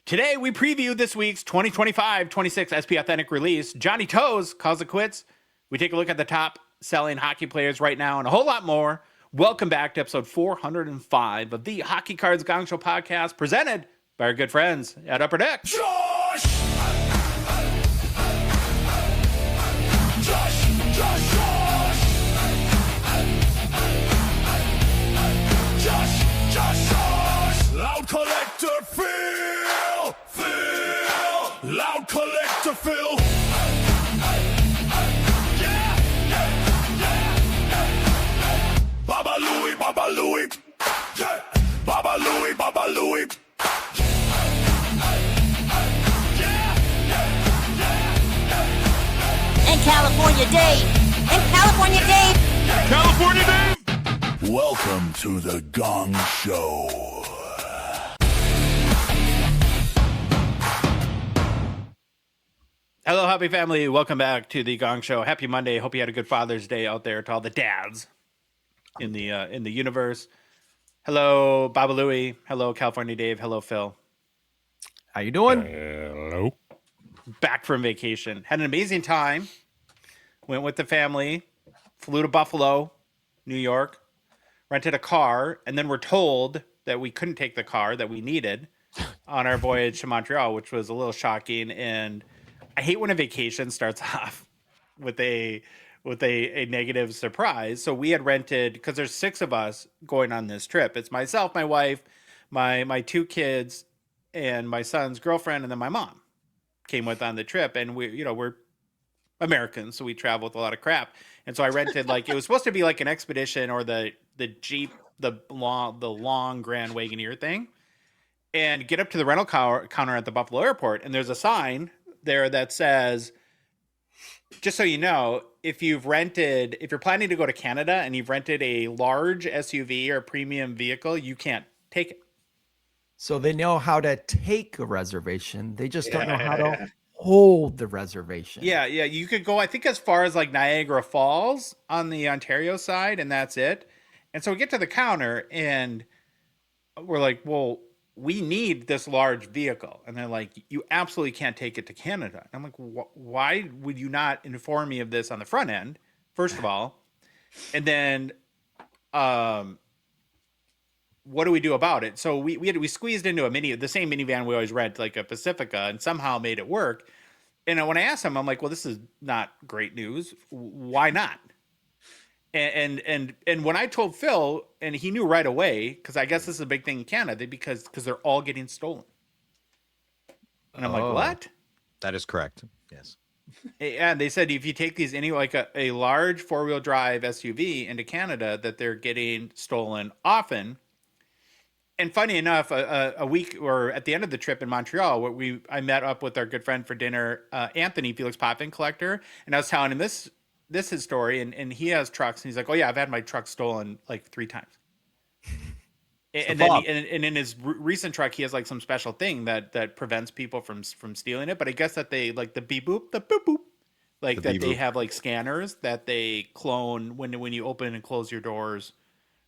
Today, we preview this week's 2025-26 SP Authentic release. Johnny Toes calls it quits. We take a look at the top selling hockey players right now and a whole lot more. Welcome back to episode 405 of the Hockey Cards Gongshow podcast, presented by our good friends at Upper Deck. Josh! Loud collector, Phil! Loud collector, Phil! Baba Louie, Baba Louie! Yeah. Baba Louie, Baba Louie! And California Dave! And California Dave! California Dave! Welcome to the Gong Show. Hello, happy family. Welcome back to the Gong Show. Happy Monday. Hope you had a good Father's Day out there to all the dads in the universe. Hello, Baba Louie. Hello, California Dave. Hello, Phil. How you doing? Hello. Back from vacation. Had an amazing time. Went with the family. Flew to Buffalo, New York. Rented a car. And then we're told that we couldn't take the car that we needed on our voyage to Montreal, which was a little shocking. And I hate when a vacation starts off with a negative surprise. So we had rented, because there's 6 of us going on this trip. It's myself, my wife, my 2 kids, and my son's girlfriend, and then my mom came with on the trip. And we're Americans, so we travel with a lot of crap. And so I rented it was supposed to be like an expedition or the Jeep, the long Grand Wagoneer thing, and get up to the rental counter at the Buffalo airport, and there's a sign there that says, just so you know, if you're planning to go to Canada and you've rented a large SUV or premium vehicle, you can't take it. So they know how to take a reservation. They just don't know how to hold the reservation. Yeah. You could go, I think, as far as like Niagara Falls on the Ontario side, and that's it. And so we get to the counter and we're like, well, we need this large vehicle. And they're like, you absolutely can't take it to Canada. I'm like, why would you not inform me of this on the front end, first of all? And then what do we do about it? So we squeezed into the same minivan we always rent, like a Pacifica, and somehow made it work. And when I asked him, I'm like, well, this is not great news. Why not? And when I told Phil, and he knew right away, because I guess this is a big thing in Canada, because they're all getting stolen. And I'm like, what? That is correct. Yes. And they said if you take these a large 4-wheel drive SUV into Canada, that they're getting stolen often. And funny enough, a week or at the end of the trip in Montreal, I met up with our good friend for dinner, Anthony, Felix Potvin collector, and I was telling him this is his story, and he has trucks, and he's like, oh yeah, I've had my truck stolen like 3 times. And then in his recent truck, he has like some special thing that prevents people from stealing it. But I guess that they like the beep boop, the boop boop, like that they have like scanners that they clone when you open and close your doors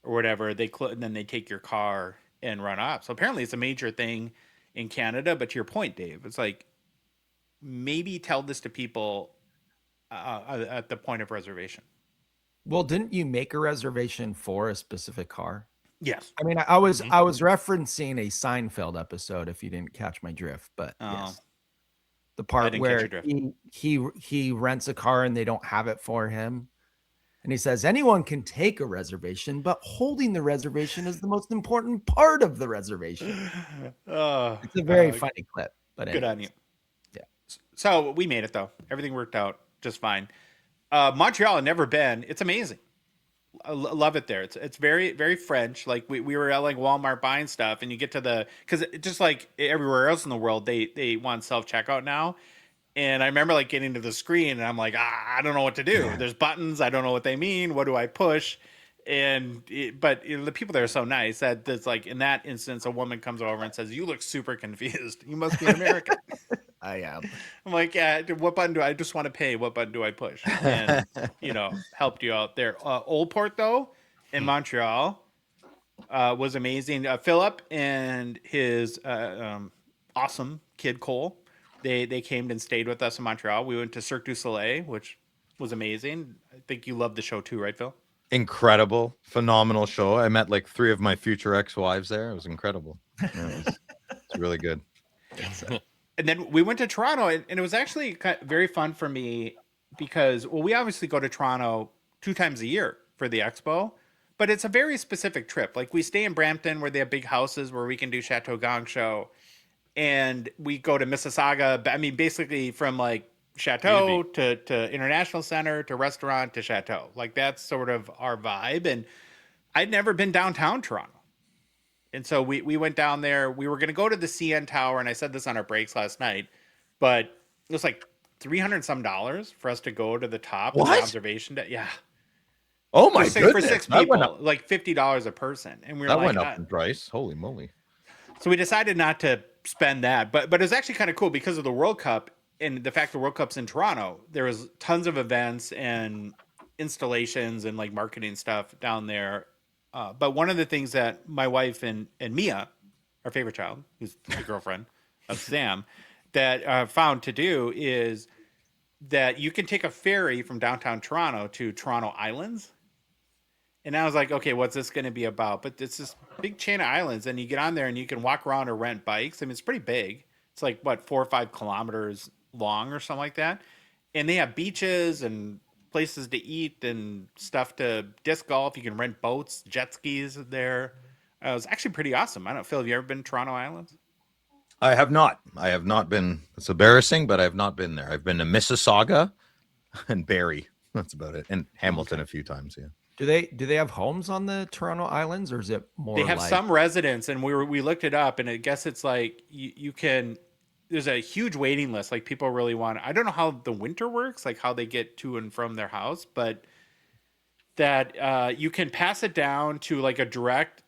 or whatever. And then they take your car and run off. So apparently it's a major thing in Canada. But to your point, Dave, it's like maybe tell this to people at the point of reservation. Well, didn't you make a reservation for a specific car? Yes. I mean, I was referencing a Seinfeld episode, if you didn't catch my drift, but yes. The part where he rents a car and they don't have it for him. And he says, anyone can take a reservation, but holding the reservation is the most important part of the reservation. It's a very funny clip, but good on you. Yeah. So we made it though. Everything worked out just fine. Montreal had never been. It's amazing. I love it there. It's very, very French. Like we were at like Walmart buying stuff, and you get to because just like everywhere else in the world, they want self-checkout now. And I remember like getting to the screen and I'm like, I don't know what to do. There's buttons. I don't know what they mean. What do I push? But the people there are so nice that there's like, in that instance, a woman comes over and says, you look super confused. You must be American. I am. I'm like, yeah, what button I just want to pay. What button do I push? And, helped you out there. Old Port, though, in Montreal was amazing. Philip and his awesome kid Cole. They came and stayed with us in Montreal. We went to Cirque du Soleil, which was amazing. I think you loved the show too, right, Phil? Incredible, phenomenal show. I met like 3 of my future ex-wives there. It was incredible. Yeah, it's really good. And then we went to Toronto, and it was actually very fun for me because, well, we obviously go to Toronto 2 times a year for the expo, but it's a very specific trip. Like we stay in Brampton where they have big houses where we can do Chateau Gongshow, and we go to Mississauga. I mean, basically from like Chateau to International Center to restaurant to Chateau. Like that's sort of our vibe. And I'd never been downtown Toronto. And so we went down there. We were going to go to the CN Tower, and I said this on our breaks last night, but it was like $300 some for us to go to the top of the observation deck. Yeah. Oh my goodness. For 6 people, like $50 a person. And we were that like, went up in price. Holy moly. So we decided not to spend that, but it was actually kind of cool because of the World Cup and the fact the World Cup's in Toronto. There was tons of events and installations and like marketing stuff down there. But one of the things that my wife and Mia, our favorite child, who's the girlfriend of Sam, that found to do is that you can take a ferry from downtown Toronto to Toronto Islands. And I was like, okay, what's this going to be about? But it's this big chain of islands, and you get on there and you can walk around or rent bikes. I mean, it's pretty big. It's like, 4 or 5 kilometers long or something like that. And they have beaches and places to eat and stuff to disc golf. You can rent boats, jet skis there. It was actually pretty awesome. I don't know, Phil, have you ever been to Toronto Islands? I have not. I have not been. It's embarrassing, but I have not been there. I've been to Mississauga and Barrie. That's about it. And Hamilton a few times, yeah. Do they have homes on the Toronto Islands, or is it more? They have some residents, and we looked it up, and I guess it's like you can. There's a huge waiting list. Like people really want. I don't know how the winter works, like how they get to and from their house, but that you can pass it down to like a direct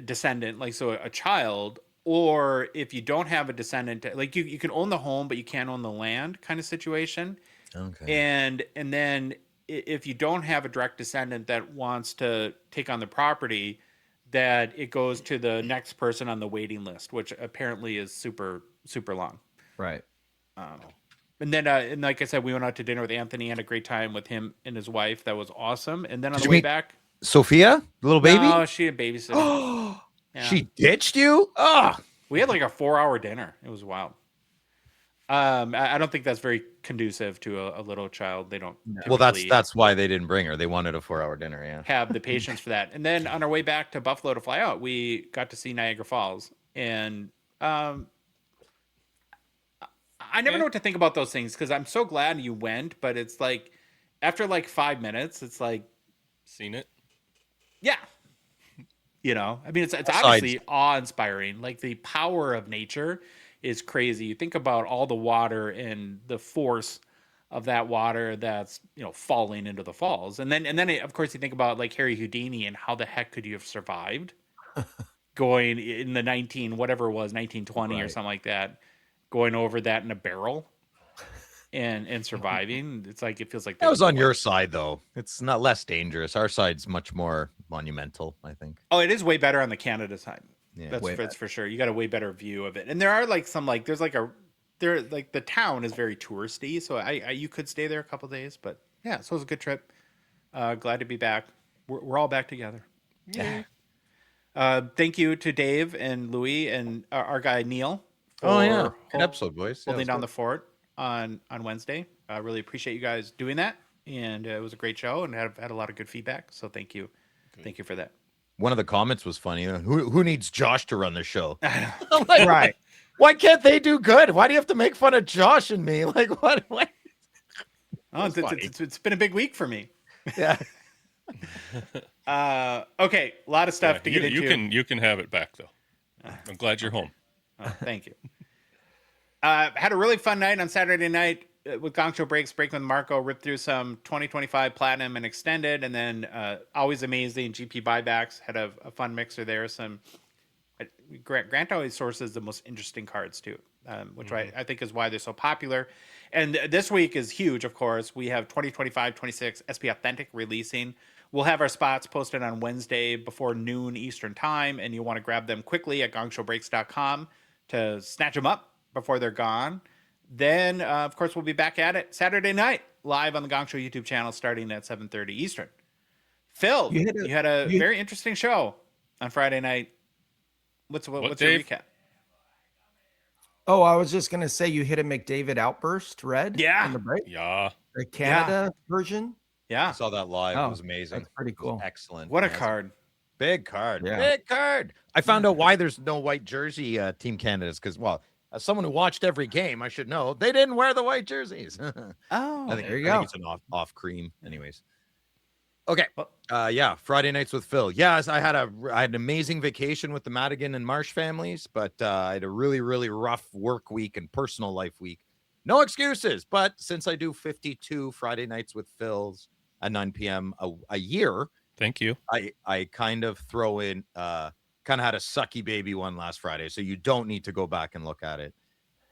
descendant, like so a child, or if you don't have a descendant, like you can own the home, but you can't own the land, kind of situation. Okay. And then if you don't have a direct descendant that wants to take on the property, that it goes to the next person on the waiting list, which apparently is super, super long. Right. And then, and like I said, we went out to dinner with Anthony, had a great time with him and his wife. That was awesome. And then on the way back, Sophia, the little baby? No, she had babysitting. Yeah. She ditched you? Oh, we had like a 4-hour dinner. It was wild. I don't think that's very conducive to a little child. They don't. Well, that's why they didn't bring her. They wanted a 4-hour dinner. Yeah, have the patience for that. And then on our way back to Buffalo to fly out, we got to see Niagara Falls, and I never know what to think about those things because I'm so glad you went, but it's like after like 5 minutes, it's like seen it. Yeah, I mean, it's obviously awe-inspiring. Like the power of nature is crazy. You think about all the water and the force of that water that's falling into the falls, and then of course you think about like Harry Houdini and how the heck could you have survived going in the 1920 or something like that, going over that in a barrel and surviving. It's like it feels like that was on your side though. It's not less dangerous. Our side's much more monumental, I think. Oh, it is way better on the Canada side. Yeah, that's for sure. You got a way better view of it. And there are like some like there's like the town is very touristy, so you could stay there a couple of days, but yeah, so it was a good trip. Glad to be back. We're all back together. Yeah. Thank you to Dave and Louis and our guy Neil. Good episode, boys. Holding down the fort on Wednesday. I really appreciate you guys doing that, and it was a great show and had a lot of good feedback. So thank you. Thank you for that. One of the comments was funny. Who needs Josh to run the show? Like, right. Why can't they do good? Why do you have to make fun of Josh and me? Like what? Oh, it's been a big week for me. Yeah. Okay, a lot of stuff to get into. You can have it back though. I'm glad you're home. Oh, thank you. Had a really fun night on Saturday night with Gongshow Breaks, Breaking with Marco, ripped through some 2025 Platinum and Extended, and then always amazing GP buybacks. Had a fun mixer there. Some Grant always sources the most interesting cards too, which I think is why they're so popular. And this week is huge, of course. We have 2025-26 SP Authentic releasing. We'll have our spots posted on Wednesday before noon Eastern time, and you'll want to grab them quickly at gongshowbreaks.com to snatch them up before they're gone. Then, of course, we'll be back at it Saturday night, live on the Gongshow YouTube channel, starting at 7:30 Eastern. Phil, you had a very interesting show on Friday night. What's your recap? Oh, I was just gonna say you hit a McDavid outburst, Red. Yeah. On the break. Yeah. The Canada version. Yeah, I saw that live. It was amazing. That's pretty cool. Excellent. what a card! Big card. Yeah. Big card. I found out why there's no white jersey Team Canada's because, well, as someone who watched every game, I should know they didn't wear the white jerseys. Oh, there you I go. think it's an off cream, anyways. Okay. Yeah. Friday nights with Phil. Yes, I had an amazing vacation with the Madigan and Marsh families, but I had a really, really rough work week and personal life week. No excuses. But since I do 52 Friday nights with Phil's at 9 p.m. a year, Thank you. I kind of throw in kind of had a sucky baby one last Friday, so you don't need to go back and look at it.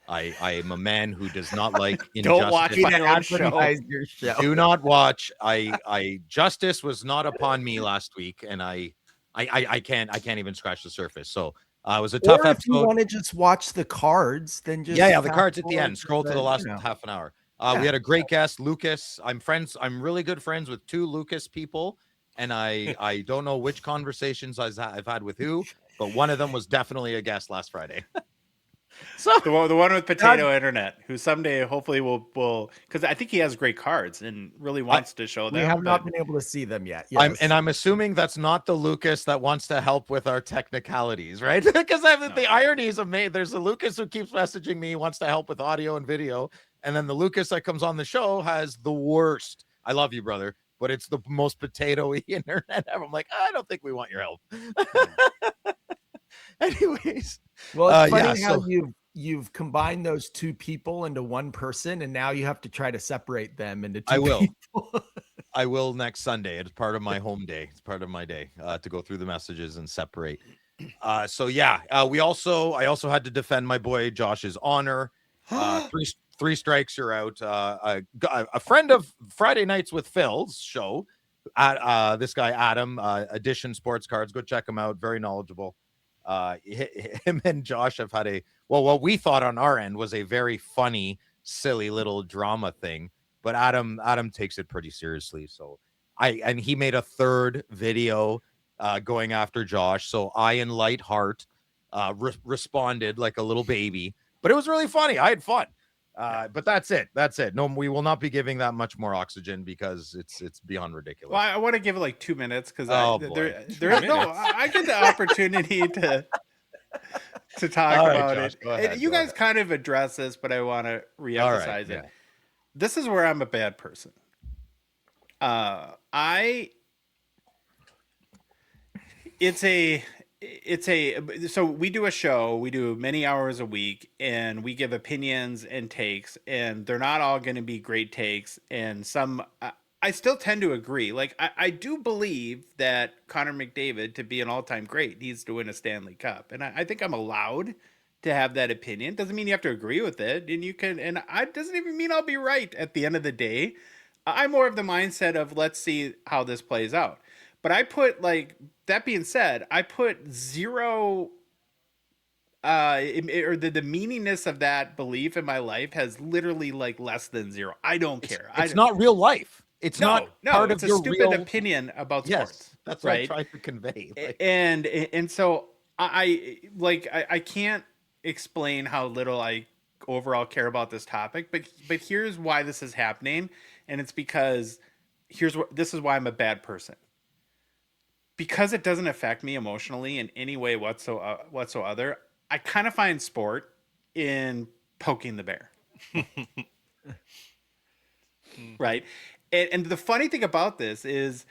I am a man who does not like injustice. Don't watch my own show. Your show. Do not watch. Justice was not upon me last week, and I can't even scratch the surface. So it was a tough Or if you episode. want to just watch the cards, then just Yeah, the fast cards at the forward end. Scroll to the last half an hour. We had a great guest, Lucas. I'm really good friends with two Lucas people, and I don't know which conversations I've had with who, but one of them was definitely a guest last Friday. So the one with Potato Internet, who someday hopefully will because I think he has great cards and really wants to show them. We have not been able to see them yet. Yes. I'm assuming that's not the Lucas that wants to help with our technicalities, right? Because the ironies of me, there's a Lucas who keeps messaging me, wants to help with audio and video, and then the Lucas that comes on the show has the worst. I love you, brother, but it's the most potato-y internet ever. I'm like, I don't think we want your help. Anyways, well, it's funny how you've combined those two people into one person, and now you have to try to separate them into two people. I will next Sunday. It's part of my home day. It's part of my day to go through the messages and separate. I also had to defend my boy Josh's honor. Three strikes, you're out. A friend of Friday Nights with Phil's show, this guy Adam, Edition Sports Cards. Go check him out. Very knowledgeable. Him and Josh have had what we thought on our end was a very funny, silly little drama thing, but Adam takes it pretty seriously. So he made a third video going after Josh. So I, in light heart, responded like a little baby, but it was really funny. I had fun. But that's it. No, we will not be giving that much more oxygen because it's beyond ridiculous. Well, I want to give it like 2 minutes because there is 2 no. I get the opportunity to talk about Josh, it. go ahead, You guys kind of address this, but I want to reemphasize it. yeah. This is where I'm a bad person. So we do a show, we do many hours a week, and we give opinions and takes, and they're not all going to be great takes, and some I still tend to agree. Like I do believe that Connor McDavid, to be an all-time great, needs to win a Stanley Cup, and I think I'm allowed to have that opinion. Doesn't mean you have to agree with it, and you can, and I doesn't even mean I'll be right at the end of the day. I'm more of the mindset of let's see how this plays out. But I put, like, that being said, I put zero, or the meaningness of that belief in my life has literally like less than zero. I don't care. It's not real life. It's not part it's of a your stupid real opinion about sports. Yes, that's right? what I tried to convey. Like, And so I can't explain how little I overall care about this topic, but here's why this is happening, and it's because this is why I'm a bad person. Because it doesn't affect me emotionally in any way whatsoever, I kind of find sport in poking the bear. Right? And the funny thing about this is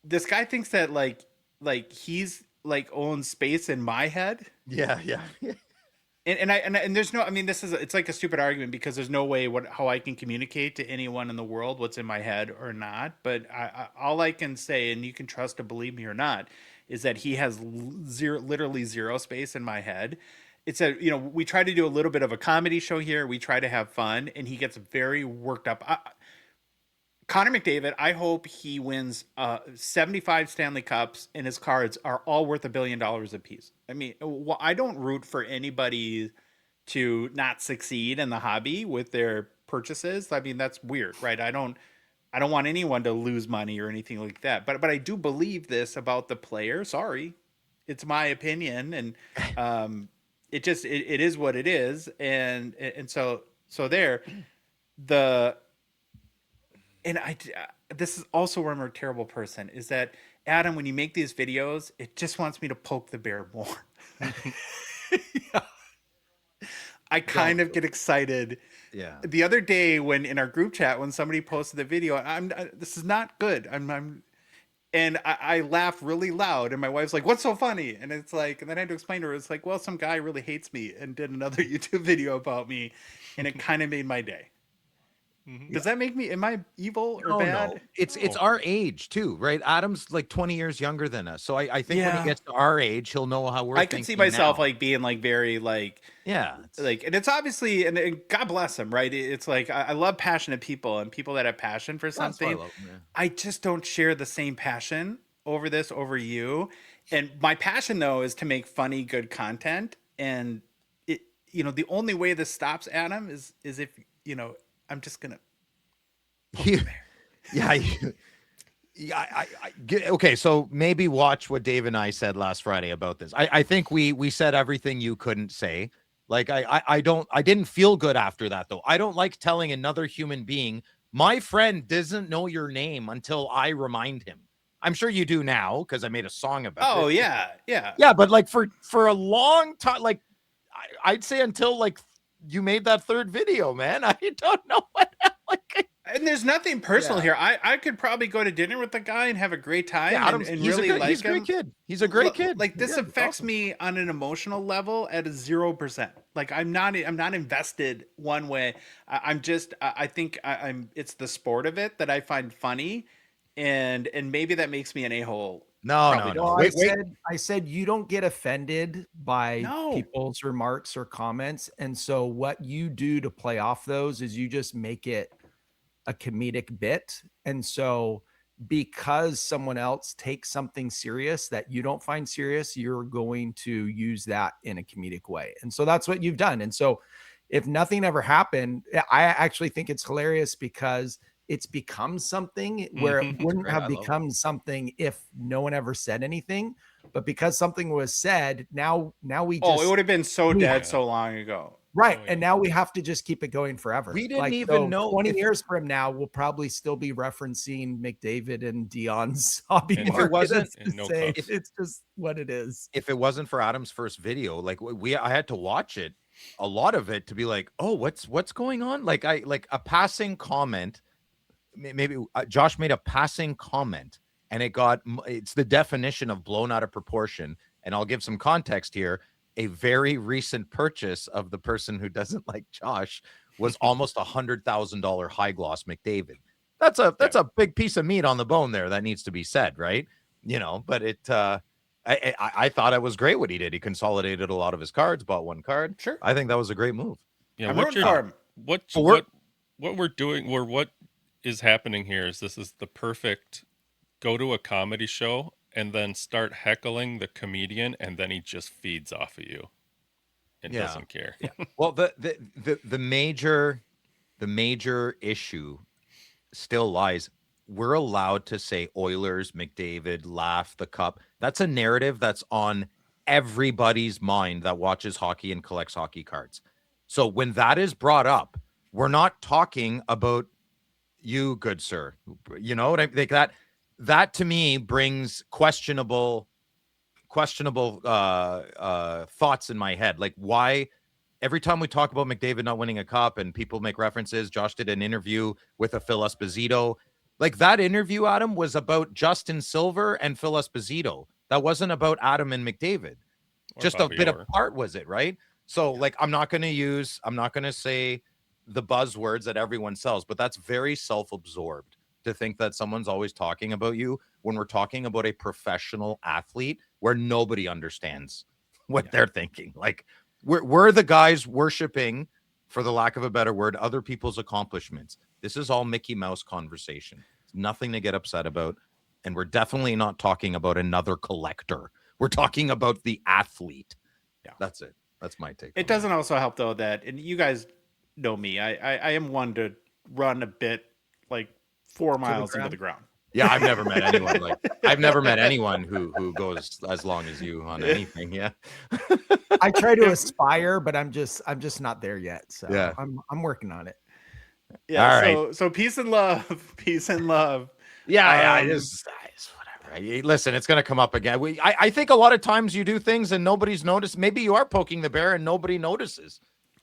this guy thinks that like he's like owns space in my head. yeah. And there's no, I mean, it's like a stupid argument because there's no way how I can communicate to anyone in the world what's in my head or not. But all I can say, and you can trust to believe me or not, is that he has literally zero space in my head. We try to do a little bit of a comedy show here. We try to have fun, and he gets very worked up. Connor McDavid, I hope he wins 75 Stanley Cups and his cards are all worth $1 billion a piece. I mean, I don't root for anybody to not succeed in the hobby with their purchases. I mean, that's weird, right? I don't want anyone to lose money or anything like that. But I do believe this about the player. Sorry. It's my opinion, and it is what it is. And so there this is also where I'm a terrible person, is that Adam, when you make these videos, it just wants me to poke the bear more. Yeah. I kind of get excited. Yeah. The other day when in our group chat, when somebody posted the video, this is not good. And I laugh really loud, and my wife's like, "What's so funny?" And it's like, and then I had to explain to her, it's like, well, some guy really hates me and did another YouTube video about me, and it kind of made my day. Does that make me? Am I evil or bad? No. It's our age too, right? Adam's like 20 years younger than us, so I think when he gets to our age, he'll know how we're. I can see myself now. like being like very like like, and it's obviously, and God bless him, right? It's like I love passionate people and people that have passion for something. I just don't share the same passion over you, and my passion though is to make funny, good content, and it, the only way this stops, Adam, is if I'm just gonna. Okay, so maybe watch what Dave and I said last Friday about this. I think we said everything you couldn't say. Like I didn't feel good after that though. I don't like telling another human being, my friend doesn't know your name until I remind him. I'm sure you do now because I made a song about it. Oh yeah. But like for a long time, like I'd say until like you made that third video, man. I don't know what. And there's nothing personal here. I could probably go to dinner with the guy and have a great time and really like him. He's a great kid. He's a great kid. Like this affects me on an emotional level at a 0%. Like I'm not invested one way. I think it's the sport of it that I find funny, and maybe that makes me an a-hole. No. Well, I said you don't get offended by people's remarks or comments. And so what you do to play off those is you just make it a comedic bit. And so because someone else takes something serious that you don't find serious, you're going to use that in a comedic way. And so that's what you've done. And so if nothing ever happened, I actually think it's hilarious because it's become something where it wouldn't have become something if no one ever said anything, but because something was said, now we just, it would have been so dead so long ago. Right. And now we have to just keep it going forever. We didn't even know 20 years from now, we'll probably still be referencing McDavid and Dion's hobby. If it wasn't, it's just what it is. If it wasn't for Adam's first video, like I had to watch it, a lot of it to be like, oh, what's going on? Like a passing comment. Maybe Josh made a passing comment and it's the definition of blown out of proportion. And I'll give some context here. A very recent purchase of the person who doesn't like Josh was almost $100,000 high gloss McDavid. That's a big piece of meat on the bone there that needs to be said, right? But I thought it was great what he did. He consolidated a lot of his cards, bought one card. Sure. I think that was a great move. Yeah, what we're doing, or what is happening here is this is the perfect go to a comedy show and then start heckling the comedian, and then he just feeds off of you and doesn't care. Yeah. Well, the major issue still lies. We're allowed to say Oilers, McDavid, laugh, the cup. That's a narrative that's on everybody's mind that watches hockey and collects hockey cards. So when that is brought up, we're not talking about you, good sir. You know what I think? That to me brings questionable thoughts in my head. Like, why every time we talk about McDavid not winning a cup and people make references, Josh did an interview with a Phil Esposito. Like, that interview, Adam, was about Justin Silver and Phil Esposito. That wasn't about Adam and McDavid. Just a bit apart, was it, right? So, like, I'm not going to say the buzzwords that everyone sells, but that's very self-absorbed to think that someone's always talking about you when we're talking about a professional athlete where nobody understands what they're thinking. Like, we're the guys worshiping, for the lack of a better word, other people's accomplishments. This is all Mickey Mouse conversation. It's nothing to get upset about. And we're definitely not talking about another collector. We're talking about the athlete. Yeah. That's it. That's my take. It doesn't also help though that, and you guys know me, I am one to run a bit like 4 miles into the ground. Yeah, I've never met anyone who goes as long as you on anything. Yeah. I try to aspire, but I'm just not there yet. So Yeah. I'm working on it. Yeah. All So peace and love. Peace and love. Yeah, it's whatever. Listen, it's gonna come up again. I think a lot of times you do things and nobody's noticed. Maybe you are poking the bear and nobody notices.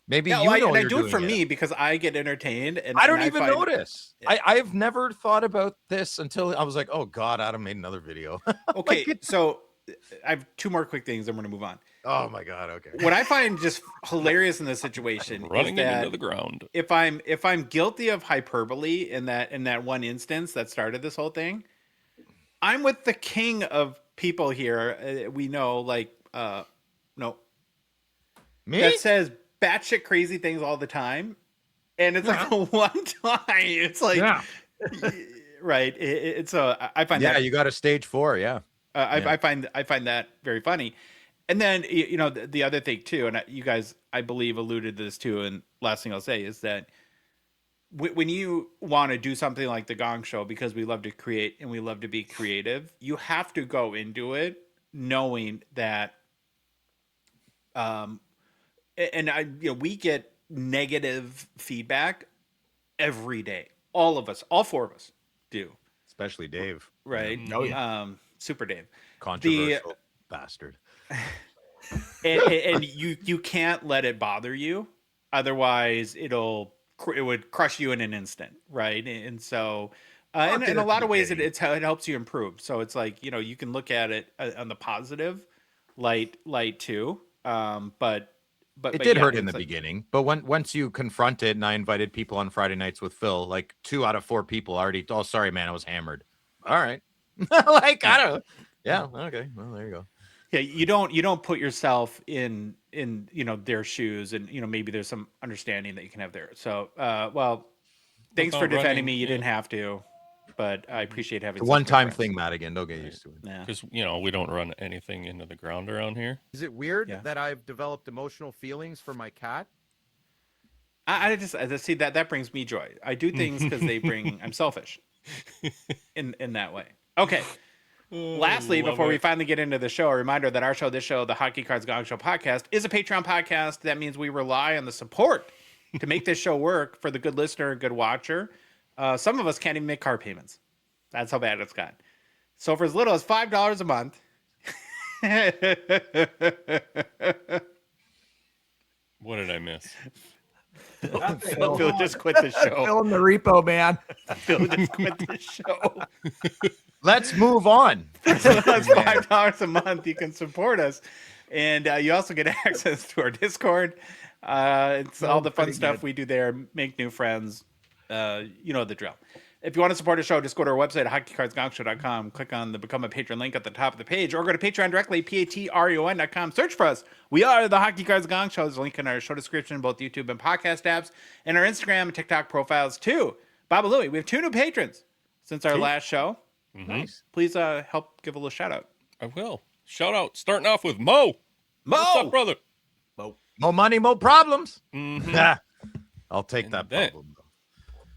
Maybe Yeah, you well, know I you're do it doing for me because I get entertained, and I don't and even find- notice. Yeah. I've never thought about this until I was like, oh God, Adam made another video. Okay, so I have 2 more quick things, and we're gonna move on. Oh my God, okay. What I find just hilarious in this situation Running is it that into the ground. if I'm guilty of hyperbole in that one instance that started this whole thing, I'm with the king of people here. We know, like, no, Me? that says batshit crazy things all the time, and it's like the one time. It's like, right? It's I find that you got a stage 4, yeah. I find that very funny. And then the other thing too, and you guys I believe alluded to this too. And last thing I'll say is that when you want to do something like the Gong Show, because we love to create and we love to be creative, you have to go into it knowing that, we get negative feedback every day. All of us, all 4 of us do. Especially Dave. Right. Oh, yeah. Super Dave. Controversial bastard. And you can't let it bother you, otherwise it would crush you in an instant, right? And so in a lot of ways it helps you improve. So it's like, you can look at it on the positive light too, but It did hurt in the beginning, but once you confront it, and I invited people on Friday nights with Phil, like 2 out of 4 people already, oh, sorry, man, I was hammered. All right. Like, I don't know. Yeah. Okay. Well, there you go. Yeah. You don't put yourself in their shoes, and, maybe there's some understanding that you can have there. So, thanks for defending me. You didn't have to, but I appreciate having It's a one-time thing, Madigan. Don't get used to it. Yeah. Because, we don't run anything into the ground around here. Is it weird Yeah. that I've developed emotional feelings for my cat? I just see that brings me joy. I do things because I'm selfish in that way. Okay. Lastly, before we finally get into the show, a reminder that our show, the Hockey Cards Gongshow podcast, is a Patreon podcast. That means we rely on the support to make this show work for the good listener and good watcher. Some of us can't even make car payments. That's how bad it's got. So for as little as $5 a month. What did I miss? Phil just quit the show. Fill in the repo, man. Phil just quit the show. Let's move on. So that's $5 a month. You can support us, and you also get access to our Discord. It's all the fun stuff we do there. Make new friends. You know the drill. If you want to support the show, just go to our website at hockeycardsgongshow.com. Click on the Become a Patron link at the top of the page, or go to Patreon directly, patreon.com. Search for us. We are the Hockey Cards Gong Show. There's a link in our show description, both YouTube and podcast apps, and our Instagram and TikTok profiles too. Baba Louie, we have 2 new patrons since our last show. Nice. Please help give a little shout out. I will. Shout out. Starting off with Mo. What's up, brother? More money, more problems. Mhm. I'll take And that then- problem.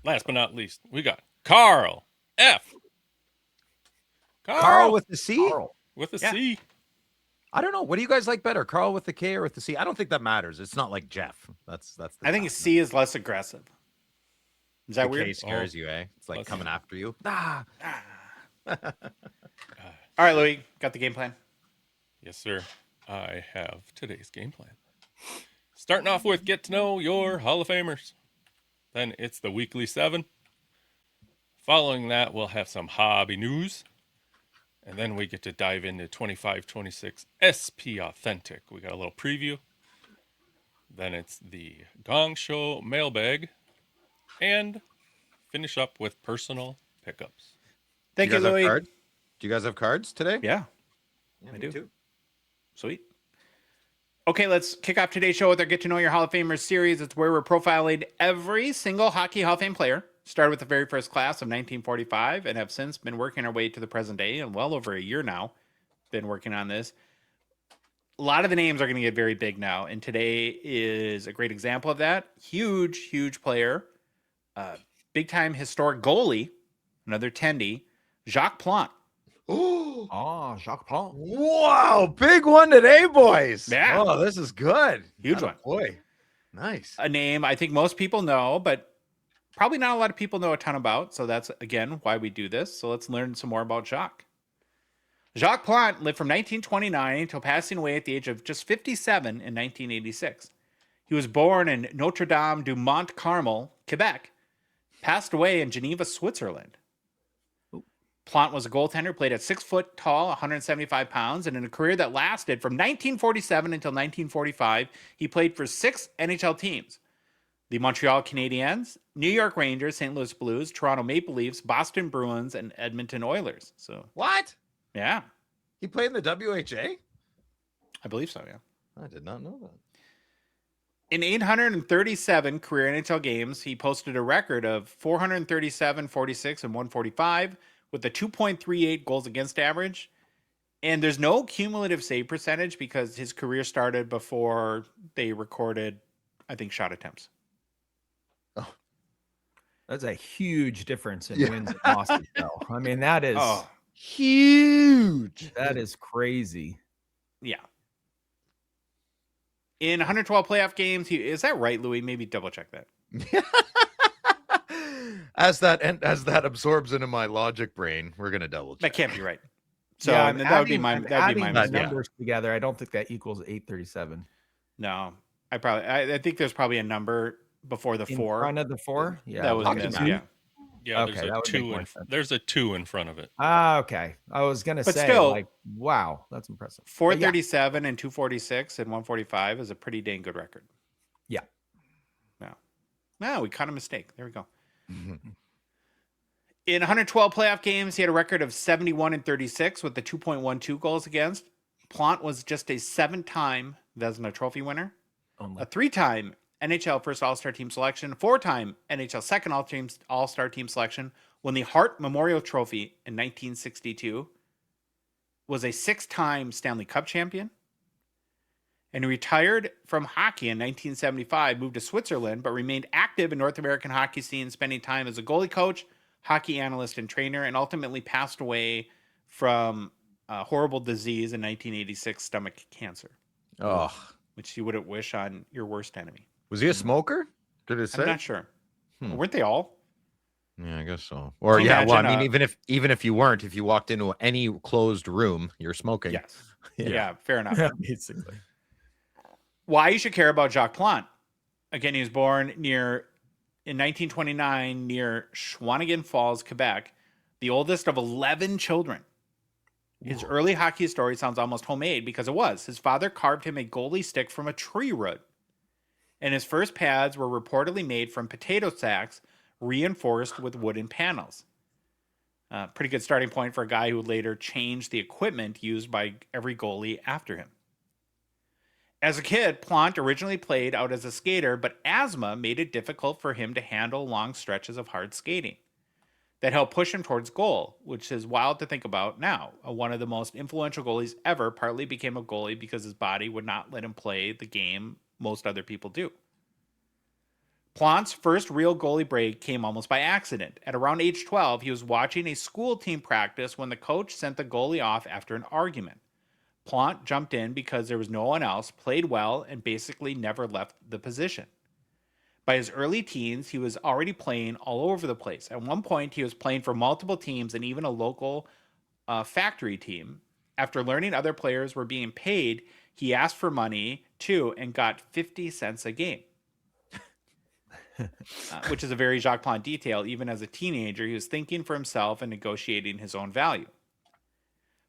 Last but not least, we got Carl F. Carl with the C? with a Yeah. C. I don't know. What do you guys like better, Carl with the K or with the C? I don't think that matters. It's not like Jeff. That's. The I think top. C is less aggressive. Is that The weird? K scares you, eh? It's like Let's- coming after you. All right, Louis, got the game plan? Yes, sir. I have today's game plan. Starting off with get to know your Hall of Famers. Then it's the weekly 7. Following that, we'll have some hobby news. And then we get to dive into 25-26 SP Authentic. We got a little preview. Then it's the Gongshow Mailbag. And finish up with personal pickups. Thank Do you, guys have Louis. cards? Do you guys have cards today? Yeah, I do. Too. sweet. Okay, let's kick off today's show with our Get to Know Your Hall of Famers series. It's where we're profiling every single Hockey Hall of Fame player started with the very first class of 1945 and have since been working our way to the present day, and well over a year now, been working on this. A lot of the names are going to get very big now, and today is a great example of that. Huge player, big time historic goalie, another Tendy, Jacques Plante. Oh, Jacques Plante. Wow, big one today, boys. Yeah. Oh, this is good. Huge one. Boy, nice. A name I think most people know, but probably not a lot of people know a ton about. So that's, again, why we do this. So let's learn some more about Jacques. Jacques Plante lived from 1929 until passing away at the age of just 57 in 1986. He was born in Notre Dame du Mont Carmel, Quebec, passed away in Geneva, Switzerland. Plante was a goaltender, played at 6 foot tall, 175 pounds, and in a career that lasted from 1947 until 1945, he played for 6 NHL teams: the Montreal Canadiens, New York Rangers, St. Louis Blues, Toronto Maple Leafs, Boston Bruins, and Edmonton Oilers. So, What? yeah, He played in the WHA? I believe so, yeah. I did not know that. In 837 career NHL games, he posted a record of 437, 46, and 145 with a 2.38 goals against average. And there's no cumulative save percentage because his career started before they recorded, I think, shot attempts. That's a huge difference in wins and losses, though. I mean, that is Huge. that is crazy. Yeah. In 112 playoff games, is that right, Louis? Maybe double check that. As that absorbs into my logic brain, we're gonna double check. That can't be right. So yeah, that would be my these mistake. numbers together. I don't think that equals 837. No, I think there's probably a number before the In 4. front of the 4? Yeah. That was Hockey missed, man. yeah. Yeah, Okay, there's that a would make 2 more in sense. there's a 2 in front of it. Ah, okay. I was gonna But say, still, like, wow, that's impressive. But 437 and 246 and 145 is a pretty dang good record. Yeah. No, we caught a mistake. There we go. In 112 playoff games, he had a record of 71 and 36 with the 2.12 goals against. Plante was just a 7-time Vezina Trophy winner, Only. a 3-time NHL First All-Star Team selection, 4-time NHL Second All-Star Team selection, won the Hart Memorial Trophy in 1962, was a 6-time Stanley Cup champion, and he retired from hockey in 1975, moved to Switzerland, but remained active in North American hockey scene, spending time as a goalie coach, hockey analyst, and trainer, and ultimately passed away from a horrible disease in 1986, stomach cancer, Oh, which you wouldn't wish on your worst enemy. was he a smoker? Did it say? I'm not sure. Weren't they all? Yeah, I guess so. Or Can you yeah, well, I mean, imagine, even if you weren't, if you walked into any closed room, you're smoking. Yes. Yeah. Yeah, fair enough. Basically. Why you should care about Jacques Plante. Again, he was born in 1929 near Shawinigan Falls, Quebec, the oldest of 11 children. His early hockey story sounds almost homemade because it was. His father carved him a goalie stick from a tree root, and his first pads were reportedly made from potato sacks reinforced with wooden panels. Pretty good starting point for a guy who would later change the equipment used by every goalie after him. As a kid, Plante originally played out as a skater, but asthma made it difficult for him to handle long stretches of hard skating. That helped push him towards goal, which is wild to think about now. One of the most influential goalies ever partly became a goalie because his body would not let him play the game most other people do. Plante's first real goalie break came almost by accident. At around age 12, he was watching a school team practice when the coach sent the goalie off after an argument. Plante jumped in because there was no one else, played well, and basically never left the position. By his early teens, he was already playing all over the place. At one point, he was playing for multiple teams and even a local factory team. After learning other players were being paid, he asked for money too and got 50 cents a game. Which is a very Jacques Plante detail. Even as a teenager, he was thinking for himself and negotiating his own value.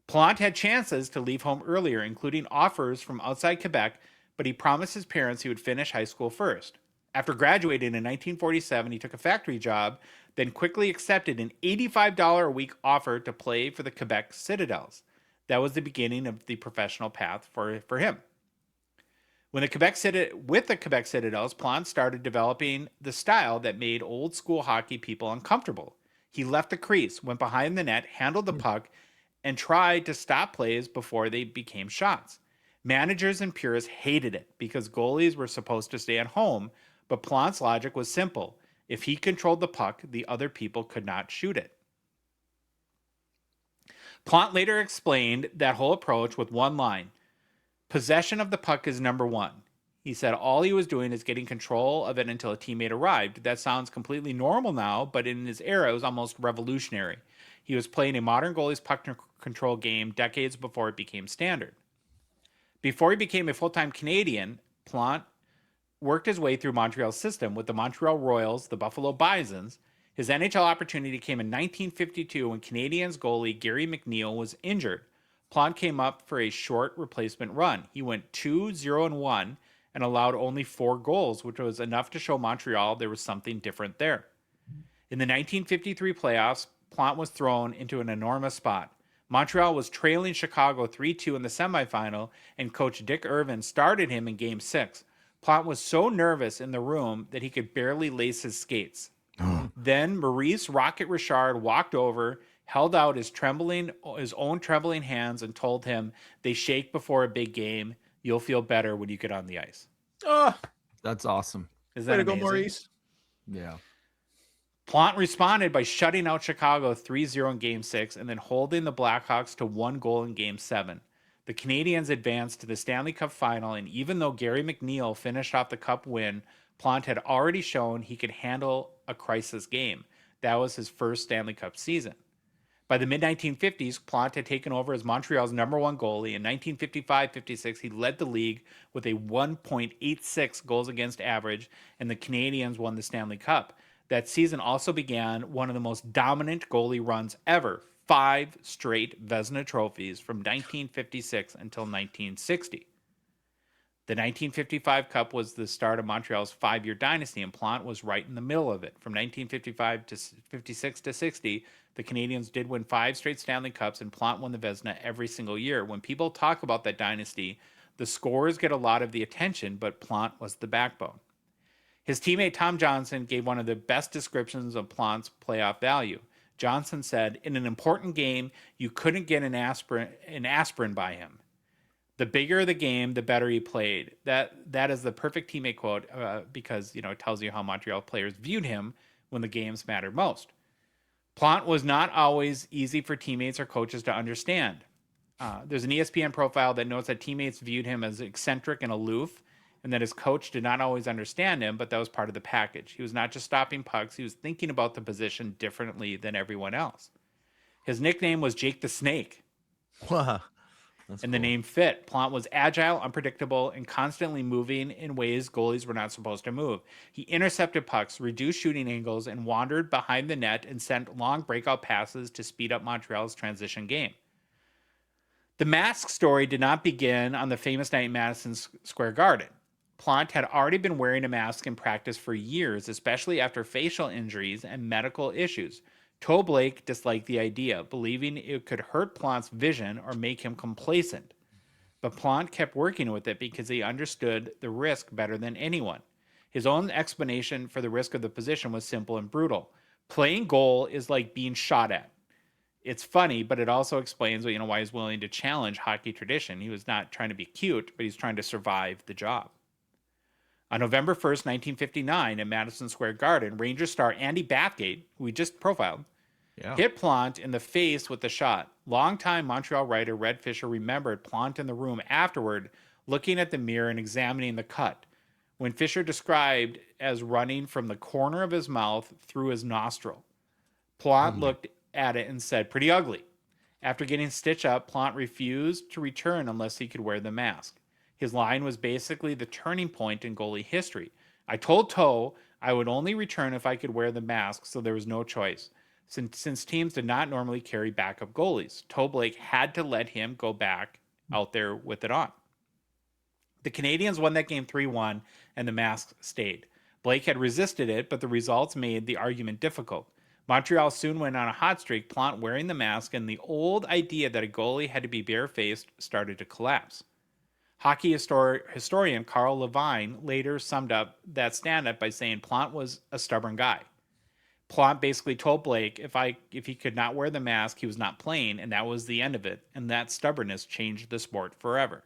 Plante had chances to leave home earlier, including offers from outside Quebec, but he promised his parents he would finish high school first. After graduating in 1947, he took a factory job, then quickly accepted an $85 a week offer to play for the Quebec Citadels. That was the beginning of the professional path for him. With the Quebec Citadels, Plante started developing the style that made old school hockey people uncomfortable. He left the crease, went behind the net, handled the puck, and tried to stop plays before they became shots. Managers and purists hated it because goalies were supposed to stay at home, but Plante's logic was simple. If he controlled the puck, the other people could not shoot it. Plante later explained that whole approach with one line: possession of the puck is number one. He said all he was doing is getting control of it until a teammate arrived. That sounds completely normal now, but in his era, it was almost revolutionary. He was playing a modern goalie's puck control game decades before it became standard. Before he became a full-time Canadian, Plante worked his way through Montreal's system with the Montreal Royals, the Buffalo Bisons. His NHL opportunity came in 1952 when Canadiens goalie Gary McNeil was injured. Plante came up for a short replacement run. He went 2-0-1 and allowed only 4 goals, which was enough to show Montreal there was something different there. In the 1953 playoffs, Plante was thrown into an enormous spot. Montreal was trailing Chicago 3-2 in the semifinal, and coach Dick Irvin started him in Game 6. Plante was so nervous in the room that he could barely lace his skates. Then Maurice Rocket Richard walked over, held out his own trembling hands, and told him, "They shake before a big game. You'll feel better when you get on the ice." Oh, That's awesome. Is way that to go, amazing? Maurice. Yeah. Plante responded by shutting out Chicago 3-0 in Game 6 and then holding the Blackhawks to 1 goal in Game 7. The Canadiens advanced to the Stanley Cup final, and even though Gary McNeil finished off the Cup win, Plante had already shown he could handle a crisis game. That was his first Stanley Cup season. By the mid-1950s, Plante had taken over as Montreal's number one goalie. In 1955-56, he led the league with a 1.86 goals against average, and the Canadiens won the Stanley Cup. That season also began one of the most dominant goalie runs ever, 5 straight Vezina trophies from 1956 until 1960. The 1955 Cup was the start of Montreal's 5-year dynasty, and Plante was right in the middle of it. From 1955 to 56 to 60, the Canadiens did win 5 straight Stanley Cups, and Plante won the Vezina every single year. When people talk about that dynasty, the scores get a lot of the attention, but Plante was the backbone. His teammate Tom Johnson gave one of the best descriptions of Plante's playoff value. Johnson said, "In an important game, you couldn't get an aspirin by him. The bigger the game, the better he played." That is the perfect teammate quote because it tells you how Montreal players viewed him when the games mattered most. Plante was not always easy for teammates or coaches to understand. There's an ESPN profile that notes that teammates viewed him as eccentric and aloof, and that his coach did not always understand him, but that was part of the package. He was not just stopping pucks, he was thinking about the position differently than everyone else. His nickname was Jake the Snake. Wow. The name fit. Plante was agile, unpredictable, and constantly moving in ways goalies were not supposed to move. He intercepted pucks, reduced shooting angles, and wandered behind the net and sent long breakout passes to speed up Montreal's transition game. The mask story did not begin on the famous night in Madison Square Garden. Plante had already been wearing a mask in practice for years, especially after facial injuries and medical issues. Toe Blake disliked the idea, believing it could hurt Plante's vision or make him complacent. But Plante kept working with it because he understood the risk better than anyone. His own explanation for the risk of the position was simple and brutal. Playing goal is like being shot at. It's funny, but it also explains why he's willing to challenge hockey tradition. He was not trying to be cute, but he's trying to survive the job. On November 1st, 1959, at Madison Square Garden, Rangers star Andy Bathgate, who we just profiled, hit Plante in the face with the shot. Longtime Montreal writer Red Fisher remembered Plante in the room afterward, looking at the mirror and examining the cut, when Fisher described as running from the corner of his mouth through his nostril. Plante looked at it and said, "Pretty ugly." After getting stitched up, Plante refused to return unless he could wear the mask. His line was basically the turning point in goalie history. "I told Toe I would only return if I could wear the mask, so there was no choice. Since teams did not normally carry backup goalies, Toe Blake had to let him go back out there with it on." The Canadiens won that game 3-1, and the mask stayed. Blake had resisted it, but the results made the argument difficult. Montreal soon went on a hot streak, Plante wearing the mask, and the old idea that a goalie had to be barefaced started to collapse. Hockey historian Carl Levine later summed up that stand-up by saying Plante was a stubborn guy. Plante basically told Blake if he could not wear the mask, he was not playing, and that was the end of it. And that stubbornness changed the sport forever.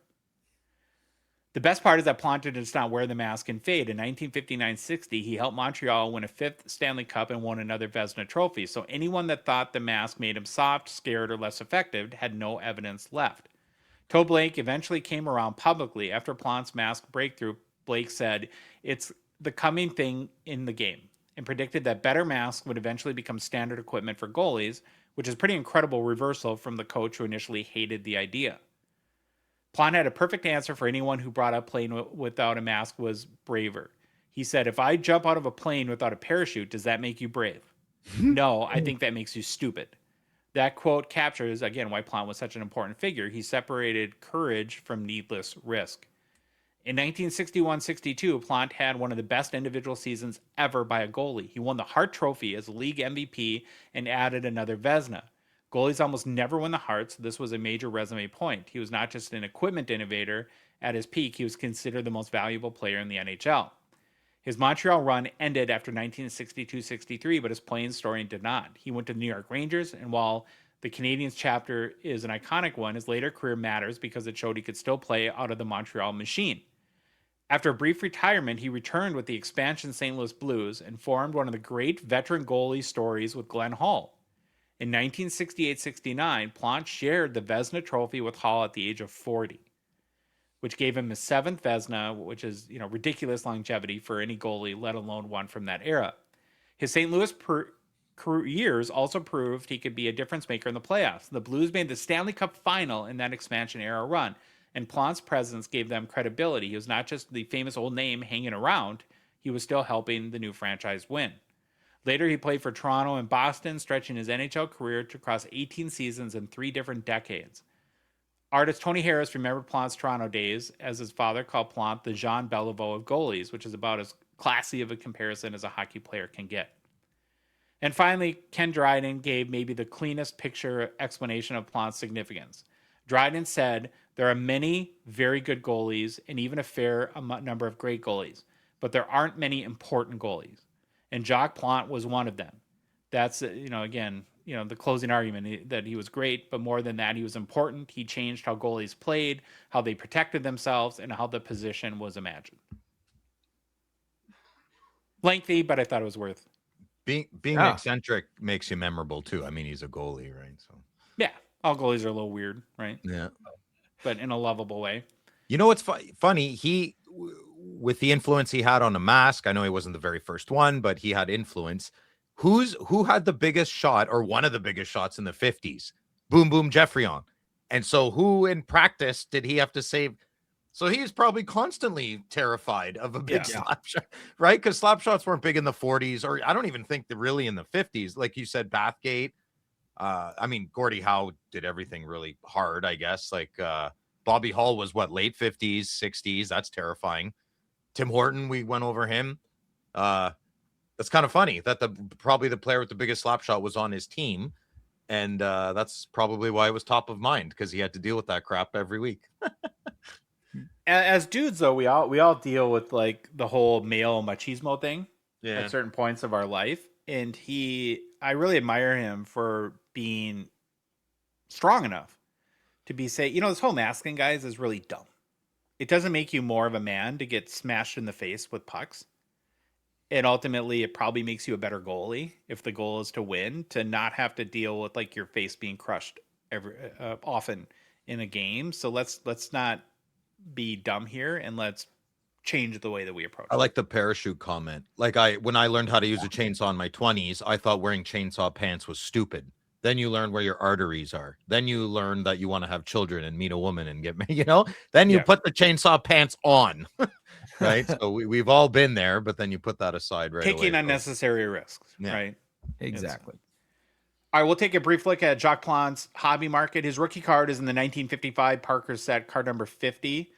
The best part is that Plante did not wear the mask and fade. In 1959-60, he helped Montreal win a 5th Stanley Cup and won another Vezina trophy. So anyone that thought the mask made him soft, scared, or less effective had no evidence left. Toe Blake eventually came around publicly after Plante's mask breakthrough. Blake said, "It's the coming thing in the game," and predicted that better masks would eventually become standard equipment for goalies, which is a pretty incredible reversal from the coach who initially hated the idea. Plante had a perfect answer for anyone who brought up playing without a mask was braver. He said, "If I jump out of a plane without a parachute, does that make you brave? No, I think that makes you stupid." That quote captures, again, why Plante was such an important figure. He separated courage from needless risk. In 1961-62, Plante had one of the best individual seasons ever by a goalie. He won the Hart Trophy as league MVP and added another Vezina. Goalies almost never win the Hart, so this was a major resume point. He was not just an equipment innovator. At his peak, he was considered the most valuable player in the NHL. His Montreal run ended after 1962-63, but his playing story did not. He went to the New York Rangers, and while the Canadiens chapter is an iconic one, his later career matters because it showed he could still play out of the Montreal machine. After a brief retirement, he returned with the expansion St. Louis Blues and formed one of the great veteran goalie stories with Glenn Hall. In 1968-69, Plante shared the Vezina Trophy with Hall at the age of 40. Which gave him his 7th Vezina, which is, ridiculous longevity for any goalie, let alone one from that era. His St. Louis years also proved he could be a difference maker in the playoffs. The Blues made the Stanley Cup final in that expansion era run, and Plante's presence gave them credibility. He was not just the famous old name hanging around, he was still helping the new franchise win. Later, he played for Toronto and Boston, stretching his NHL career to across 18 seasons in 3 different decades. Artist Tony Harris remembered Plante's Toronto days, as his father called Plante the Jean Beliveau of goalies, which is about as classy of a comparison as a hockey player can get. And finally, Ken Dryden gave maybe the cleanest picture explanation of Plante's significance. Dryden said, "There are many very good goalies and even a fair number of great goalies, but there aren't many important goalies. And Jacques Plante was one of them." That's, the closing argument that he was great, but more than that, he was important. He changed how goalies played, how they protected themselves, and how the position was imagined. Lengthy, but I thought it was worth. Being eccentric makes you memorable too. I mean, he's a goalie, right? So yeah, all goalies are a little weird, right? Yeah, but in a lovable way. You know what's funny? He, with the influence he had on the mask, I know he wasn't the very first one, but he had influence. Who had the biggest shot, or one of the biggest shots in the 50s? Boom Boom Geoffrion. And so who in practice did he have to save? So he's probably constantly terrified of a big slap shot, right? Because slap shots weren't big in the 40s, or I don't even think they're really in the 50s. Like you said, Bathgate. Gordie Howe did everything really hard, I guess. Like Bobby Hull was late 50s, 60s. That's terrifying. Tim Horton, we went over him. That's kind of funny that probably the player with the biggest slap shot was on his team. And that's probably why it was top of mind, because he had to deal with that crap every week. As dudes, though, we all deal with like the whole male machismo thing at certain points of our life. And I really admire him for being strong enough to this whole masking, guys, is really dumb. It doesn't make you more of a man to get smashed in the face with pucks. And ultimately, it probably makes you a better goalie if the goal is to win, to not have to deal with like your face being crushed often in a game. So let's not be dumb here, and let's change the way that we approach. I like the parachute comment. Like when I learned how to use a chainsaw in my 20s, I thought wearing chainsaw pants was stupid. Then you learn where your arteries are. Then you learn that you want to have children and meet a woman and get, then you put the chainsaw pants on. Right. So we've all been there, but then you put that aside right away. Taking unnecessary risks. Yeah. Right. Exactly. All right, we'll take a brief look at Jacques Plante's hobby market. His rookie card is in the 1955 Parker set, card number 50.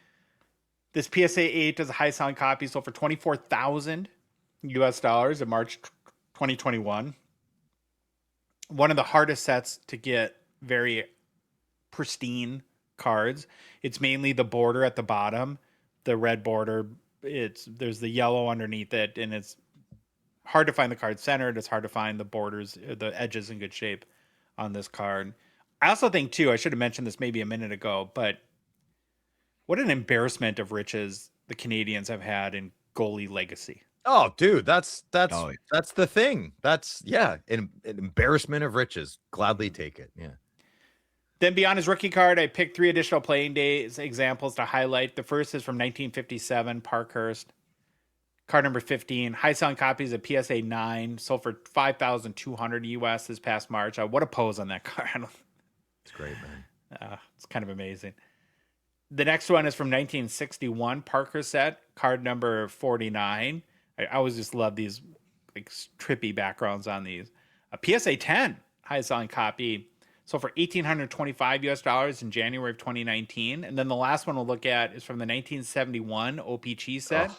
This PSA 8 is a high-selling copy, sold for $24,000 US in March 2021. One of the hardest sets to get very pristine cards. It's mainly the border at the bottom, the red border. There's the yellow underneath it, and it's hard to find the card centered. It's hard to find the borders, the edges in good shape on this card. I also think too, I should have mentioned this maybe a minute ago, but what an embarrassment of riches the Canadians have had in goalie legacy. Oh, dude, that's the thing. That's an embarrassment of riches. Gladly take it. Yeah. Then beyond his rookie card, I picked 3 additional playing days examples to highlight. The first is from 1957, Parkhurst. Card number 15, high selling copies of PSA 9, sold for $5,200 US this past March. What a pose on that card. It's great, man. It's kind of amazing. The next one is from 1961, Parker set, card number 49. I always just love these like trippy backgrounds on these. A PSA 10, high selling copy, sold for $1,825 US in January of 2019. And then the last one we'll look at is from the 1971 O-Pee-Chee set.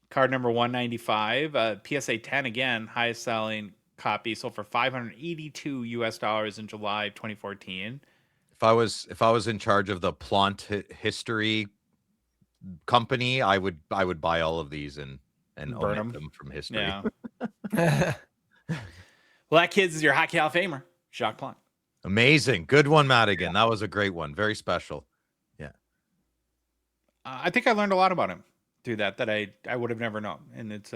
Card number 195, PSA 10 again, highest selling copy, sold for $582 US in July of 2014. If I was in charge of the Plant history company, I would buy all of these and burn them from history. Yeah. Well, that kid's is your Hockey Hall of Famer, Jacques Plante. Amazing, good one, Madigan. That was a great one, very special. Yeah. I think I learned a lot about him through that I would have never known. And it's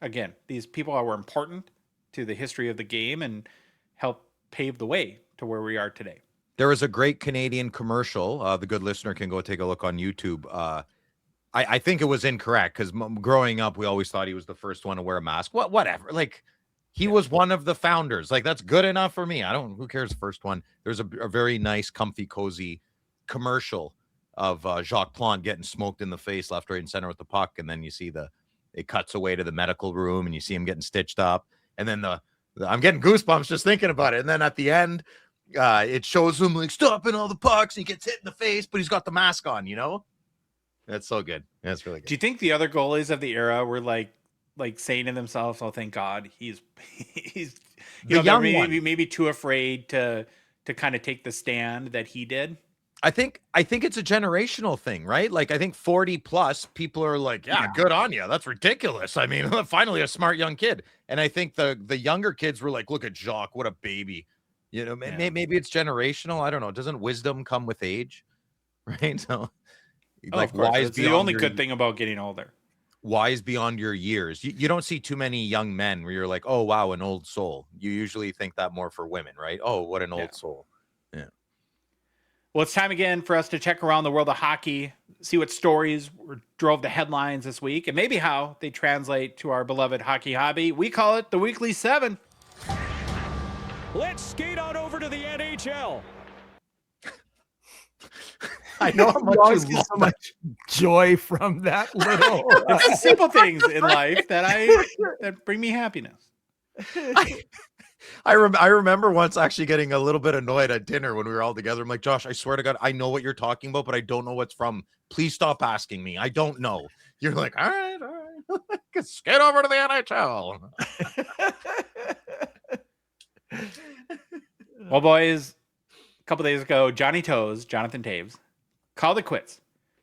again, these people were important to the history of the game and helped pave the way to where we are today. There was a great Canadian commercial. The good listener can go take a look on YouTube. I think it was incorrect because growing up, we always thought he was the first one to wear a mask. Whatever. Like, he was one of the founders. Like, that's good enough for me. Who cares? First one. There's a very nice, comfy, cozy commercial of Jacques Plante getting smoked in the face, left, right, and center with the puck. And then you see it cuts away to the medical room and you see him getting stitched up. And then I'm getting goosebumps just thinking about it. And then at the end, it shows him like stopping all the pucks. And he gets hit in the face, but he's got the mask on, you know? That's so good. That's really good. Do you think the other goalies of the era were like saying to themselves, "Oh, thank God, he's the young maybe too afraid to kind of take the stand that he did"? I think it's a generational thing, right? Like, I think 40 plus people are like, yeah, good on you. That's ridiculous. I mean, finally a smart young kid. And I think the younger kids were like, look at Jacques, what a baby. You know, maybe it's generational. I don't know. Doesn't wisdom come with age? Right? So, like, wise. It's the only good thing about getting older. Wise beyond your years. You don't see too many young men where you're like, oh, wow, an old soul. You usually think that more for women, right? Oh, what an old soul. Yeah. Well, it's time again for us to check around the world of hockey, see what stories drove the headlines this week, and maybe how they translate to our beloved hockey hobby. We call it the Weekly 7. Let's skate on over to the NHL. I know how much you get so much joy from that little. It's the simple things in life that bring me happiness. I remember once actually getting a little bit annoyed at dinner when we were all together. I'm like, Josh, I swear to God, I know what you're talking about, but I don't know what's from. Please stop asking me. I don't know. You're like, all right. Let's get over to the NHL. Well, boys, a couple days ago, Jonathan Toews, called it quits.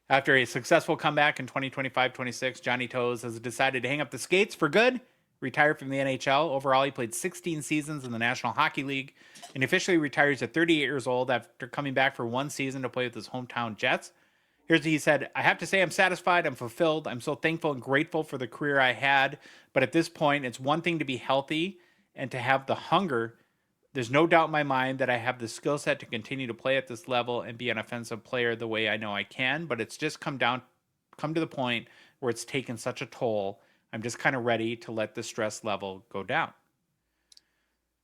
After a successful comeback in 2025-26, Johnny Toews has decided to hang up the skates for good, retired from the NHL. Overall, he played 16 seasons in the National Hockey League and officially retires at 38 years old after coming back for one season to play with his hometown Jets. Here's what he said: "I have to say I'm satisfied, I'm fulfilled, I'm so thankful and grateful for the career I had, but at this point, it's one thing to be healthy and to have the hunger. There's no doubt in my mind that I have the skill set to continue to play at this level and be an offensive player the way I know I can, but it's just come to the point where it's taken such a toll. I'm just kind of ready to let the stress level go down."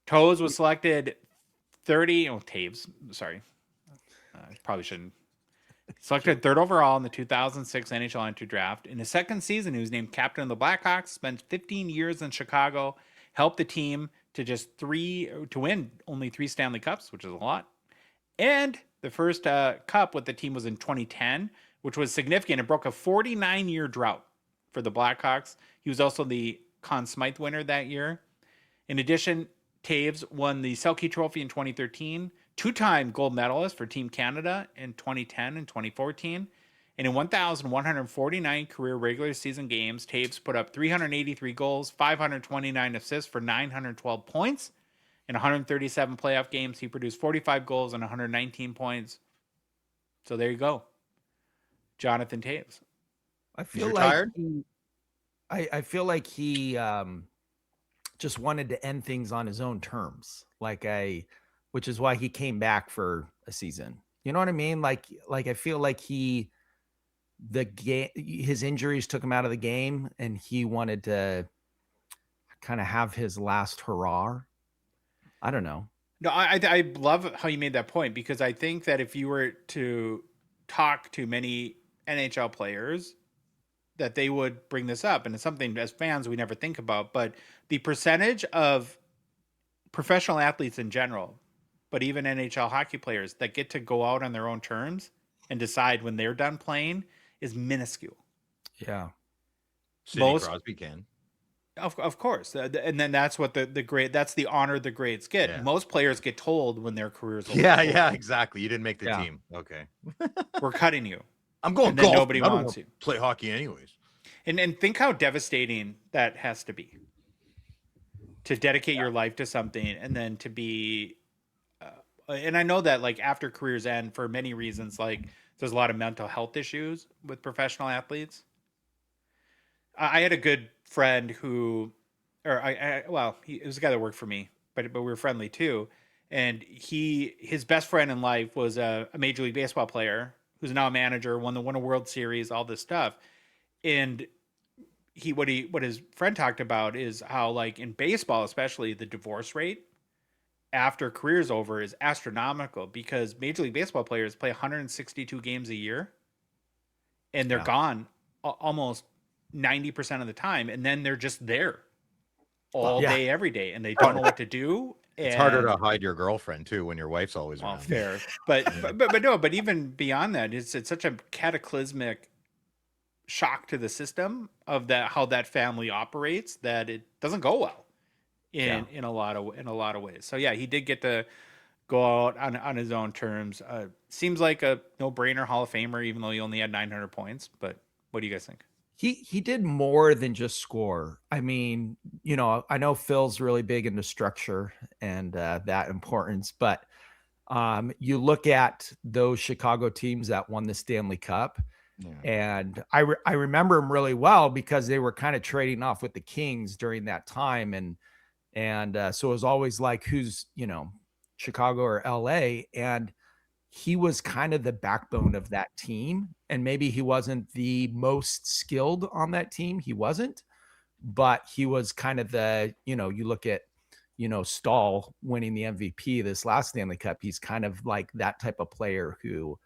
Toews was selected Taves, sorry. Probably shouldn't. Selected third overall in the 2006 NHL entry draft. In his second season, he was named captain of the Blackhawks, spent 15 years in Chicago, helped the team to win only 3 Stanley Cups, which is a lot. And the first cup with the team was in 2010, which was significant. It broke a 49-year drought for the Blackhawks. He was also the Conn Smythe winner that year. In addition, Toews won the Selke Trophy in 2013, two-time gold medalist for Team Canada in 2010 and 2014. And in 1,149 career regular season games, Taves put up 383 goals, 529 assists for 912 points. In 137 playoff games, he produced 45 goals and 119 points. So there you go. Jonathan Taves. I feel like I feel like he just wanted to end things on his own terms. Which is why he came back for a season. You know what I mean? Like I feel like his injuries took him out of the game, and he wanted to kind of have his last hurrah. I don't know. No, I love how you made that point, because I think that if you were to talk to many NHL players, that they would bring this up. And it's something as fans we never think about, but the percentage of professional athletes in general, but even NHL hockey players, that get to go out on their own terms and decide when they're done playing is minuscule. Yeah. Sidney Crosby can. Of course. And then that's what that's the honor the greats get. Yeah. Most players get told when their careers over. Yeah, exactly. You didn't make the team. Okay. We're cutting you. I'm going golf. Nobody wants to play hockey anyways. And think how devastating that has to be. To dedicate your life to something, and then to be and I know that, like, after careers end, for many reasons, like, there's a lot of mental health issues with professional athletes. I had a good friend who, it was a guy that worked for me, but we were friendly too. And his best friend in life was a Major League Baseball player who's now a manager, won a World Series, all this stuff. And what his friend talked about is how, like, in baseball, especially, the divorce rate after career's over is astronomical, because Major League Baseball players play 162 games a year, and they're gone almost 90% of the time, and then they're just there all day, every day, and they don't know what to do. It's harder to hide your girlfriend too when your wife's always around. Fair, but even beyond that, it's such a cataclysmic shock to the system of how that family operates that it doesn't go well in a lot of ways. So yeah, he did get to go out on his own terms. Seems like a no-brainer Hall of Famer, even though he only had 900 points. But what do you guys think? He did more than just score. I mean, I know Phil's really big into structure and that importance, but you look at those Chicago teams that won the Stanley Cup, and I remember them really well because they were kind of trading off with the Kings during that time, and so it was always like, who's Chicago or LA, and he was kind of the backbone of that team. And maybe he wasn't the most skilled on that team. He wasn't, but he was kind of the, you look at, Stahl winning the MVP this last Stanley Cup. He's kind of like that type of player who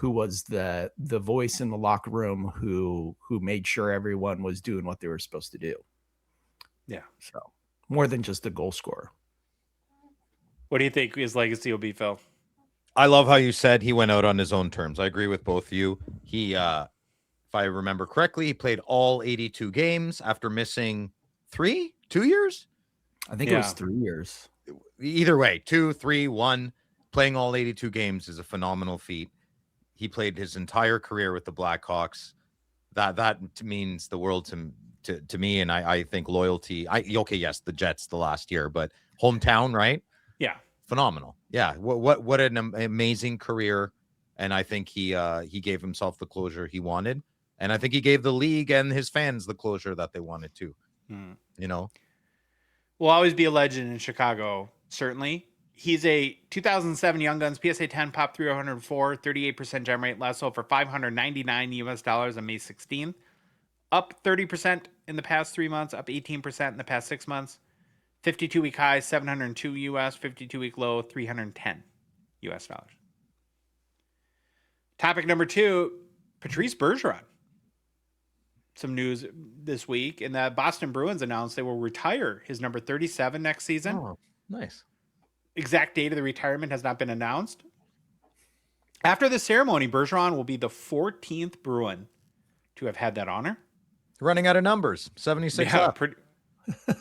was the voice in the locker room, who made sure everyone was doing what they were supposed to do. Yeah. So more than just a goal scorer. What do you think his legacy will be, Phil? I love how you said he went out on his own terms. I agree with both of you. He, if I remember correctly, he played all 82 games after missing 2 years. I think it was 3 years. Either way, 2, 3, 1, playing all 82 games is a phenomenal feat. He played his entire career with the Blackhawks. That means the world to me. And I think loyalty, yes, the Jets the last year, but hometown, right? Yeah. Phenomenal. Yeah. What an amazing career. And I think he gave himself the closure he wanted. And I think he gave the league and his fans the closure that they wanted too. Will always be a legend in Chicago. Certainly. He's a 2007 Young Guns PSA 10 Pop 304, 38% gem rate, last sold for $599 on May 16th. Up 30% in the past 3 months, up 18% in the past 6 months. 52-week high, $702 US, 52-week low, $310 US. Topic number 2, Patrice Bergeron. Some news this week, and the Boston Bruins announced they will retire his number 37 next season. Oh, nice. Exact date of the retirement has not been announced. After the ceremony, Bergeron will be the 14th Bruin to have had that honor. Running out of numbers, 76 up.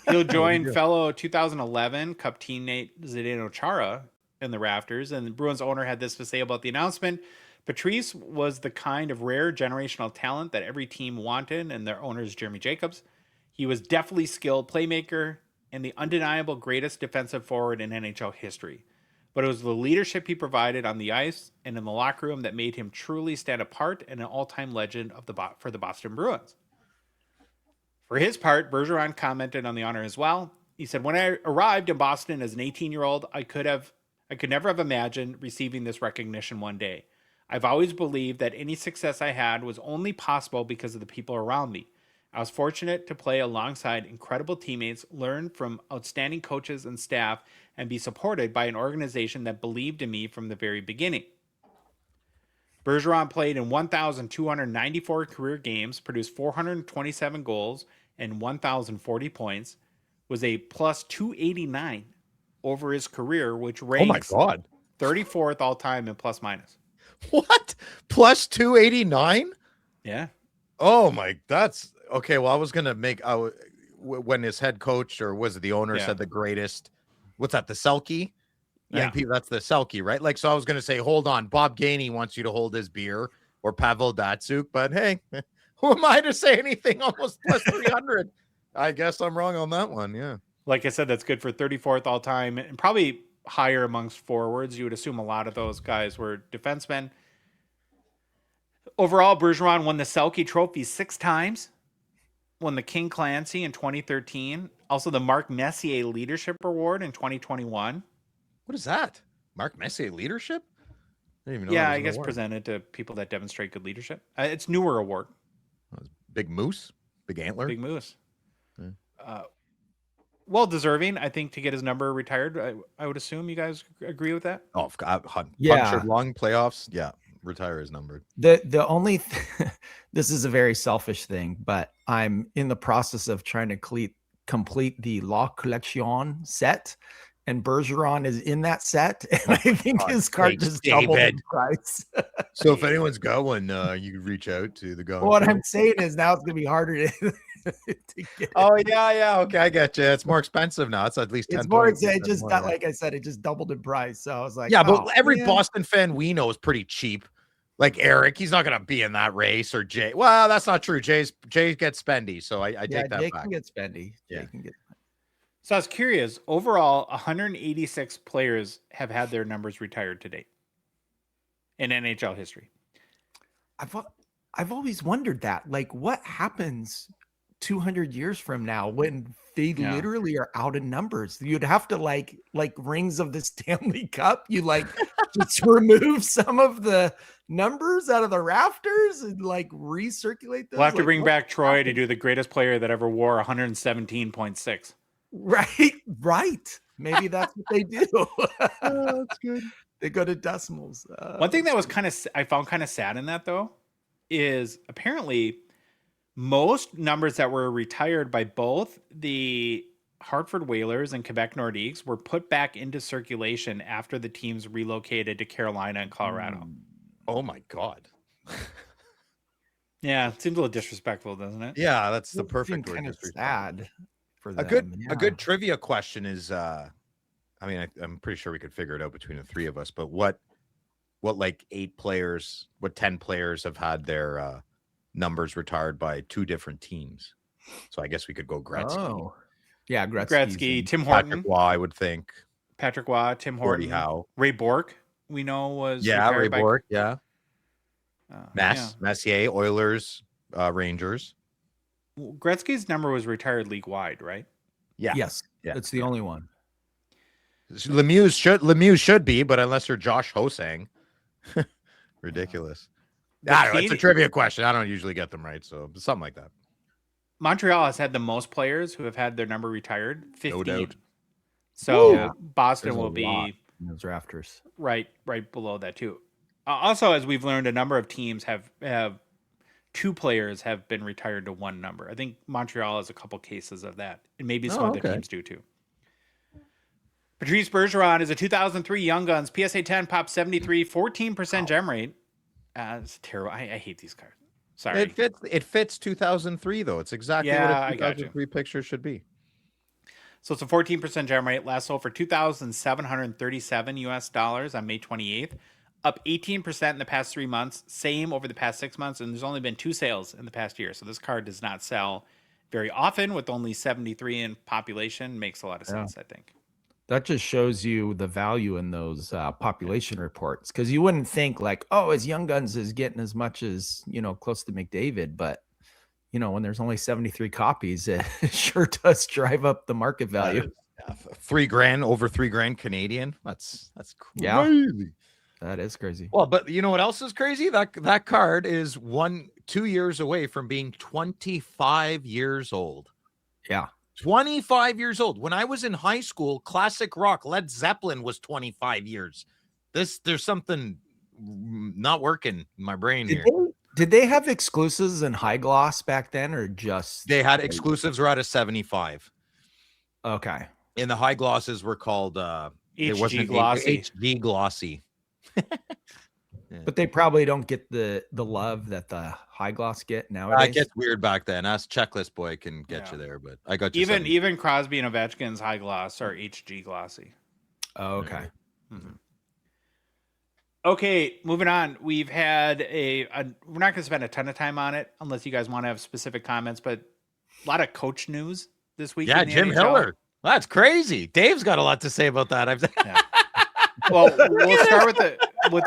He'll join fellow 2011 Cup teammate Zdeno Chara in the rafters. And the Bruins owner had this to say about the announcement. Patrice was the kind of rare generational talent that every team wanted, and their owner is Jeremy Jacobs. He was definitely skilled playmaker and the undeniable greatest defensive forward in NHL history. But it was the leadership he provided on the ice and in the locker room that made him truly stand apart and an all-time legend for the Boston Bruins. For his part, Bergeron commented on the honor as well. He said, "When I arrived in Boston as an 18-year-old, I could never have imagined receiving this recognition one day. I've always believed that any success I had was only possible because of the people around me. I was fortunate to play alongside incredible teammates, learn from outstanding coaches and staff, and be supported by an organization that believed in me from the very beginning." Bergeron played in 1,294 career games, produced 427 goals and 1,040 points, was a plus 289 over his career, which ranks 34th all time in plus minus. What? Plus 289? Yeah. Oh my, that's okay. Well, I was gonna make when his head coach or was it the owner said the greatest. What's that? The Selke? Yeah, that's the Selke, right? Like, so I was gonna say, hold on, Bob Gainey wants you to hold his beer, or Pavel Datsyuk, but hey, who am I to say anything? Almost plus 300. I guess I'm wrong on that one. Yeah. Like I said, that's good for 34th all time and probably higher amongst forwards. You would assume a lot of those guys were defensemen. Overall, Bergeron won the Selke Trophy 6 times, won the King Clancy in 2013, also the Mark Messier Leadership Award in 2021. What is that? Mark Messier Leadership? I didn't even know. Yeah, I guess presented to people that demonstrate good leadership. It's newer award. Big Moose? Big Antler? Big Moose. Well deserving, I think, to get his number retired. I would assume you guys agree with that. Oh, punctured lung playoffs. Yeah, retire his number. The only this is a very selfish thing, but I'm in the process of trying to complete the La Collection set, and Bergeron is in that set, and I think his card just doubled in price. So if anyone's got one, you can reach out to the Gongshow. Well, what I'm saying is now it's gonna be harder to get. Oh yeah, okay, I get you. It's more expensive now. It's at least 10 it's more points. it just got, like I said, it just doubled in price. So I was like, but every Boston fan we know is pretty cheap. Like Eric, he's not gonna be in that race, or Jay. Well, that's not true. Jay gets spendy, so I take that Jay back. Can get spendy. Yeah. Jay can get. So I was curious. Overall, 186 players have had their numbers retired to date in NHL history. I've always wondered that. Like, what happens 200 years from now when they literally are out of numbers? You'd have to like rings of the Stanley Cup. You like just remove some of the numbers out of the rafters and like recirculate them. We'll have to bring back Troy to do the greatest player that ever wore 117.6. Right. Maybe that's what they do. That's good. They go to decimals. One thing that was I found kind of sad in that though, is apparently most numbers that were retired by both the Hartford Whalers and Quebec Nordiques were put back into circulation after the teams relocated to Carolina and Colorado. Oh my God. Yeah, it seems a little disrespectful, doesn't it? Yeah, that's the perfect word. Kind of sad for them. A good trivia question is, I mean, I'm pretty sure we could figure it out between the three of us, but what like 10 players have had their numbers retired by 2 different teams? So I guess we could go Gretzky. Oh, yeah, Gretzky, Tim Horton, Patrick Waugh, I would think. Patrick Waugh, Tim Horton, Howe. Ray Bork. We know was Ray Bork. Yeah. Yeah. Messier, Oilers, Rangers. Gretzky's number was retired league wide, right? Yeah. Yes. Yeah. That's the only one. Lemieux should be, but unless you're Josh Hosang, ridiculous. I don't know, it's a trivia question. I don't usually get them right, so something like that. Montreal has had the most players who have had their number retired, 15. No doubt. So Boston will be in those rafters, right below that too. Also, as we've learned, a number of teams have 2 players have been retired to 1 number. I think Montreal has a couple cases of that, and maybe some other teams do too. Patrice Bergeron is a 2003 Young Guns PSA 10 Pop 73, 14% gem rate. It's terrible. I hate these cards. Sorry. It fits 2003 though. It's exactly what a 2003 picture should be. So it's a 14% gem rate. Last sold for $2,737 US on May 28th. Up 18% in the past 3 months. Same over the past 6 months. And there's only been 2 sales in the past year. So this card does not sell very often, with only 73 in population. Makes a lot of sense, I think. That just shows you the value in those population reports, because you wouldn't think like, oh, his Young Guns is getting as much as, close to McDavid. But, when there's only 73 copies, it sure does drive up the market value. $3,000, over $3,000 Canadian. That's crazy. Yeah. That is crazy. Well, but you know what else is crazy? That card is 2 years away from being 25 years old. Yeah. 25 years old. When I was in high school, classic rock, Led Zeppelin was 25 years. There's something not working in my brain here. Did they have exclusives in high gloss back then, or just they had exclusives were out of 75? Okay. And the high glosses were called HG glossy. HG glossy. But they probably don't get the love that the high gloss get nowadays. It gets weird back then. Ask Checklist Boy can get you there, but I got you. Even Crosby and Ovechkin's high gloss are HG glossy. Oh, okay. Mm-hmm. Okay, moving on. We've had we're not going to spend a ton of time on it unless you guys want to have specific comments, but a lot of coach news this week. Yeah, Jim Hiller. That's crazy. Dave's got a lot to say about that. Yeah. Well, we'll start with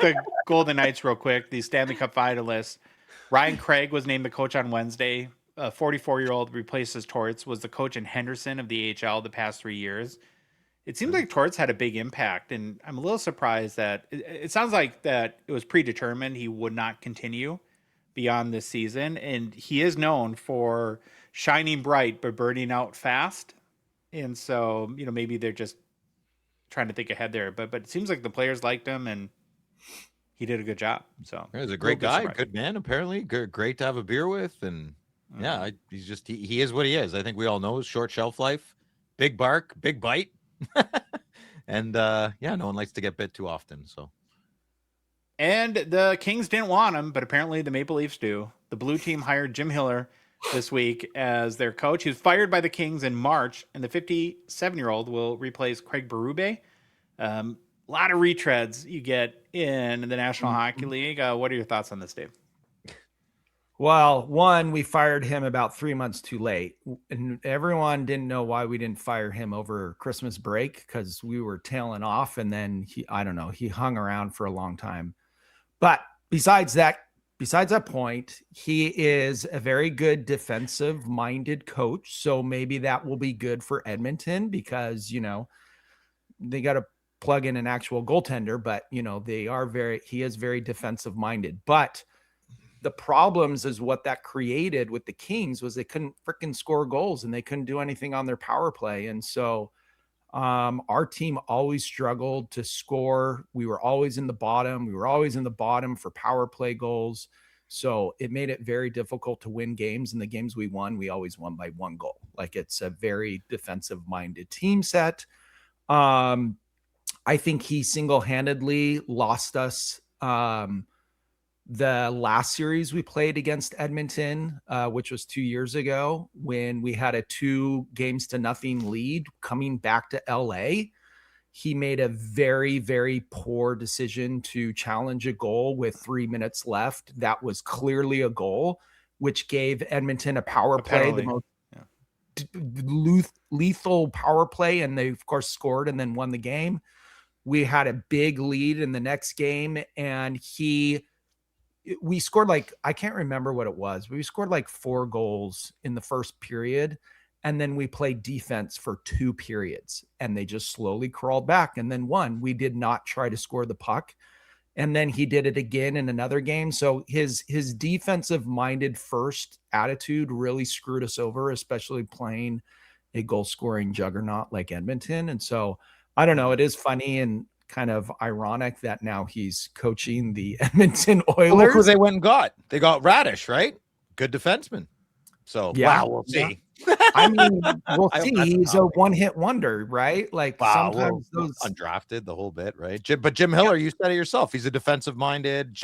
the Golden Knights real quick. The Stanley Cup finalists. Ryan Craig was named the coach on Wednesday. A 44-year-old replaces Torts, was the coach in Henderson of the AHL the past 3 years. It seems like Torts had a big impact, and I'm a little surprised that it sounds like that it was predetermined he would not continue beyond this season, and he is known for shining bright but burning out fast. And so, maybe they're just trying to think ahead there, but it seems like the players liked him and he did a good job. So he's a great guy, good man, apparently great to have a beer with. And he's just, he is what he is. I think we all know, short shelf life, big bark, big bite. And no one likes to get bit too often. So, and the Kings didn't want him, but apparently the Maple Leafs do. The blue team hired Jim Hiller this week as their coach. He was fired by the Kings in March, and the 57-year-old will replace Craig Berube. A lot of retreads you get in the National Hockey League. What are your thoughts on this, Dave? Well, one, we fired him about 3 months too late, and everyone didn't know why we didn't fire him over Christmas break, because we were tailing off, and then he hung around for a long time. But besides that point, he is a very good defensive-minded coach, so maybe that will be good for Edmonton, because they got to plug in an actual goaltender, but he is very defensive-minded. But the problems is what that created with the Kings was they couldn't freaking score goals, and they couldn't do anything on their power play. And so our team always struggled to score. We were always in the bottom. We were always in the bottom for power play goals. So it made it very difficult to win games. And the games we won, we always won by 1 goal. Like, it's a very defensive minded team set. I think he single-handedly lost us the last series we played against Edmonton, which was 2 years ago, when we had a 2-0 lead coming back to LA. He made a very, very poor decision to challenge a goal with 3 minutes left. That was clearly a goal, which gave Edmonton a power play, the most lethal power play. And they, of course, scored and then won the game. We had a big lead in the next game, and we scored I can't remember what it was, but we scored 4 goals in the first period. And then we played defense for 2 periods, and they just slowly crawled back and then won. We did not try to score the puck. And then he did it again in another game. So his defensive minded first attitude really screwed us over, especially playing a goal scoring juggernaut like Edmonton. And so I don't know. It is funny and kind of ironic that now he's coaching the Edmonton Oilers. Well, look who they went and got. They got Radish, right? Good defenseman. So yeah, we'll see. I mean, we'll see. He's a one-hit wonder, right? Sometimes those undrafted, the whole bit, right? But Jim Hiller, you said it yourself. He's a defensive-minded.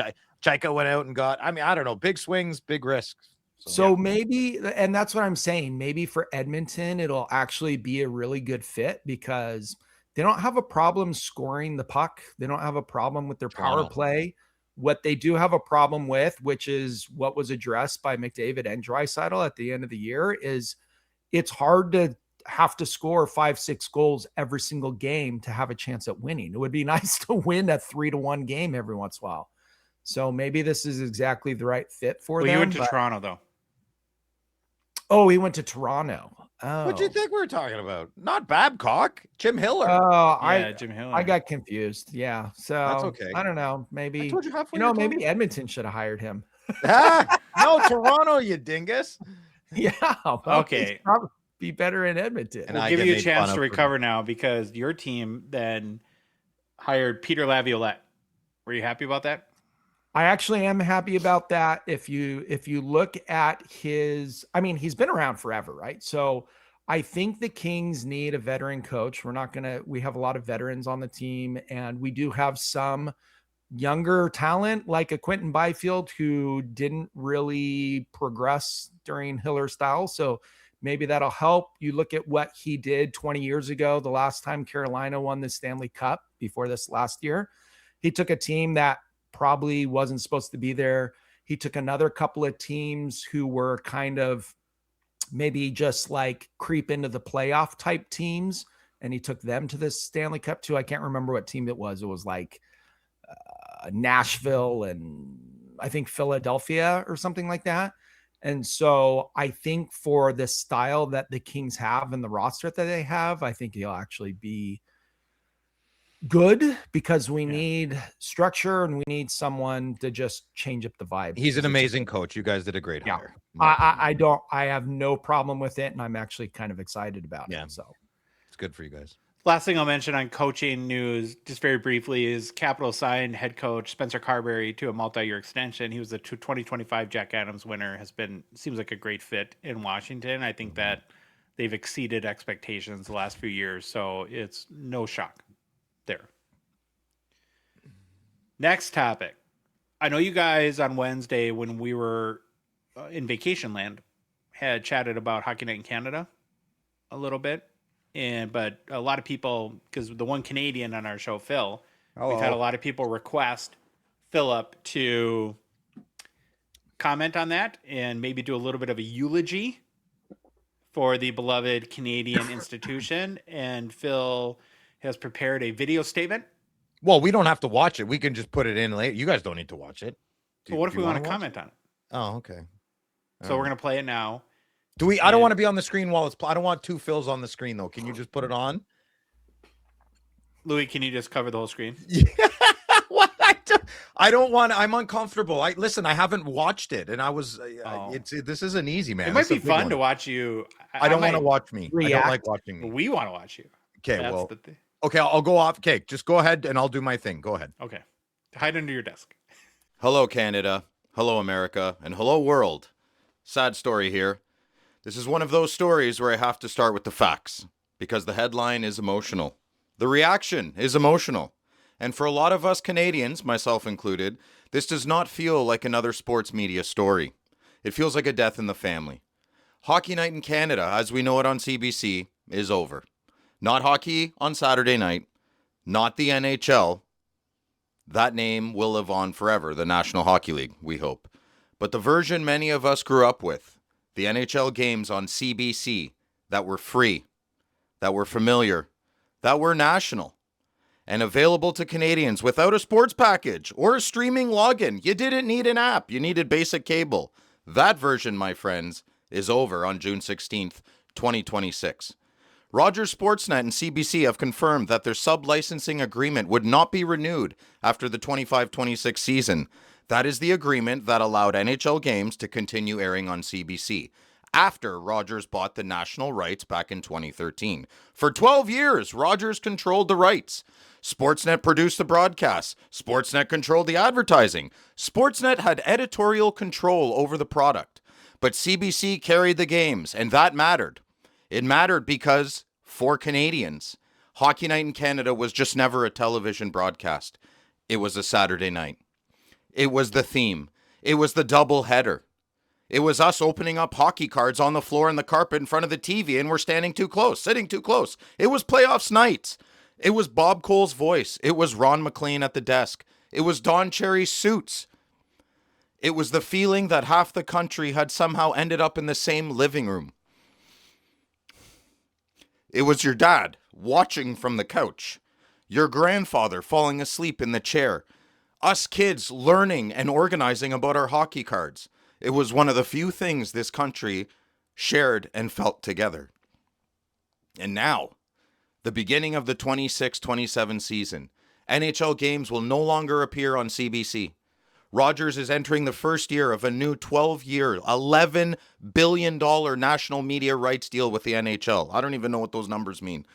Chaika went out and got. I mean, I don't know. Big swings, big risks. So maybe, and that's what I'm saying, maybe for Edmonton, it'll actually be a really good fit because they don't have a problem scoring the puck. They don't have a problem with their power play. What they do have a problem with, which is what was addressed by McDavid and Draisaitl at the end of the year, is it's hard to have to score 5-6 goals every single game to have a chance at winning. It would be nice to win a 3-1 game every once in a while. So maybe this is exactly the right fit for them. You went to Toronto, though. Oh, he went to Toronto. Oh. What do you think we were talking about? Not Babcock, Jim Hiller. Oh, Jim Hiller. I got confused. Yeah. So that's okay. I don't know. Maybe, I told you halfway maybe Edmonton should have hired him. No, Toronto, you dingus. Yeah. Well, okay. Probably be better in Edmonton. And we'll give you a chance to recover now because your team then hired Peter Laviolette. Were you happy about that? I actually am happy about that. If you look at his, I mean, he's been around forever, right? So I think the Kings need a veteran coach. We have a lot of veterans on the team, and we do have some younger talent like a Quentin Byfield who didn't really progress during Hiller's style. So maybe that'll help. You look at what he did 20 years ago, the last time Carolina won the Stanley Cup before this last year. He took a team that probably wasn't supposed to be there. He took another couple of teams who were kind of maybe just like creep into the playoff type teams, and he took them to the Stanley Cup too. I can't remember what team it was. It was like Nashville and I think Philadelphia or something like that. And so I think for the style that the Kings have and the roster that they have, I think he'll actually be good because we need structure and we need someone to just change up the vibe. He's an amazing coach. You guys did a great hire. I have no problem with it, and I'm actually kind of excited about it. So it's good for you guys. Last thing I'll mention on coaching news, just very briefly, is Capital signed head coach Spencer Carberry to a multi-year extension. He was the 2025 Jack Adams winner. Seems like a great fit in Washington. I think that they've exceeded expectations the last few years, so it's no shock there. Next topic. I know you guys on Wednesday when we were in vacation land had chatted about Hockey Night in Canada a little bit. But a lot of people, because the one Canadian on our show, Phil, we've had a lot of people request Philip to comment on that and maybe do a little bit of a eulogy for the beloved Canadian institution. And Phil has prepared a video statement. Well, we don't have to watch it. We can just put it in later. You guys don't need to watch it. But what if we want to comment on it? Oh, okay. So we're going to play it now. I don't want to be on the screen while it's. I don't want two Phils on the screen though. Can you just put it on? Louis, can you just cover the whole screen? Yeah. What? I don't want. I'm uncomfortable. I haven't watched it, and I was. This isn't easy, man. It might be fun to watch you. I don't want to watch me. React. I don't like watching me. We want to watch you. Okay. Okay. I'll go off. Okay. Just go ahead, and I'll do my thing. Go ahead. Okay. Hide under your desk. Hello, Canada. Hello, America. And hello, world. Sad story here. This is one of those stories where I have to start with the facts, because the headline is emotional. The reaction is emotional. And for a lot of us Canadians, myself included, this does not feel like another sports media story. It feels like a death in the family. Hockey Night in Canada, as we know it on CBC, is over. Not hockey on Saturday night, not the NHL. That name will live on forever, the National Hockey League, we hope. But the version many of us grew up with, the NHL games on CBC that were free, that were familiar, that were national, and available to Canadians without a sports package or a streaming login. You didn't need an app. You needed basic cable. That version, my friends, is over on June 16th, 2026. Rogers Sportsnet and CBC have confirmed that their sub-licensing agreement would not be renewed after the 25-26 season. That is the agreement that allowed NHL games to continue airing on CBC after Rogers bought the national rights back in 2013. For 12 years, Rogers controlled the rights. Sportsnet produced the broadcasts. Sportsnet controlled the advertising. Sportsnet had editorial control over the product. But CBC carried the games, and that mattered. It mattered because, for Canadians, Hockey Night in Canada was just never a television broadcast. It was a Saturday night. It was the theme. It was the double header. It was us opening up hockey cards on the floor and the carpet in front of the TV and we're standing too close, sitting too close. It was playoffs nights. It was Bob Cole's voice. It was Ron McLean at the desk. It was Don Cherry's suits. It was the feeling that half the country had somehow ended up in the same living room. It was your dad watching from the couch. Your grandfather falling asleep in the chair. Us kids learning and organizing about our hockey cards. It was one of the few things this country shared and felt together. And now, the beginning of the 26-27 season, NHL games will no longer appear on CBC. Rogers is entering the first year of a new 12-year, $11 billion national media rights deal with the NHL. I don't even know what those numbers mean.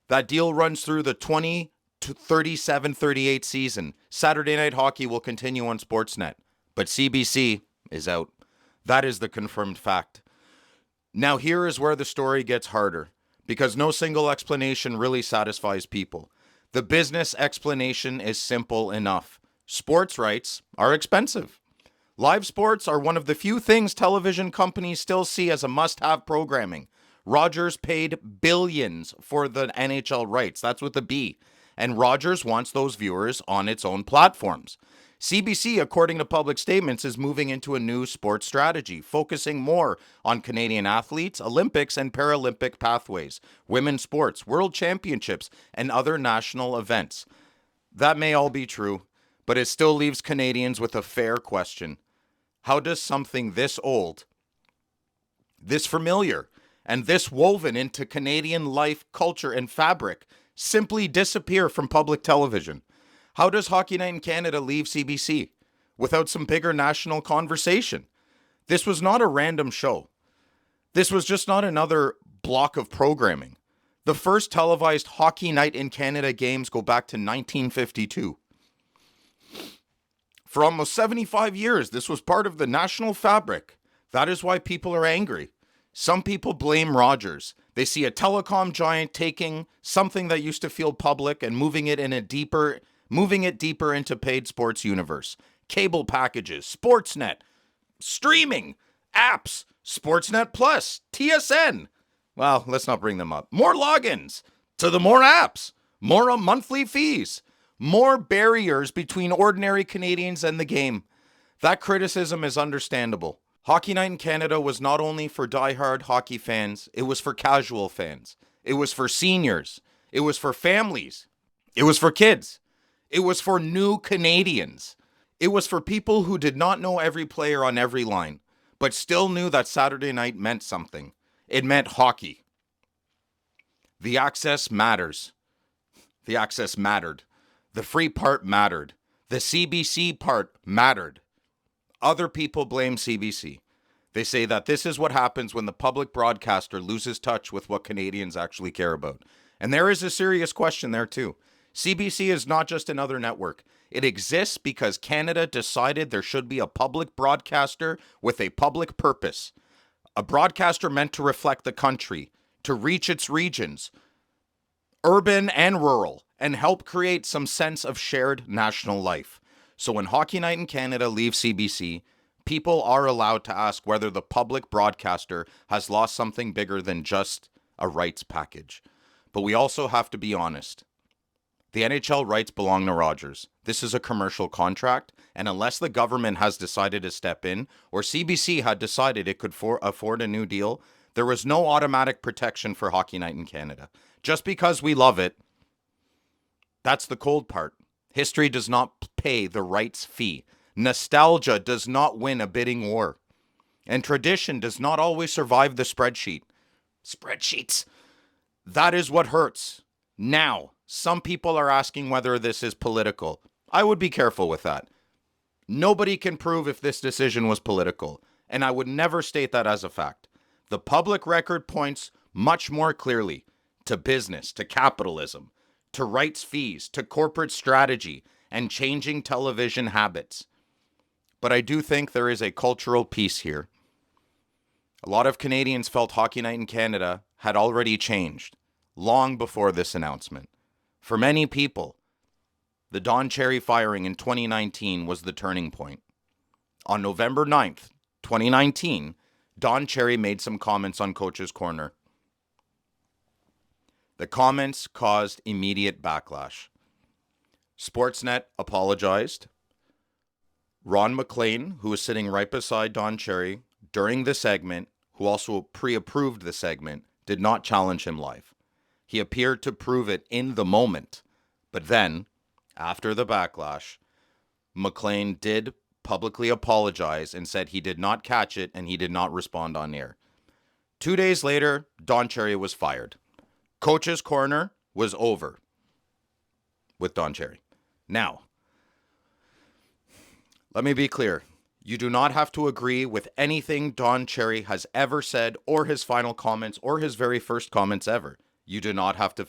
That deal runs through the 37-38 season. Saturday Night Hockey will continue on Sportsnet, but CBC is out. That is the confirmed fact. Now here is where the story gets harder, because no single explanation really satisfies people. The business explanation is simple enough. Sports rights are expensive. Live sports are one of the few things television companies still see as a must-have programming. Rogers paid billions for the NHL rights. That's with a B. And Rogers wants those viewers on its own platforms. CBC, according to public statements, is moving into a new sports strategy, focusing more on Canadian athletes, Olympics and Paralympic pathways, women's sports, world championships, and other national events. That may all be true, but it still leaves Canadians with a fair question. How does something this old, this familiar, and this woven into Canadian life, culture, and fabric simply disappear from public television? How does Hockey Night in Canada leave CBC without some bigger national conversation? This was not a random show. This was just not another block of programming. The first televised Hockey Night in Canada games go back to 1952. For almost 75 years, this was part of the national fabric. That is why people are angry. Some people blame Rogers. They see a telecom giant taking something that used to feel public and moving it deeper into paid sports universe. Cable packages, Sportsnet, streaming, apps, Sportsnet Plus, TSN. Well, let's not bring them up. More logins to the more apps, more monthly fees. More barriers between ordinary Canadians and the game. That criticism is understandable. Hockey Night in Canada was not only for diehard hockey fans, it was for casual fans. It was for seniors. It was for families. It was for kids. It was for new Canadians. It was for people who did not know every player on every line, but still knew that Saturday night meant something. It meant hockey. The access matters. The access mattered. The free part mattered. The CBC part mattered. Other people blame CBC. They say that this is what happens when the public broadcaster loses touch with what Canadians actually care about. And there is a serious question there too. CBC is not just another network. It exists because Canada decided there should be a public broadcaster with a public purpose. A broadcaster meant to reflect the country, to reach its regions, urban and rural, and help create some sense of shared national life. So when Hockey Night in Canada leaves CBC, people are allowed to ask whether the public broadcaster has lost something bigger than just a rights package. But we also have to be honest. The NHL rights belong to Rogers. This is a commercial contract, and unless the government has decided to step in, or CBC had decided it could afford a new deal, there was no automatic protection for Hockey Night in Canada. Just because we love it, that's the cold part. History does not pay the rights fee. Nostalgia does not win a bidding war. And tradition does not always survive the spreadsheet. Spreadsheets. That is what hurts. Now, some people are asking whether this is political. I would be careful with that. Nobody can prove if this decision was political, and I would never state that as a fact. The public record points much more clearly to business, to capitalism, to rights fees, to corporate strategy, and changing television habits. But I do think there is a cultural piece here. A lot of Canadians felt Hockey Night in Canada had already changed long before this announcement. For many people, the Don Cherry firing in 2019 was the turning point. On November 9th, 2019, Don Cherry made some comments on Coach's Corner. The comments caused immediate backlash. Sportsnet apologized. Ron McLean, who was sitting right beside Don Cherry during the segment, who also pre-approved the segment, did not challenge him live. He appeared to prove it in the moment. But then, after the backlash, McLean did publicly apologize and said he did not catch it and he did not respond on air. 2 days later, Don Cherry was fired. Coach's Corner was over with Don Cherry. Now, let me be clear. You do not have to agree with anything Don Cherry has ever said or his final comments or his very first comments ever. You do not have to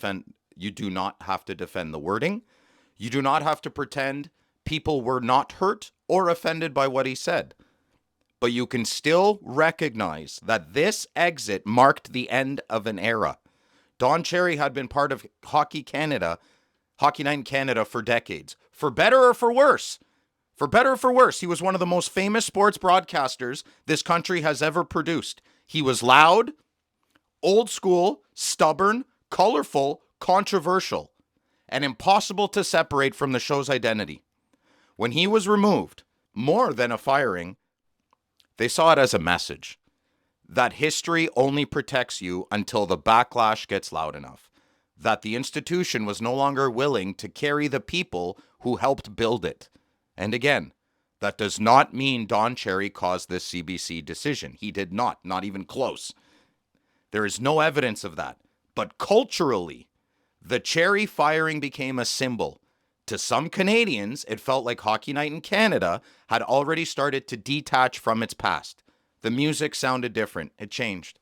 defend the wording. You do not have to pretend people were not hurt or offended by what he said. But you can still recognize that this exit marked the end of an era. Don Cherry had been part of Hockey Night in Canada for decades. For better or for worse. For better or for worse, he was one of the most famous sports broadcasters this country has ever produced. He was loud, old school, stubborn, colorful, controversial, and impossible to separate from the show's identity. When he was removed, more than a firing, they saw it as a message that history only protects you until the backlash gets loud enough, that the institution was no longer willing to carry the people who helped build it. And again, that does not mean Don Cherry caused this CBC decision. He did not even close. There is no evidence of that. But culturally, the Cherry firing became a symbol. To some Canadians, it felt like Hockey Night in Canada had already started to detach from its past. The music sounded different. It changed.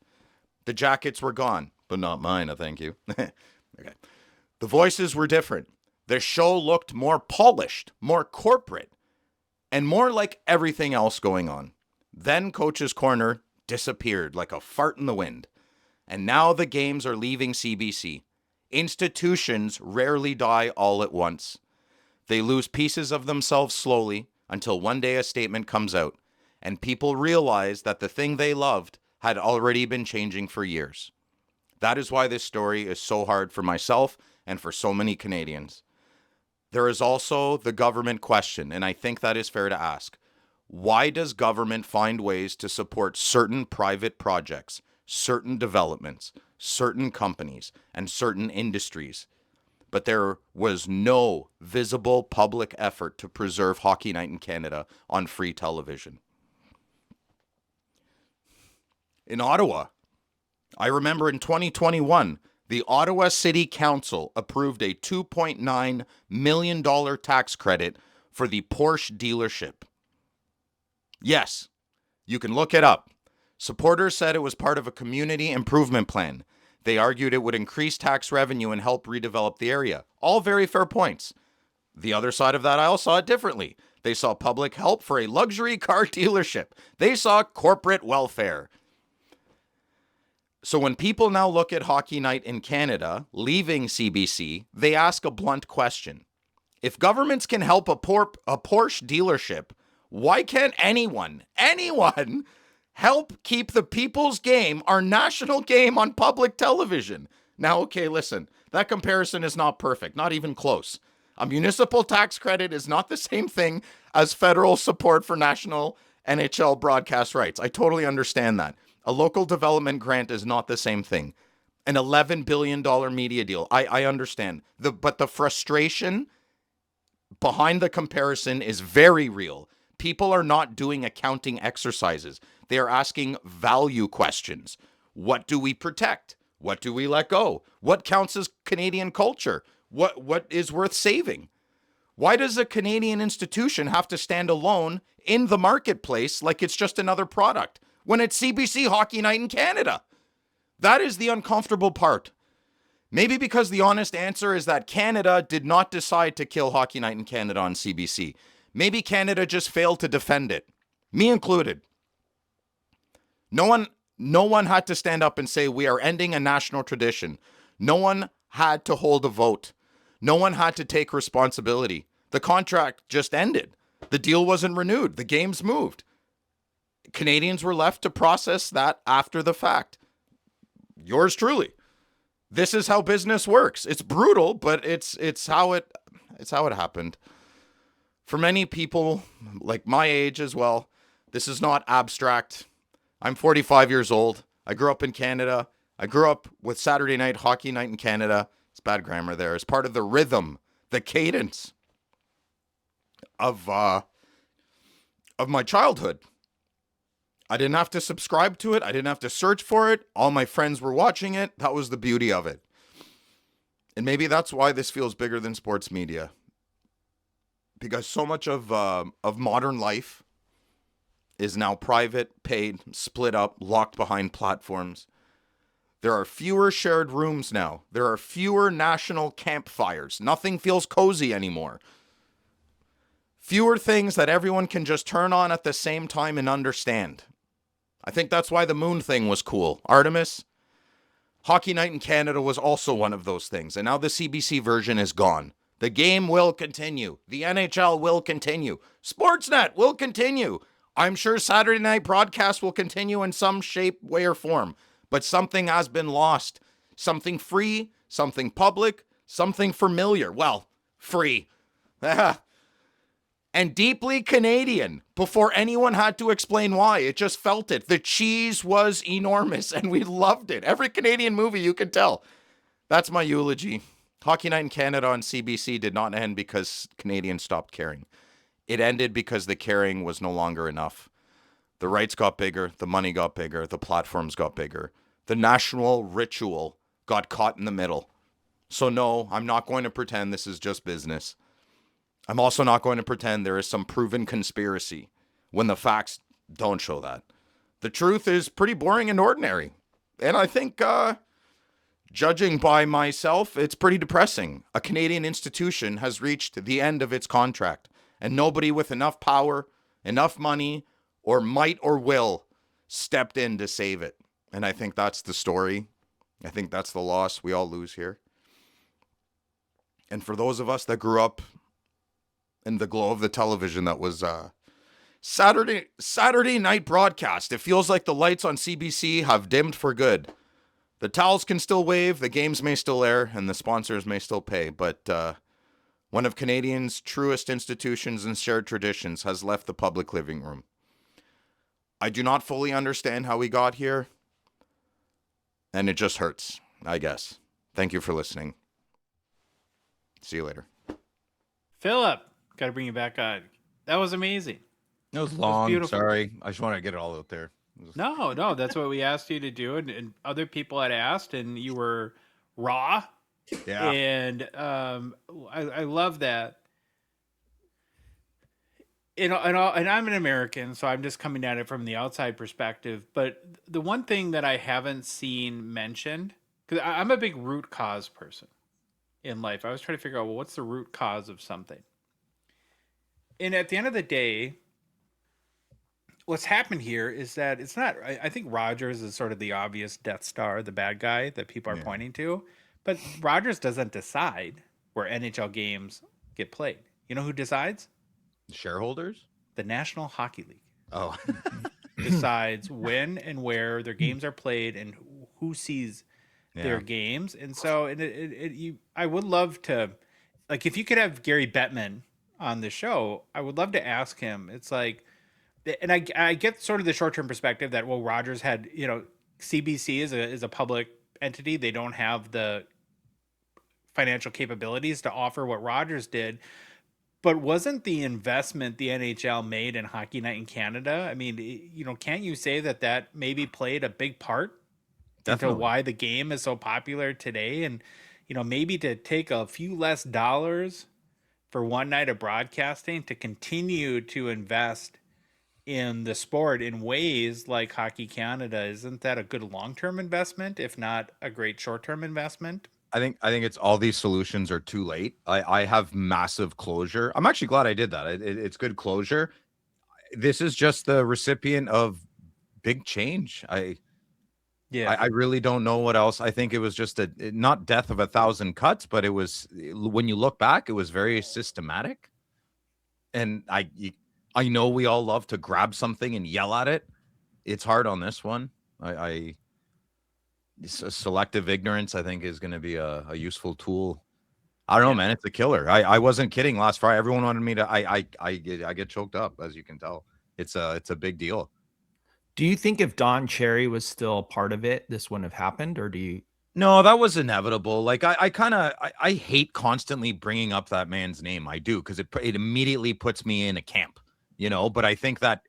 The jackets were gone, but not mine, thank you. Okay. The voices were different. The show looked more polished, more corporate, and more like everything else going on. Then Coach's Corner disappeared like a fart in the wind. And now the games are leaving CBC. Institutions rarely die all at once. They lose pieces of themselves slowly until one day a statement comes out and people realize that the thing they loved had already been changing for years. That is why this story is so hard for myself and for so many Canadians. There is also the government question, and I think that is fair to ask. Why does government find ways to support certain private projects, certain developments, certain companies, and certain industries? But there was no visible public effort to preserve Hockey Night in Canada on free television. In Ottawa, I remember in 2021, the Ottawa City Council approved a $2.9 million tax credit for the Porsche dealership. Yes, you can look it up. Supporters said it was part of a community improvement plan. They argued it would increase tax revenue and help redevelop the area. All very fair points. The other side of that aisle saw it differently. They saw public help for a luxury car dealership. They saw corporate welfare. So when people now look at Hockey Night in Canada, leaving CBC, they ask a blunt question. If governments can help a Porsche dealership, why can't anyone help keep the people's game, our national game, on public television? Now, okay, listen, that comparison is not perfect, not even close. A municipal tax credit is not the same thing as federal support for national NHL broadcast rights. I totally understand that. A local development grant is not the same thing. An $11 billion media deal, I understand. But the frustration behind the comparison is very real. People are not doing accounting exercises. They are asking value questions. What do we protect? What do we let go? What counts as Canadian culture? What is worth saving? Why does a Canadian institution have to stand alone in the marketplace like it's just another product when it's CBC Hockey Night in Canada? That is the uncomfortable part. Maybe because the honest answer is that Canada did not decide to kill Hockey Night in Canada on CBC. Maybe Canada just failed to defend it. Me included. No one had to stand up and say we are ending a national tradition. No one had to hold a vote. No one had to take responsibility. The contract just ended. The deal wasn't renewed. The games moved. Canadians were left to process that after the fact. Yours truly. This is how business works. It's brutal, but it's how it happened. For many people, like my age as well, this is not abstract. I'm 45 years old. I grew up in Canada. I grew up with Saturday night hockey night in Canada. It's bad grammar there. It's part of the rhythm, the cadence of my childhood. I didn't have to subscribe to it. I didn't have to search for it. All my friends were watching it. That was the beauty of it. And maybe that's why this feels bigger than sports media. Because so much of modern life is now private, paid, split up, locked behind platforms. There are fewer shared rooms now. There are fewer national campfires. Nothing feels cozy anymore. Fewer things that everyone can just turn on at the same time and understand. I think that's why the moon thing was cool. Artemis, Hockey Night in Canada was also one of those things. And now the CBC version is gone. The game will continue. The NHL will continue. Sportsnet will continue. I'm sure Saturday night broadcast will continue in some shape, way, or form. But something has been lost. Something free, something public, something familiar. Well, free. And deeply Canadian before anyone had to explain why. It just felt it. The cheese was enormous and we loved it. Every Canadian movie you could tell. That's my eulogy. Hockey Night in Canada on CBC did not end because Canadians stopped caring. It ended because the caring was no longer enough. The rights got bigger, the money got bigger, the platforms got bigger. The national ritual got caught in the middle. So no, I'm not going to pretend this is just business. I'm also not going to pretend there is some proven conspiracy when the facts don't show that. The truth is pretty boring and ordinary. And I think, judging by myself, it's pretty depressing. A Canadian institution has reached the end of its contract, and nobody with enough power, enough money, or might or will stepped in to save it. And I think that's the story. I think that's the loss we all lose here. And for those of us that grew up in the glow of the television that was Saturday night broadcast, it feels like the lights on CBC have dimmed for good. The towels can still wave, the games may still air, and the sponsors may still pay. But one of Canadians' truest institutions and shared traditions has left the public living room. I do not fully understand how we got here, and it just hurts, I guess. Thank you for listening. See you later. Philip, got to bring you back on. That was amazing. It was long. Beautiful. Sorry. I just want to get it all out there. No, that's what we asked you to do, and other people had asked, and you were raw. Yeah. And I love that. And I'm an American, so I'm just coming at it from the outside perspective. But the one thing that I haven't seen mentioned, because I'm a big root cause person in life. I was trying to figure out, well, what's the root cause of something? And at the end of the day, what's happened here is that it's not, I think Rogers is sort of the obvious Death Star, the bad guy that people are pointing to. But Rogers doesn't decide where NHL games get played. You know who decides? Shareholders? The National Hockey League. Oh. Decides when and where their games are played and who sees their games. And so I would love to, like, if you could have Gary Bettman on the show, I would love to ask him. It's like, and I get sort of the short-term perspective that, well, Rogers had, CBC is a public entity. They don't have the financial capabilities to offer what Rogers did. But wasn't the investment the NHL made in Hockey Night in Canada? I mean, can't you say that maybe played a big part into why the game is so popular today? And, maybe to take a few less dollars for one night of broadcasting to continue to invest in the sport in ways like Hockey Canada, isn't that a good long-term investment, if not a great short-term investment? I think it's all these solutions are too late. I have massive closure. I'm actually glad I did that. It's good closure. This is just the recipient of big change. I really don't know what else. I think it was just not death of 1,000 cuts, but it was, when you look back, it was very systematic. And I know we all love to grab something and yell at it, it's hard on this one. Selective ignorance, I think, is going to be a useful tool. I don't know, man. It's a killer. I wasn't kidding last Friday. Everyone wanted me to. I get choked up, as you can tell. It's a big deal. Do you think if Don Cherry was still part of it, this wouldn't have happened, or do you? No, that was inevitable. Like I hate constantly bringing up that man's name. I do, because it immediately puts me in a camp, But I think that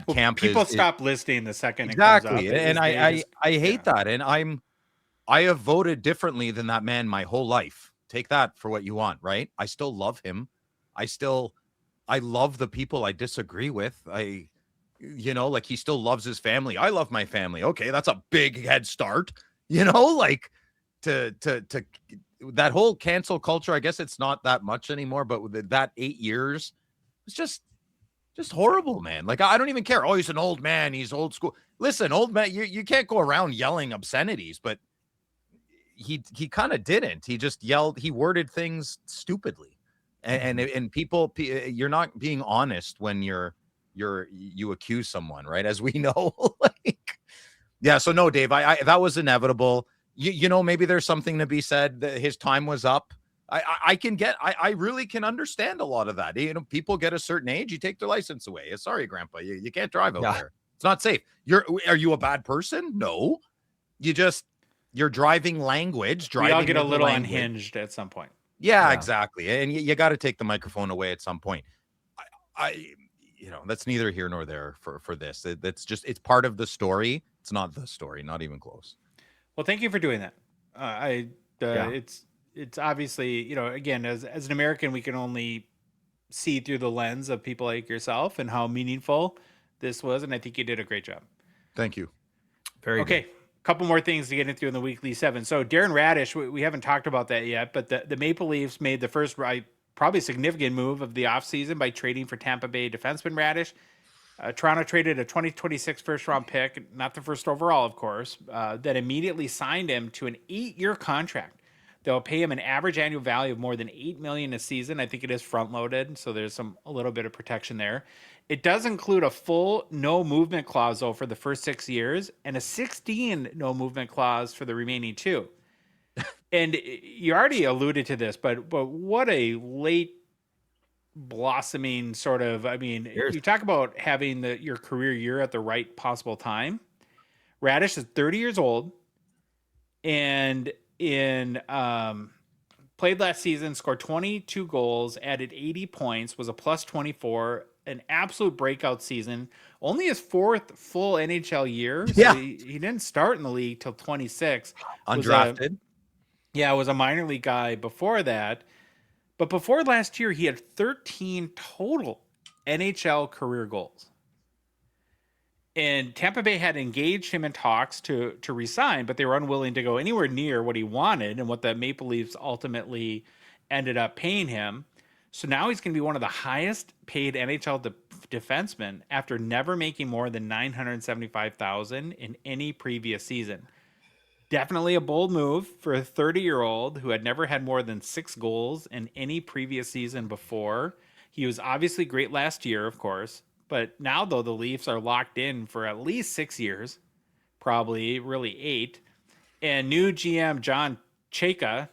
camp people stop listening the second exactly, it comes up. And I hate that, and I have voted differently than that man my whole life. Take that for what you want, right? I still love him. I love the people I disagree with. Like he still loves his family. I love my family. Okay, that's a big head start. Like to that whole cancel culture. I guess it's not that much anymore, but with that 8 years, it's just horrible, man. Like, I don't even care. Oh, he's an old man. He's old school. Listen, old man, you can't go around yelling obscenities, but he kind of didn't. He just yelled. He worded things stupidly, and people, you're not being honest when you accuse someone, right? As we know, yeah. So no, Dave, I that was inevitable. Maybe there's something to be said that his time was up. I really can understand a lot of that. People get a certain age, you take their license away. Sorry, Grandpa, you can't drive out there. It's not safe. Are you a bad person? No, you're driving language. We all get a little unhinged at some point. Yeah, exactly. And you got to take the microphone away at some point. That's neither here nor there for this. It's part of the story. It's not the story, not even close. Well, thank you for doing that. It's obviously, again, as an American, we can only see through the lens of people like yourself and how meaningful this was. And I think you did a great job. Thank you. Very good. A couple more things to get into in the weekly 7. So Darren Radish, we haven't talked about that yet, but the Maple Leafs made the first probably significant move of the offseason by trading for Tampa Bay defenseman Radish. Toronto traded a 2026 first-round pick, not the first overall, of course, that immediately signed him to an 8-year contract. They'll pay him an average annual value of more than $8 million a season. I think it is front-loaded, so there's a little bit of protection there. It does include a full no-movement clause, though, for the first 6 years, and a 16 no-movement clause for the remaining 2. And you already alluded to this, but what a late blossoming sort of, you talk about having your career year at the right possible time. Radish is 30 years old and played last season, scored 22 goals, added 80 points, was a plus 24, an absolute breakout season. Only his 4th full NHL year. So he didn't start in the league till 26. Undrafted. Was a minor league guy before that. But before last year, he had 13 total NHL career goals. And Tampa Bay had engaged him in talks to resign, but they were unwilling to go anywhere near what he wanted and what the Maple Leafs ultimately ended up paying him. So now he's going to be one of the highest paid NHL defensemen after never making more than $975,000 in any previous season. Definitely a bold move for a 30-year-old who had never had more than 6 goals in any previous season before. He was obviously great last year, of course. But now, though, the Leafs are locked in for at least 6 years, probably really 8. And new GM John Chayka,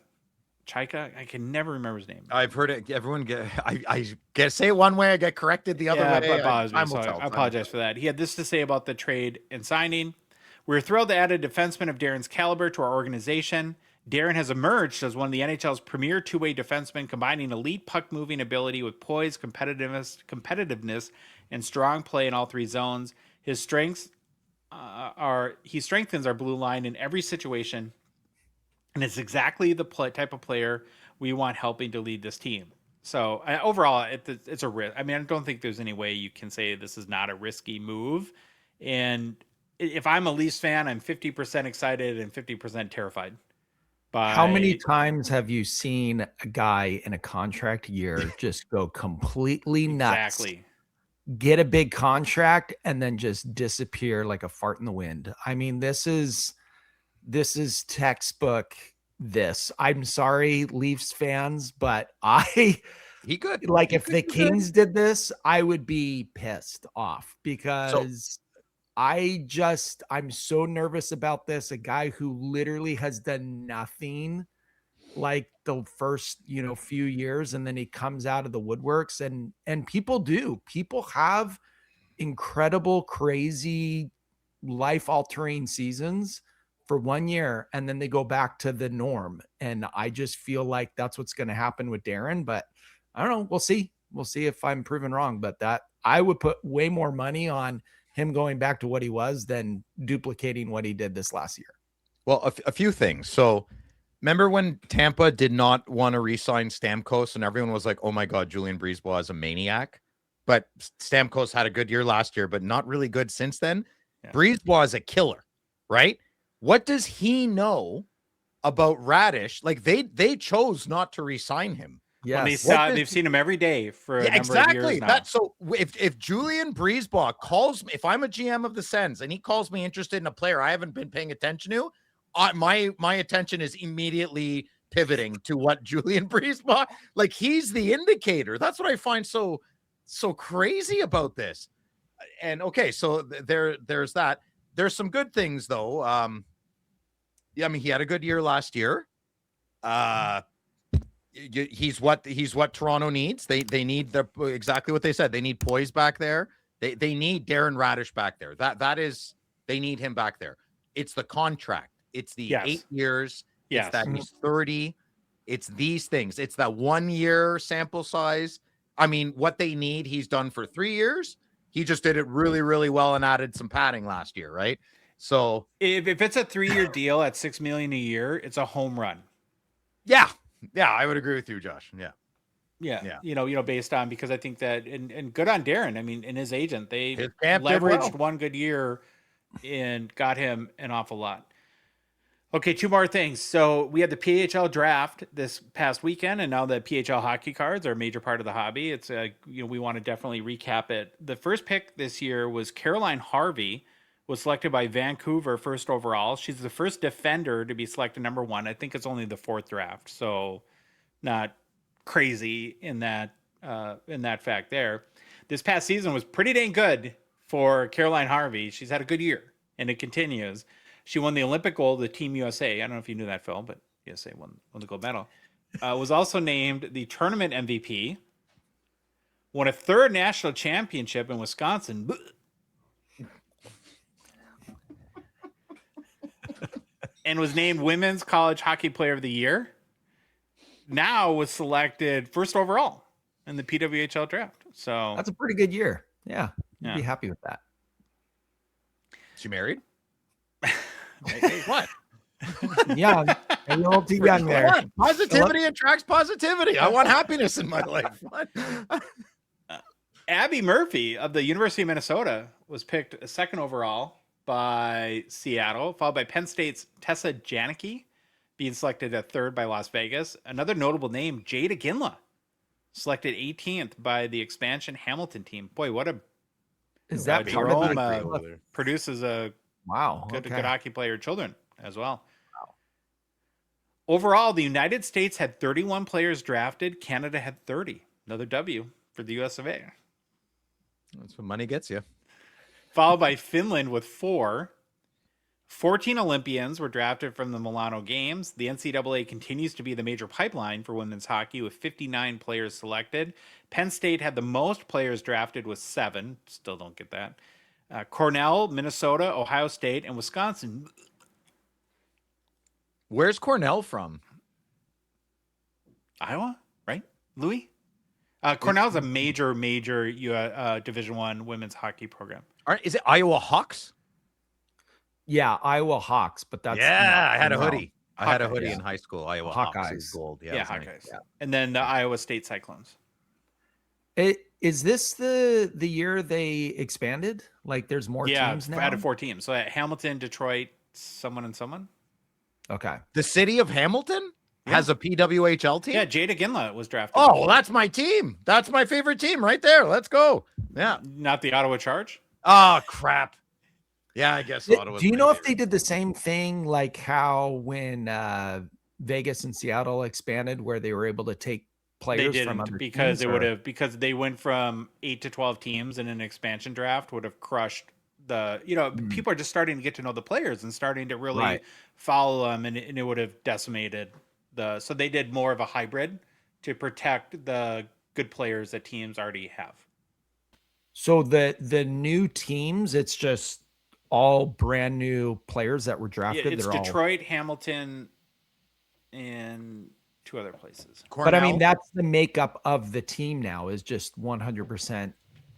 I can never remember his name. I've heard it. Everyone I get say it one way, I get corrected the other way. I apologize for that. He had this to say about the trade and signing. We're thrilled to add a defenseman of Darren's caliber to our organization. Darren has emerged as one of the NHL's premier two-way defensemen, combining elite puck-moving ability with poise, competitiveness, and strong play in all 3 zones. His strengths he strengthens our blue line in every situation, and it's exactly the type of player we want helping to lead this team. So overall, it's a risk. I don't think there's any way you can say this is not a risky move. And if I'm a Leafs fan, I'm 50% excited and 50% terrified. How many times have you seen a guy in a contract year just go completely nuts? Exactly. Get a big contract and then just disappear like a fart in the wind. This is textbook this. I'm sorry, Leafs fans, but he could if the Kings did this, I would be pissed off because I'm so nervous about this. A guy who literally has done nothing like the first, few years, and then he comes out of the woodworks, and people have incredible, crazy, life-altering seasons for 1 year, and then they go back to the norm. And I just feel like that's what's going to happen with Darren, but I don't know. We'll see if I'm proven wrong, but that I would put way more money on him going back to what he was than duplicating what he did this last year. Well, a few things. So remember when Tampa did not want to re-sign Stamkos and everyone was like, oh my God, Julian Brisebois is a maniac. But Stamkos had a good year last year, but not really good since then. Yeah. Brisebois is a killer, right? What does he know about Radish? Like they chose not to re-sign him. Yeah, well, they've seen him every day for a number of years now. So if Julian Brisebois calls me, if I'm a GM of the Sens and he calls me interested in a player I haven't been paying attention to, my attention is immediately pivoting to what Julian Brisebois, like he's the indicator. That's what I find so crazy about this. And okay, so there's that. There's some good things though. Yeah, I mean, he had a good year last year. He's what Toronto needs. They need exactly what they said. They need poise back there. They need Darren Radish back there. They need him back there. It's the contract. It's the 8 years. Yes. It's that he's 30. It's these things. It's that 1 year sample size. I mean, what they need, he's done for 3 years. He just did it really, really well and added some padding last year, right? So if it's a 3-year deal at $6 million a year, it's a home run. Yeah, I would agree with you, Josh. Yeah. Based on, because I think that and good on Darren. I mean, and his agent, they leveraged one good year and got him an awful lot. Okay, 2 more things. So we had the PHL draft this past weekend, and now the PHL hockey cards are a major part of the hobby. It's we want to definitely recap it. The first pick this year was Caroline Harvey, was selected by Vancouver first overall. She's the first defender to be selected number 1. I think it's only the 4th draft, so not crazy in that fact there. This past season was pretty dang good for Caroline Harvey. She's had a good year, and it continues. She won the Olympic gold, the Team USA. I don't know if you knew that, Phil, but USA won the gold medal. Was also named the tournament MVP. Won a 3rd national championship in Wisconsin. And was named Women's College Hockey Player of the Year. Now was selected first overall in the PWHL draft. So that's a pretty good year. Yeah. I'd be happy with that. She married? Hey, what? Young. A little too young there. Positivity attracts positivity. I want happiness in my life. What? Abby Murphy of the University of Minnesota was picked 2nd overall by Seattle, followed by Penn State's Tessa Janicki, being selected at 3rd by Las Vegas. Another notable name, Jada Ginla, selected 18th by the expansion Hamilton team. Boy, what a is that Jerome produces a good hockey player children as well. Wow. Overall, the United States had 31 players drafted. Canada had 30. Another W for the US of A. That's what money gets you. Followed by Finland with 4. 14 Olympians were drafted from the Milano Games. The NCAA continues to be the major pipeline for women's hockey with 59 players selected. Penn State had the most players drafted with 7. Still don't get that. Cornell, Minnesota, Ohio State, and Wisconsin. Where's Cornell from? Iowa, right? Louis? Cornell's a major Division I women's hockey program. Is it Iowa Hawks? Yeah, Iowa Hawks, but that's I had a hoodie. I had a hoodie in high school. Iowa Hawks is gold. Yeah, Hawkeyes. Nice. Yeah. And then the Iowa State Cyclones. Is this the year they expanded? Like there's more teams now? Yeah, added 4 teams. So at Hamilton, Detroit, someone and someone. Okay. The city of Hamilton has a PWHL team? Yeah, Jada Ginla was drafted. Oh, well, that's my team. That's my favorite team right there. Let's go. Yeah. Not the Ottawa Charge? Oh, crap. Yeah, I guess Ottawa. Do you know if they did the same thing like how when Vegas and Seattle expanded where they were able to take players from other because teams, because they went from 8 to 12 teams in an expansion draft would have crushed people are just starting to get to know the players and starting to really Right. follow them, and it would have decimated so they did more of a hybrid to protect the good players that teams already have. So the new teams, it's just all brand new players that were Yeah, drafted. it's They're all, Detroit, Hamilton, and 2 other places. but I mean, that's the makeup of the team now is just 100%.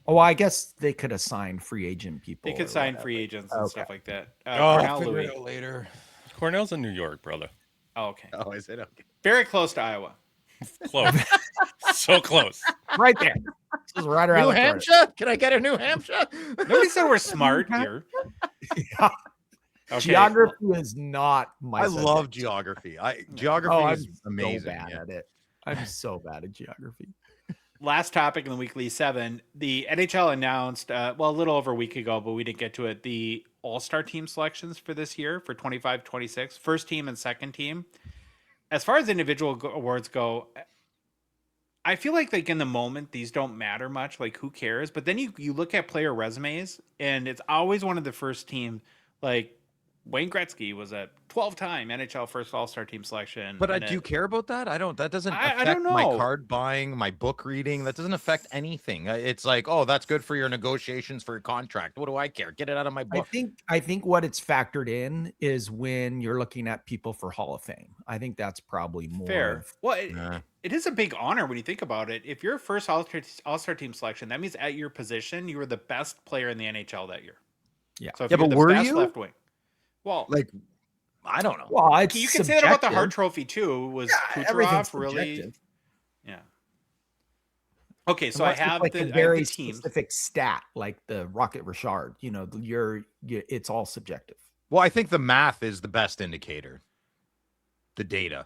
Oh, I guess they could assign free agent people. They could or sign whatever. free agents and stuff like that. I'll Cornell, figure Louis. it out later. Cornell's in New York, brother. Oh, okay. Oh, is it okay? Very close to Iowa. Close. So close. Right there. This is right around New the corner. Hampshire? Can I get a New Hampshire? Nobody said we're smart here. Yeah. Okay. Geography is not my. I subject. love geography. Geography Oh, I'm is amazing. so bad yeah. at it. I'm so bad at geography. Last topic in the weekly 7, the NHL announced, a little over a week ago, but we didn't get to it, the all-star team selections for this year for 25-26, first team and second team. As far as individual awards go, I feel like in the moment, these don't matter much, like who cares? But then you look at player resumes, and it's always one of the first team, like Wayne Gretzky was a 12-time NHL first all-star team selection. But do you care about that? I don't. That doesn't affect I don't know. my card buying, my book reading. That doesn't affect anything. It's like, oh, that's good for your negotiations for your contract. What do I care? Get it out of my book. I think what it's factored in is when you're looking at people for Hall of Fame. I think that's probably more fair. Well, it is a big honor when you think about it. If you're first all-star team selection, that means at your position, you were the best player in the NHL that year. Yeah. So if Yeah, you're but the were best you? left wing. Well, Like, I don't know. Well, it's you can say that about the subjective. Hart Trophy too. Was Everything's Kucherov really? subjective. Yeah. Okay, so I Unless it's have like the, a I have very the teams. specific stat, like the Rocket Richard. You know, it's all subjective. Well, I think the math is the best indicator. The data.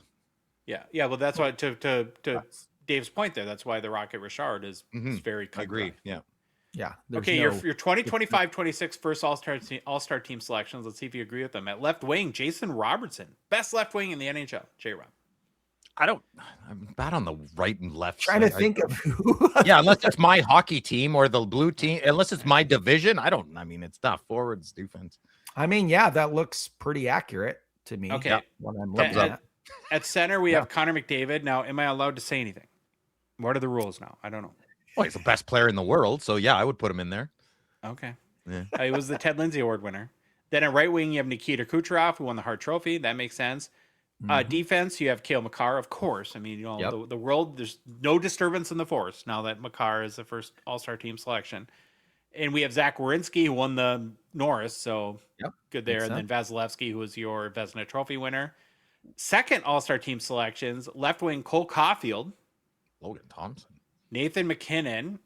Yeah. Well, that's why to Dave's point there. That's why the Rocket Richard is very. I agree. Yeah. Yeah. Okay, your 2025-26 first all-star team selections. Let's see if you agree with them. At left wing, Jason Robertson, best left wing in the NHL. J-Rob. I'm bad on the right and left. Trying to think of who. Yeah, unless it's my hockey team or the blue team, unless it's my division, it's not forwards, defense. I mean, yeah, that looks pretty accurate to me. Okay. When I'm looking at. At center, we have Connor McDavid. Now, am I allowed to say anything? What are the rules now? I don't know. Well, he's the best player in the world, so yeah, I would put him in there. Okay. Yeah. He was the Ted Lindsay Award winner. Then at right wing, you have Nikita Kucherov, who won the Hart Trophy. That makes sense. Defense, you have Cale Makar, of course. I mean, the world, there's no disturbance in the force now that Makar is the first all-star team selection. And we have Zach Werenski, who won the Norris, so good there. And then Vasilevsky, who was your Vezina Trophy winner. Second all-star team selections, left wing Cole Caulfield. Logan Thompson. Nathan McKinnon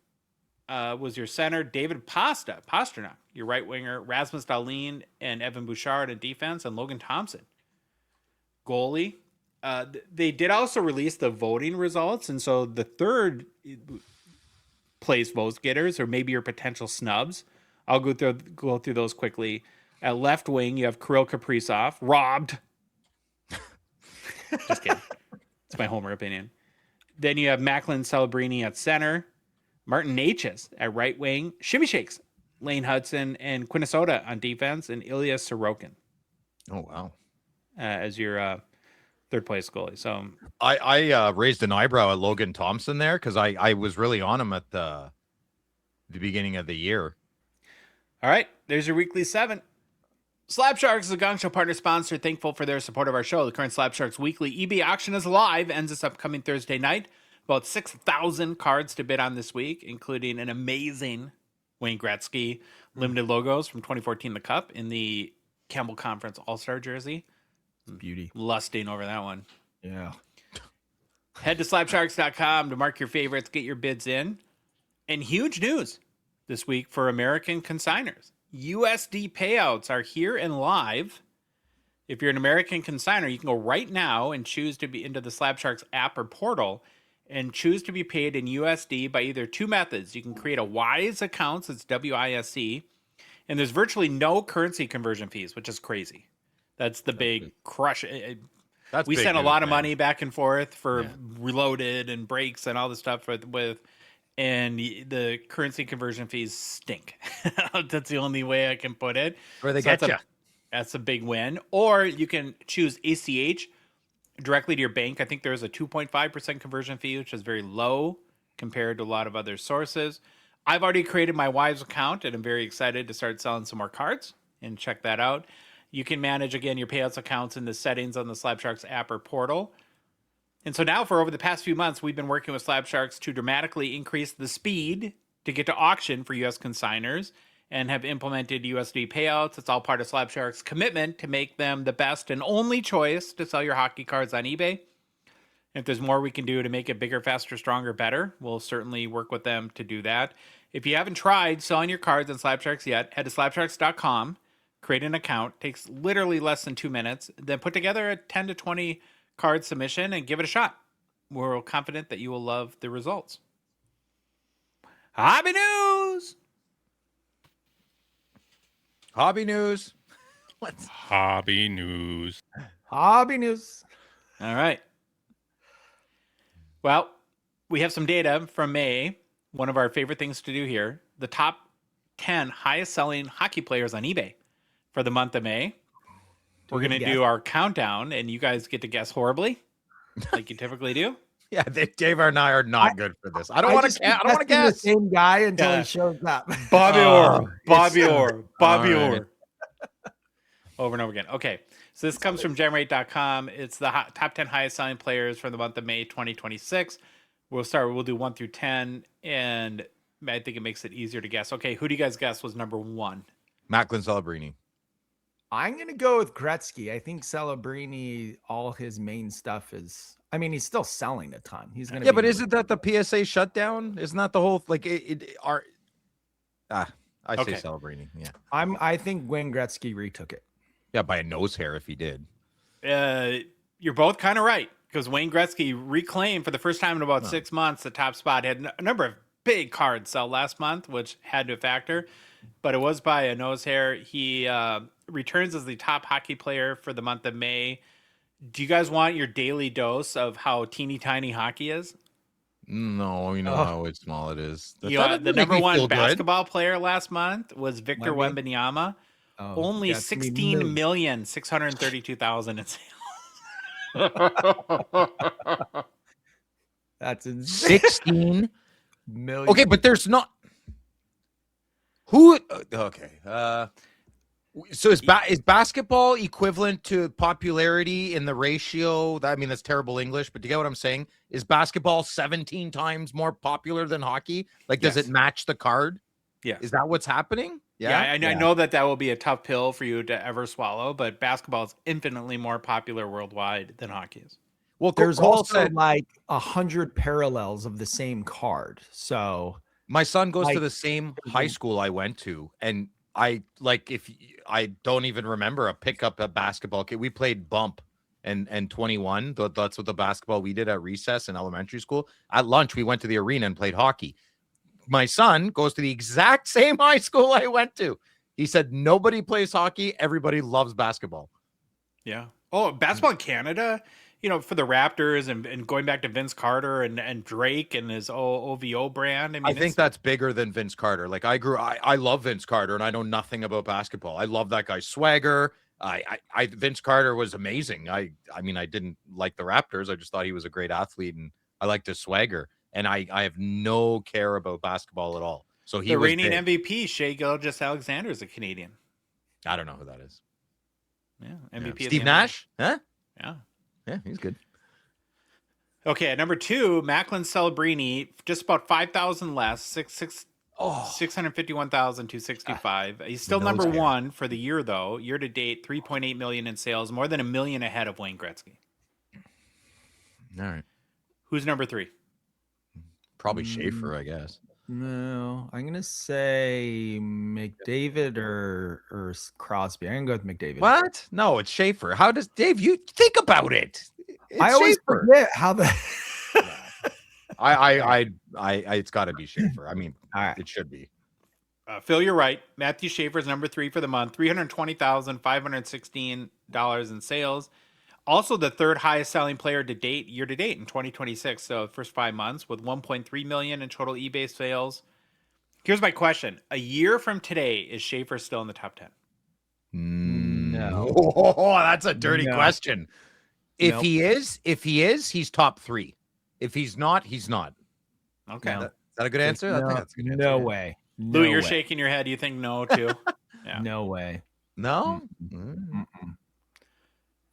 was your center. David Pasternak, your right winger. Rasmus Dahlin and Evan Bouchard in defense, and Logan Thompson. Goalie. They did also release the voting results, and so the third place vote getters, or maybe your potential snubs. I'll go through those quickly. At left wing, you have Kirill Kaprizov, robbed. Just kidding. It's my Homer opinion. Then you have Macklin Celebrini at center, Martin Necas at right wing, Shimmy Shakes, Lane Hudson, and Quinnesota on defense, and Ilya Sorokin. Oh, wow. As your third place goalie. So I raised an eyebrow at Logan Thompson there because I was really on him at the beginning of the year. All right, there's your weekly 7. Slab Sharks is a Gongshow partner sponsor. Thankful for their support of our show. The current Slab Sharks weekly eBay auction is live. Ends this upcoming Thursday night. About 6,000 cards to bid on this week, including an amazing Wayne Gretzky limited logos from 2014 The Cup in the Campbell Conference All-Star jersey. Beauty. Lusting over that one. Yeah. Head to slabsharks.com to mark your favorites, get your bids in. And huge news this week for American consigners. USD payouts are here and live. If you're an American consigner, you can go right now and choose to be into the Slab Sharks app or portal and choose to be paid in USD by either two methods. You can create a WISE account, it's WISE, and there's virtually no currency conversion fees, which is crazy. That's the big crush. We sent a lot of money back and forth for Reloaded and breaks and all this stuff with and the currency conversion fees stink. That's the only way I can put it. Where they get you. That's a big win. Or you can choose ACH directly to your bank. I think there's a 2.5% conversion fee, which is very low compared to a lot of other sources. I've already created my wife's account, and I'm very excited to start selling some more cards, and check that out. You can manage, again, your payouts accounts in the settings on the Slab Sharks app or portal. And so now, for over the past few months, we've been working with Slab Sharks to dramatically increase the speed to get to auction for U.S. consigners, and have implemented USD payouts. It's all part of Slab Sharks' commitment to make them the best and only choice to sell your hockey cards on eBay. If there's more we can do to make it bigger, faster, stronger, better, we'll certainly work with them to do that. If you haven't tried selling your cards on Slab Sharks yet, head to slabsharks.com, create an account. Takes literally less than 2 minutes. Then put together a 10 to 20 card submission and give it a shot. We're confident that you will love the results. Hobby news! Hobby news. Hobby news. Hobby news. All right. Well, we have some data from May. One of our favorite things to do here. The top 10 highest selling hockey players on eBay for the month of May. We're going to do our countdown, and you guys get to guess horribly, like you typically do. Yeah, Dave and I are not good for this. I don't want to guess. The same guy until he shows up. Bobby Orr. Bobby Orr. Over and over again. Okay. So this comes from Generate.com. It's the top 10 highest selling players for the month of May 2026. We'll do 1 through 10, and I think it makes it easier to guess. Okay, who do you guys guess was number 1? Macklin Celebrini. I'm going to go with Gretzky. I think Celebrini, all his main stuff is, I mean, he's still selling a ton. He's going to but isn't that the PSA shutdown? Isn't that the whole, like, say Celebrini. Yeah. I think Wayne Gretzky retook it. Yeah, by a nose hair if he did. You're both kind of right, because Wayne Gretzky reclaimed for the first time in about 6 months the top spot. He had a number of big cards sell last month, which had to factor, but it was by a nose hair. He returns as the top hockey player for the month of May. Do you guys want your daily dose of how teeny tiny hockey is? No, you know how small it is. The number one basketball player last month was Victor Wembanyama. Only 16,632,000 in sales. That's insane. 16 million. Okay, but there's not who. Okay, so is basketball equivalent to popularity in the ratio? I mean, that's terrible English, but do you get what I'm saying? Is basketball 17 times more popular than hockey? Like, does it match the card? Yeah. Is that what's happening? I know that will be a tough pill for you to ever swallow, but basketball is infinitely more popular worldwide than hockey is. Well, there's also like 100 parallels of the same card. So my son goes to the same high school I went to, and I don't even remember a pickup at basketball. We played bump and 21. That's what the basketball we did at recess in elementary school. At lunch, we went to the arena and played hockey. My son goes to the exact same high school I went to. He said nobody plays hockey. Everybody loves basketball. Yeah. Oh, basketball in Canada, for the Raptors and going back to Vince Carter and Drake and his OVO brand. I think that's bigger than Vince Carter. Like I love Vince Carter, and I know nothing about basketball. I love that guy's swagger. Vince Carter was amazing. I mean, I didn't like the Raptors. I just thought he was a great athlete, and I liked his swagger. And I have no care about basketball at all. So he was reigning MVP, Shai Gilgeous-Alexander, is a Canadian. I don't know who that is. Yeah, MVP. Steve Nash? Huh? Yeah. Yeah, he's good. Okay, at number 2, Macklin Celebrini, just about 5,000 less, 651,265. He's still number 1 for the year, though. Year to date, 3.8 million in sales, more than $1 million ahead of Wayne Gretzky. All right. Who's number 3? Probably Schaefer, I guess. No, I'm gonna say McDavid or Crosby. I'm gonna go with McDavid. What? No, it's Schaefer. How does Dave? You think about it. I always forget how the. It's got to be Schaefer. I mean, it should be. Phil, you're right. Matthew Schaefer is number 3 for the month. $320,516 in sales. Also the third highest selling player year to date in 2026. So first 5 months with 1.3 million in total eBay sales. Here's my question. A year from today, is Schaefer still in the top 10? No. Oh, that's a dirty No. question. If Nope. he is, he's top 3. If he's not, he's not. Okay. No. Is that a good answer? I think that's a good answer. No yeah. way. Louis, No you're way. shaking your head. You think no, too? Yeah. No way. No? Mm-mm.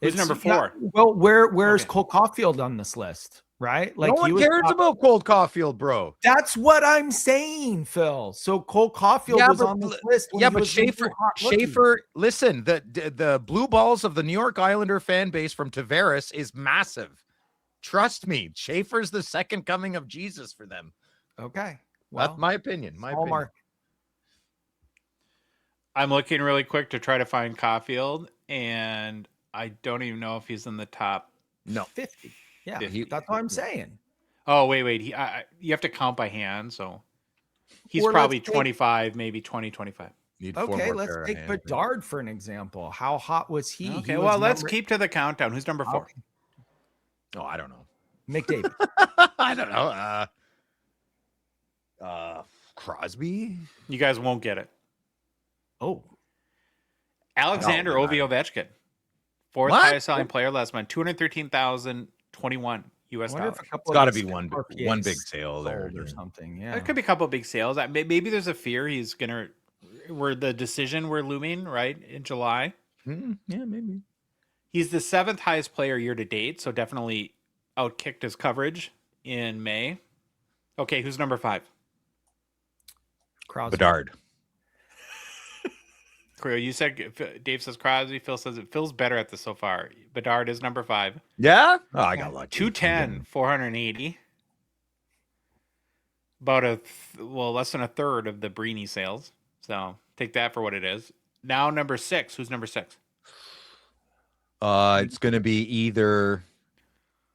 Who's number 4? Well, where's Okay. Cole Caulfield on this list? Right? Like no one cares about Cole Caulfield, bro. That's what I'm saying, Phil. So Cole Caulfield was on this list. when Yeah, he but was the new hot rookie. Schaefer, listen, the blue balls of the New York Islander fan base from Tavares is massive. Trust me, Schaefer's the second coming of Jesus for them. Okay. Well, That's my opinion. Hallmark. I'm looking really quick to try to find Caulfield, and I don't even know if he's in the top. No. 50. Yeah, 50. that's what I'm saying. Oh, wait. You have to count by hand, so he's Or probably let's take- 25, maybe 25. Need 4 Okay, more let's pair of take hands. Bedard for an example. How hot was he? Okay, He well, was let's number- keep to the countdown. Who's number 4? Okay. Oh, I don't know. McDavid. I don't know. Crosby. You guys won't get it. Oh, Alexander No, Ovechkin, fourth What? highest selling player last month, 213,021 US I wonder dollars. if a couple It's got to of be these one RPAs big sale there sold or something. Yeah. There could be a couple of big sales. Maybe there's a fear he's gonna, where the decision we're looming right in July. Yeah, maybe. He's the 7th highest player year to date, so definitely outkicked his coverage in May. Okay, who's number 5? Crosby. Bedard. Creo, you said Dave says Crosby. Phil says it feels better at this so far. Bedard is number 5. Yeah. Oh, I got lucky. 210, 480. About less than a third of the Brini sales. So take that for what it is. Now number 6. Who's number 6? It's going to be either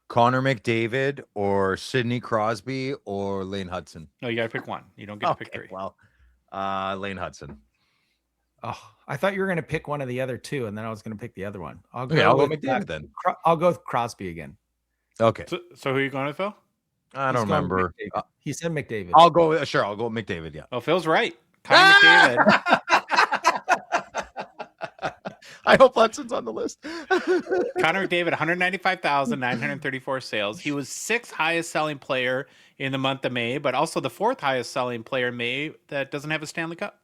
Connor McDavid or Sidney Crosby or Lane Hudson. No, you got to pick one. You don't get to pick 3. Well, Lane Hudson. Oh, I thought you were going to pick one of the other two, and then I was going to pick the other one. I'll go I'll go with McDavid then. I'll go with Crosby again. Okay. So who are you going with, Phil? I don't He's going remember. McDavid. He said McDavid. I'll go with McDavid. Yeah. Oh, Phil's right. Connor McDavid. I hope Hudson's on the list. Connor McDavid, 195,934 sales. He was 6th highest selling player in the month of May, but also the 4th highest selling player in May that doesn't have a Stanley Cup.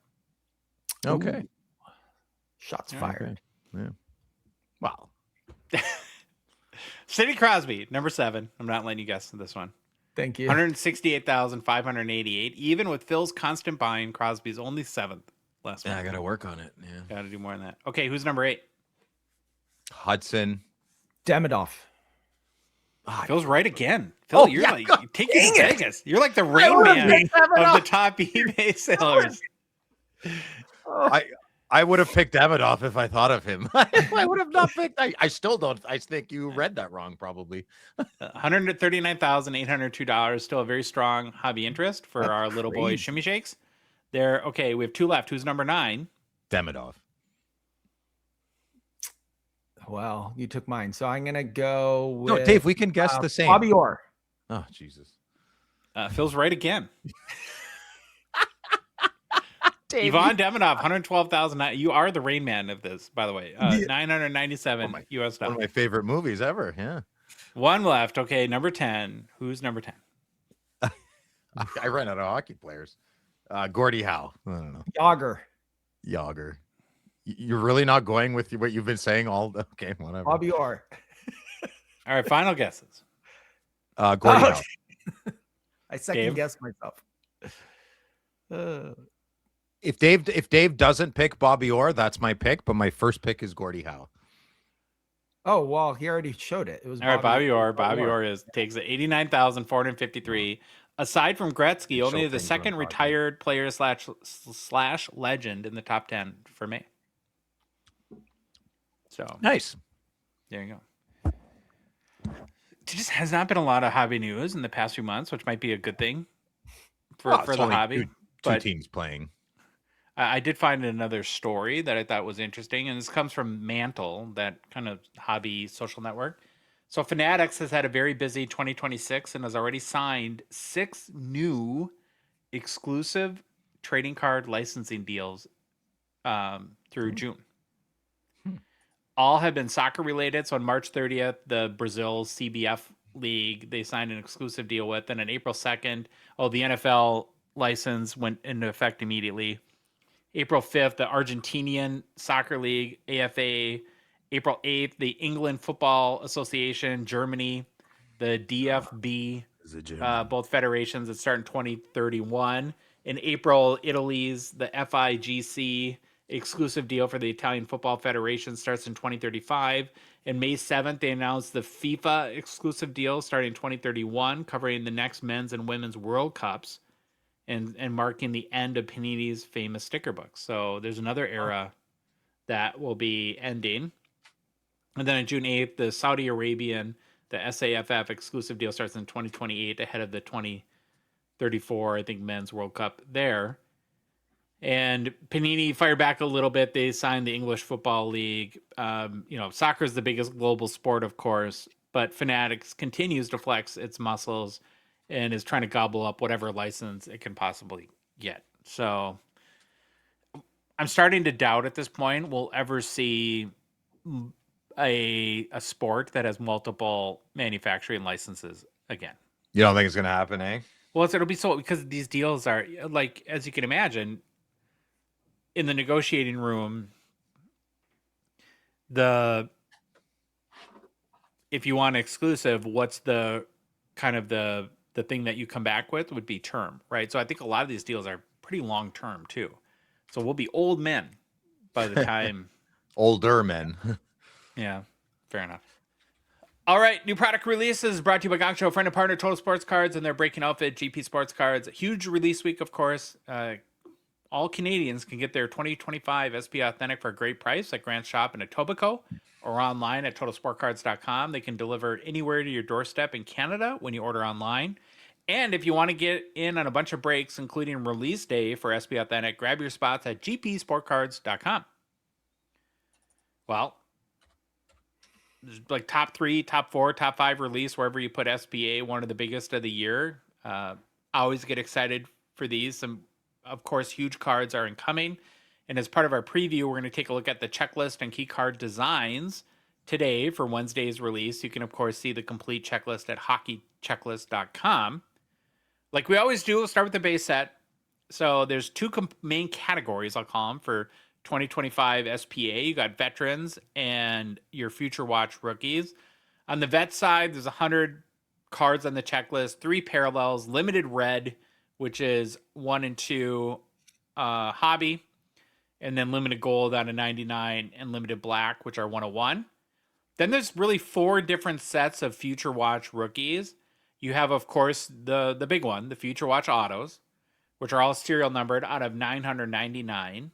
Okay. Shots fired. Yeah. Wow. Sidney Crosby, number 7. I'm not letting you guess this one. Thank you. 168,588. Even with Phil's constant buying, Crosby's only 7th last month. I got to work on it. Yeah. Got to do more than that. Okay, who's number 8? Hudson. Demidov. Phil's right again. Phil, you're like taking Vegas. You're like the Rain Man of the top eBay sellers. I would have picked Demidov if I thought of him. I would have not picked. I still don't. I think you read that wrong, probably. $139,802. Still a very strong hobby interest for our little boy Shimmy Shakes. There. Okay, we have 2 left. Who's number 9? Demidov. Well, you took mine, so I'm gonna go with. No, Dave, we can guess the same. Bobby Orr. Oh, Jesus. Phil's right again. Yvonne Demidov, 112,000. You are the Rain Man of this, by the way. 997 US One dollars. of my favorite movies ever. Yeah. 1 left. Okay, number 10. Who's number 10? I ran out of hockey players. Gordie Howe. I don't know. Yager. You're really not going with what you've been saying all. Okay, whatever. Bobby Orr. All right, final guesses. Gordie Howe. I second guessed myself. If Dave doesn't pick Bobby Orr, that's my pick. But my first pick is Gordie Howe. Oh well, he already showed it. It was All right, Bobby Orr. Bobby Orr takes it 89,453. Aside from Gretzky, only the second retired player slash legend in the top 10 for me. So nice. There you go. There just has not been a lot of hobby news in the past few months, which might be a good thing for the hobby. Two teams playing. I did find another story that I thought was interesting, and this comes from Mantle, that kind of hobby social network. So Fanatics has had a very busy 2026 and has already signed 6 new exclusive trading card licensing deals through June. All have been soccer related. So on March 30th, the Brazil CBF League, they signed an exclusive deal with. And on April 2nd, the NFL license went into effect immediately. April 5th, the Argentinian Soccer League, AFA. April 8th, the England Football Association, Germany, the DFB, both federations that start in 2031. In April, Italy's the FIGC exclusive deal for the Italian Football Federation starts in 2035. And May 7th, they announced the FIFA exclusive deal starting in 2031, covering the next men's and women's World Cups and marking the end of Panini's famous sticker books. So there's another era that will be ending. And then on June 8th, the Saudi Arabian, the SAFF exclusive deal starts in 2028 ahead of the 2034, I think, men's World Cup there. And Panini fired back a little bit. They signed the English Football League. Soccer is the biggest global sport, of course, but Fanatics continues to flex its muscles and is trying to gobble up whatever license it can possibly get. So I'm starting to doubt at this point we'll ever see a sport that has multiple manufacturing licenses again. You don't think it's going to happen, eh? Well, it'll be so, because these deals are, like, as you can imagine, in the negotiating room, if you want exclusive, what's the kind of the thing that you come back with would be term, right? So I think a lot of these deals are pretty long term too. So we'll be old men by the time. Older men. Yeah, fair enough. All right, new product releases brought to you by Gongshow, friend and partner, Total Sports Cards, and their breaking outfit, GP Sports Cards. Huge release week, of course. All Canadians can get their 2025 SP Authentic for a great price at Grant Shop in Etobicoke or online at TotalSportCards.com. They can deliver it anywhere to your doorstep in Canada when you order online. And if you want to get in on a bunch of breaks, including release day for SP Authentic, grab your spots at GPSportCards.com. Well, there's like top 3, top 4, top 5 release wherever you put SPA, one of the biggest of the year. I always get excited for these. Some, of course, huge cards are incoming. And as part of our preview, we're going to take a look at the checklist and key card designs today for Wednesday's release. You can, of course, see the complete checklist at hockeychecklist.com. Like we always do, we'll start with the base set. So there's 2 main categories, I'll call them, for 2025 SPA. You got veterans and your Future Watch rookies. On the vet side, there's 100 cards on the checklist, 3 parallels, limited red, which is 1 and 2 hobby, and then limited gold out of 99 and limited black, which are 101. Then there's really 4 different sets of Future Watch rookies. You have, of course, the big one, the Future Watch autos, which are all serial numbered out of 999.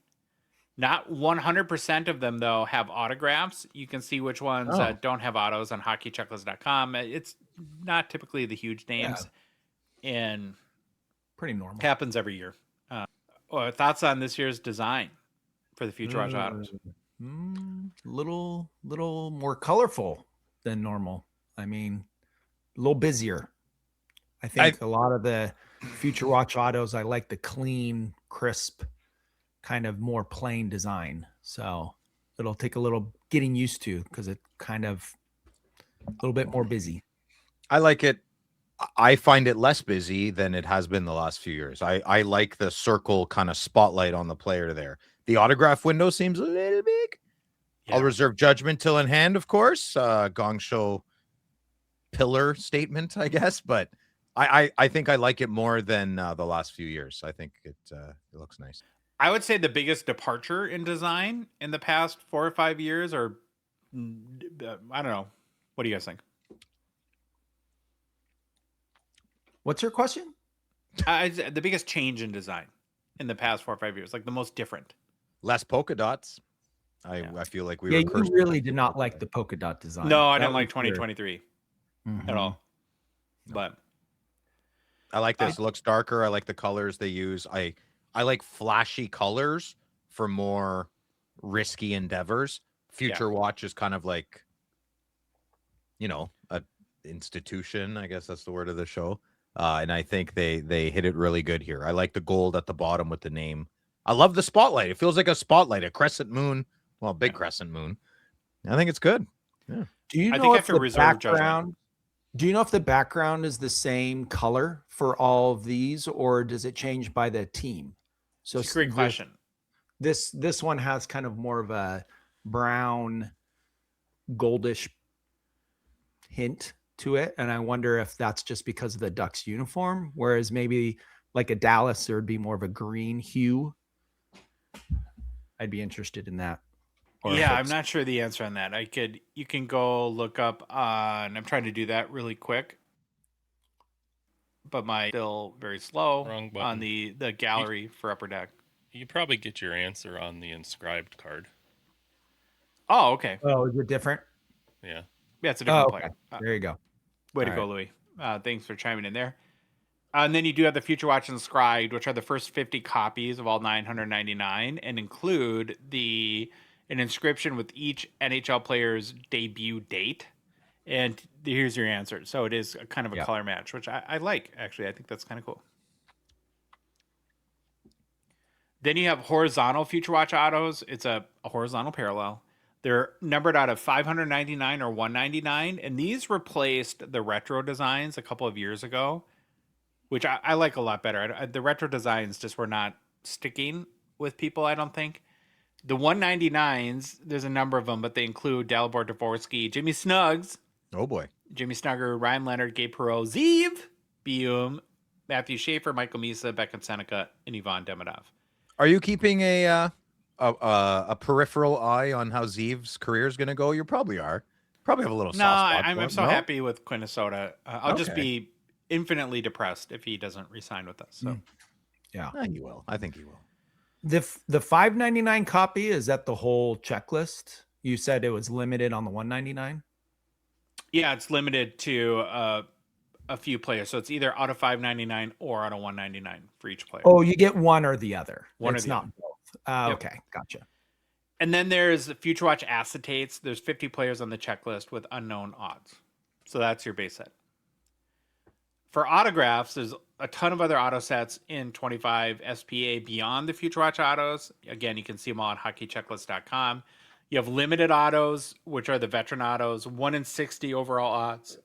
Not 100% of them, though, have autographs. You can see which ones don't have autos on hockeychecklist.com. It's not typically the huge names. Yeah. And pretty normal. Happens every year. Thoughts on this year's design for the Future Watch autos? Little more colorful than normal. I mean, a little busier. I think a lot of the Future Watch autos, I like the clean, crisp, kind of more plain design. So it'll take a little getting used to because it kind of a little bit more busy. I like it. I find it less busy than it has been the last few years. I like the circle kind of spotlight on the player there. The autograph window seems a little big. Yeah. I'll reserve judgment till in hand, of course. Gongshow pillar statement, I guess. But I think I like it more than the last few years. I think it looks nice. I would say the biggest departure in design in the past 4 or 5 years, or I don't know. What do you guys think? What's your question? The biggest change in design in the past 4 or 5 years, like the most different. Less polka dots. I feel like we were. Yeah, you really did not like the polka dot design. No, I didn't like 2023 at all. But I like this. It looks darker. I like the colors they use. I like flashy colors for more risky endeavors. Future Watch is kind of like, you know, a institution, I guess that's the word of the show. And I think they hit it really good here. I like the gold at the bottom with the name. I love the spotlight. It feels like a spotlight, a crescent moon. Well, big crescent moon. I think it's good. Yeah. Do you know if the background? Do you know if the background is the same color for all of these, or does it change by the team? So it's a great question. This one has kind of more of a brown, goldish hint to it, and I wonder if that's just because of the Ducks uniform, whereas maybe like a Dallas there would be more of a green hue. I'd be interested in that. Yeah, I'm not sure the answer on that. You can go look up on, I'm trying to do that really quick, but my still very slow on the gallery for Upper Deck. You probably get your answer on the inscribed card. Oh, okay. Oh, is it different? Yeah. Yeah, it's a different player. There you go. Way to go, Louis. Thanks for chiming in there. And then you do have the Future Watch inscribed, which are the first 50 copies of all 999 and include an inscription with each NHL player's debut date. And here's your answer. So it is kind of a color match, which I like, actually. I think that's kind of cool. Then you have horizontal Future Watch autos. It's a horizontal parallel. They're numbered out of 599 or 199, and these replaced the retro designs a couple of years ago, which I like a lot better. The retro designs just were not sticking with people, I don't think. The 199s, there's a number of them, but they include Dalibor Dvorsky, Jimmy Snuggs. Oh, boy. Jimmy Snugger, Ryan Leonard, Gabe Perreault, Zeev, Bium, Matthew Schaefer, Michael Misa, Beckett Seneca, and Ivan Demidov. Are you keeping a peripheral eye on how Zeev's career is going to go? You probably are. Probably have a little soft spot. I'm so happy with Minnesota. I'll just be infinitely depressed if he doesn't re-sign with us. So, yeah, he will. I think he will. The 599 copy, is that the whole checklist? You said it was limited on the 199. Yeah, it's limited to a few players, so it's either out of 599 or out of 199 for each player. Oh, you get one or the other. It's not other. Both. Okay, gotcha. And then there's Future Watch acetates. There's 50 players on the checklist with unknown odds. So that's your base set. For autographs, there's a ton of other auto sets in 25 SPA beyond the Future Watch autos. Again, you can see them all at hockeychecklist.com. You have limited autos, which are the veteran autos, 1 in 60 overall odds.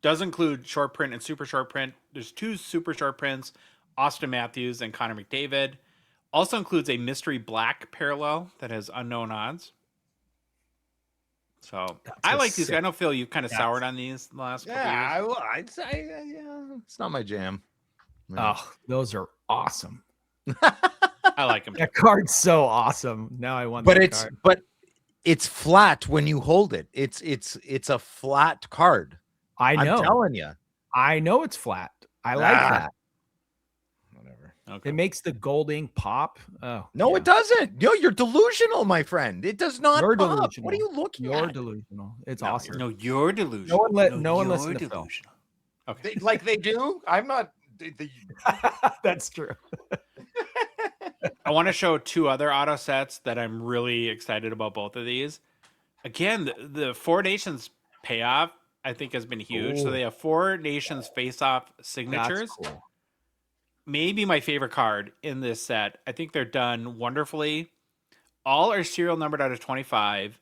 Does include short print and super short print. There's 2 super short prints, Austin Matthews and Connor McDavid. Also includes a mystery black parallel that has unknown odds. So I like these. I know, Phil, you've kind of soured on these the last couple years. I'd say, it's not my jam. Oh, those are awesome. I like them. That card's so awesome. Now I want but it's flat when you hold it. It's a flat card. I know. I'm telling you. I know it's flat. I like that. Whatever. Okay. It makes the gold ink pop. Oh no, it doesn't. No, you're delusional, my friend. It does not You're pop. delusional. What are you looking at? You're delusional. It's awesome. No, you're delusional. No one listen to Phil. Okay. They do? I'm not. That's true. I want to show 2 other auto sets that I'm really excited about, both of these. Again, the 4 Nations payoff, I think, has been huge. Ooh. So they have 4 Nations face-off signatures. That's cool. Maybe my favorite card in this set. I think they're done wonderfully. All are serial numbered out of 25.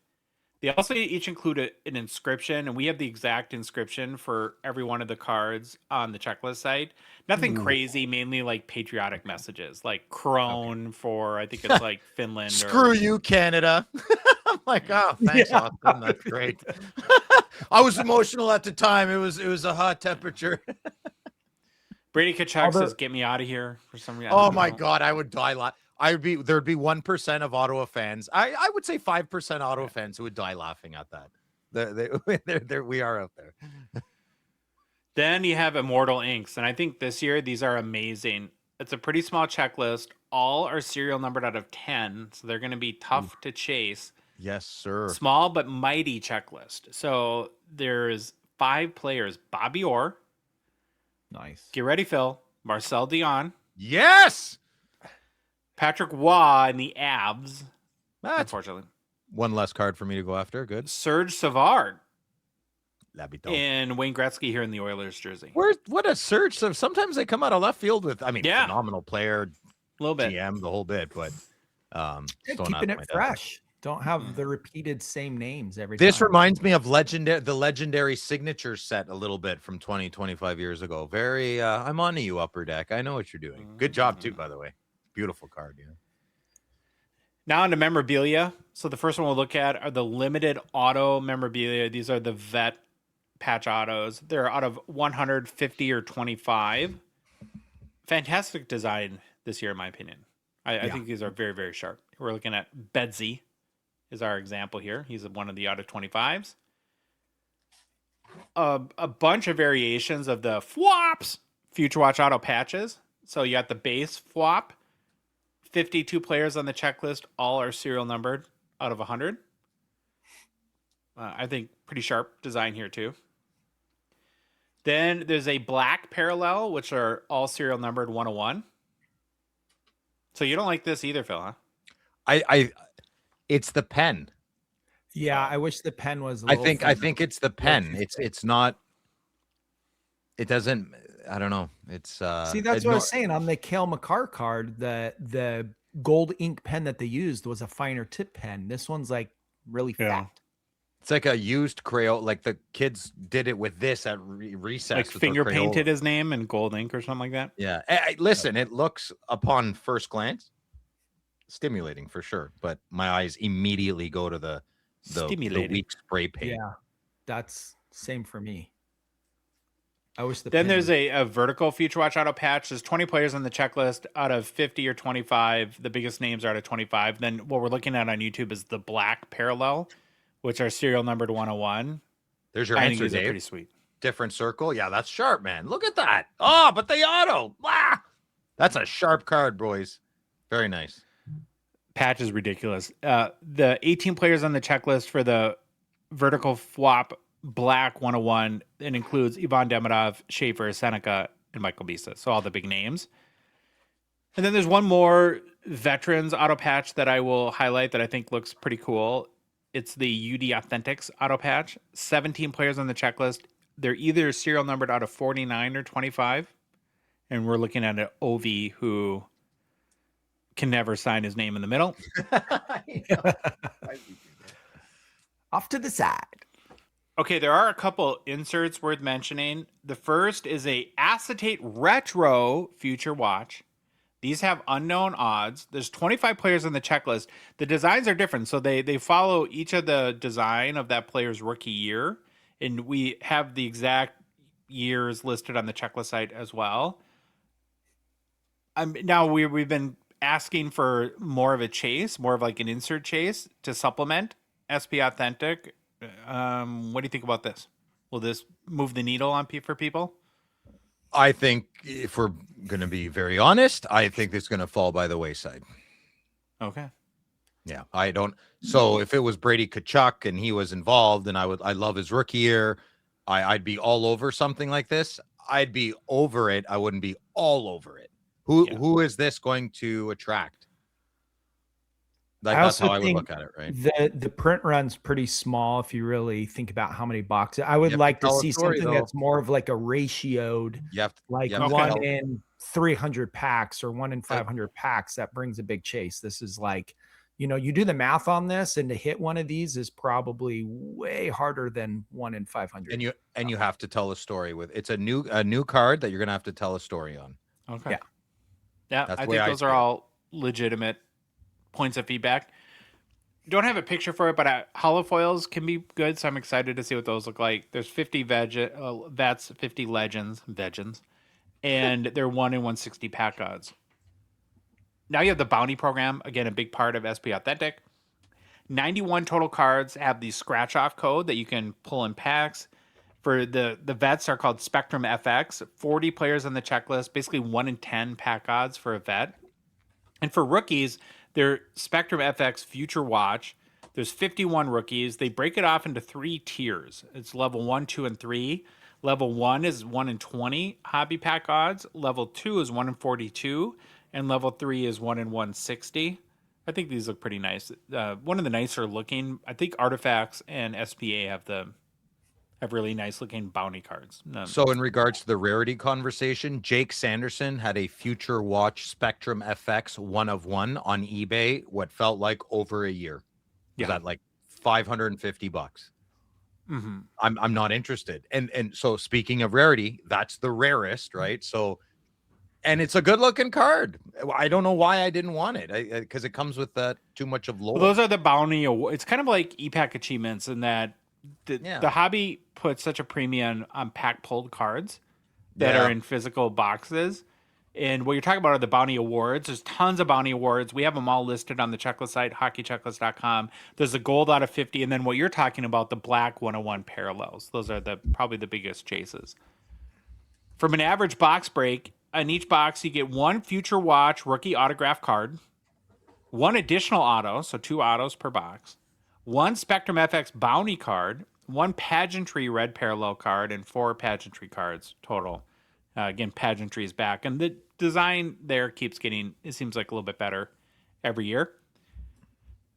They also each include an inscription, and we have the exact inscription for every one of the cards on the checklist site. Nothing crazy, mainly like patriotic messages, like Crone for, I think it's like Finland. Screw you, Canada. I'm like, oh, thanks, Austin. That's great. I was emotional at the time. It was a hot temperature. Brady Kachuk says, "Get me out of here" for some reason. Oh my God, I would die. There'd be 1% of Ottawa fans. I would say 5% Ottawa fans who would die laughing at that. We are out there. Then you have Immortal Inks, and I think this year these are amazing. It's a pretty small checklist. All are serial numbered out of 10, so they're going to be tough to chase. Yes, sir. Small but mighty checklist. So there's 5 players: Bobby Orr. Nice. Get ready, Phil. Marcel Dion. Yes. Patrick Waugh in the Avs. That's Unfortunately. one less card for me to go after. Good. Serge Savard Labito. and Wayne Gretzky here in the Oilers jersey. What a search. Sometimes they come out of left field with, phenomenal player, A little bit. GM, the whole bit, but keeping it fresh. Don't have the repeated same names every This time. reminds me of the legendary signature set a little bit from 20, 25 years ago. Very, I'm on to you, Upper Deck. I know what you're doing. Good job, too, by the way. Beautiful card, yeah. Now into memorabilia. So the first one we'll look at are the limited auto memorabilia. These are the vet patch autos. They're out of 150 or 25. Fantastic design this year, in my opinion. I think these are very, very sharp. We're looking at Bedsy is our example here. He's one of the out of 25s. A bunch of variations of the FWOPs, Future Watch auto patches. So you got the base FWOP. 52 players on the checklist. All are serial numbered out of 100. I think pretty sharp design here too. Then there's a black parallel, which are all serial numbered 101. So you don't like this either, Phil, huh? It's the pen. Yeah, I wish the pen was. I think it's the pen. It's not. It doesn't. I don't know. It's see, that's what I was saying on the Cale Makar card. The gold ink pen that they used was a finer tip pen. This one's like really fat. It's like a used Crayola. Like the kids did it with this at recess. Like finger painted his name in gold ink or something like that. Yeah. Listen, it looks upon first glance stimulating for sure, but my eyes immediately go to the weak spray paint. Yeah, that's same for me. I wish Then there's a vertical Future Watch auto patch. There's 20 players on the checklist out of 50 or 25. The biggest names are out of 25. Then what we're looking at on YouTube is the black parallel, which are serial numbered 101. There's your I answer, think these are Dave. pretty sweet. Different circle. Yeah, that's sharp, man. Look at that. Oh, but the auto. Blah! That's a sharp card, boys. Very nice. Patch is ridiculous. The 18 players on the checklist for the vertical FWOP black 101, it includes Ivan Demidov, Schaefer, Seneca, and Michael Bisa. So all the big names. And then there's one more veterans auto patch that I will highlight that I think looks pretty cool. It's the UD Authentics auto patch. 17 players on the checklist. They're either serial numbered out of 49 or 25. And we're looking at an OV who can never sign his name in the middle. Off to the side. Okay, there are a couple inserts worth mentioning. The first is a acetate retro Future Watch. These have unknown odds. There's 25 players on the checklist. The designs are different, so they follow each of the design of that player's rookie year, and we have the exact years listed on the checklist site as well. Now we've been asking for more of a chase, more of like an insert chase to supplement SP Authentic. What do you think about this? Will this move the needle on for people? I think if we're going to be very honest, I think it's going to fall by the wayside. Okay. Yeah, I don't. So if it was Brady Tkachuk and he was involved, and I love his rookie year, I'd be all over something like this. I'd be over it. I wouldn't be all over it. Who is this going to attract? Like, that's how I would look at it, right? The print run's pretty small if you really think about how many boxes. I would like to see something that's more of like a ratioed, like 1 in 300 packs or 1 in 500 packs. That brings a big chase. This is like, you do the math on this, and to hit one of these is probably way harder than 1 in 500. And you have to tell a story with. It's a new card that you're gonna have to tell a story on. Okay. Yeah. I think those are all legitimate points of feedback. Don't have a picture for it, but hollow foils can be good, so I'm excited to see what those look like. There's 50 vets, 50 legends, and they're 1 in 160 pack odds. Now you have the bounty program, again, a big part of SP Authentic. 91 total cards have the scratch off code that you can pull in packs. For the vets are called Spectrum FX. 40 players on the checklist, basically 1 in 10 pack odds for a vet. And for rookies, they're Spectrum FX Future Watch. There's 51 rookies. They break it off into 3 tiers. It's level 1, 2, and 3. Level 1 is 1 in 20 hobby pack odds. Level 2 is 1 in 42. and level 3 is 1 in 160. I think these look pretty nice. One of the nicer looking, I think Artifacts and SPA have really nice looking bounty cards. So in regards to the rarity conversation, Jake Sanderson had a Future Watch Spectrum FX 1 of 1 on eBay, what felt like over a year. Was that like $550? Mm-hmm. I'm not interested. And so speaking of rarity, that's the rarest, right? So, and it's a good looking card. I don't know why I didn't want it, because it comes with that too much of lore. Well, those are the bounty awards. It's kind of like e-pack achievements in that the hobby puts such a premium on pack pulled cards that are in physical boxes. And what you're talking about are the bounty awards. There's tons of bounty awards. We have them all listed on the checklist site, hockeychecklist.com. There's the gold out of 50. And then what you're talking about, the black 101 parallels. Those are probably the biggest chases. From an average box break, on each box, you get 1 Future Watch rookie autograph card, 1 additional auto, so 2 autos per box, 1 Spectrum FX bounty card, 1 pageantry red parallel card, and 4 pageantry cards total. Again, pageantry is back. And the design there keeps getting, it seems like a little bit better every year.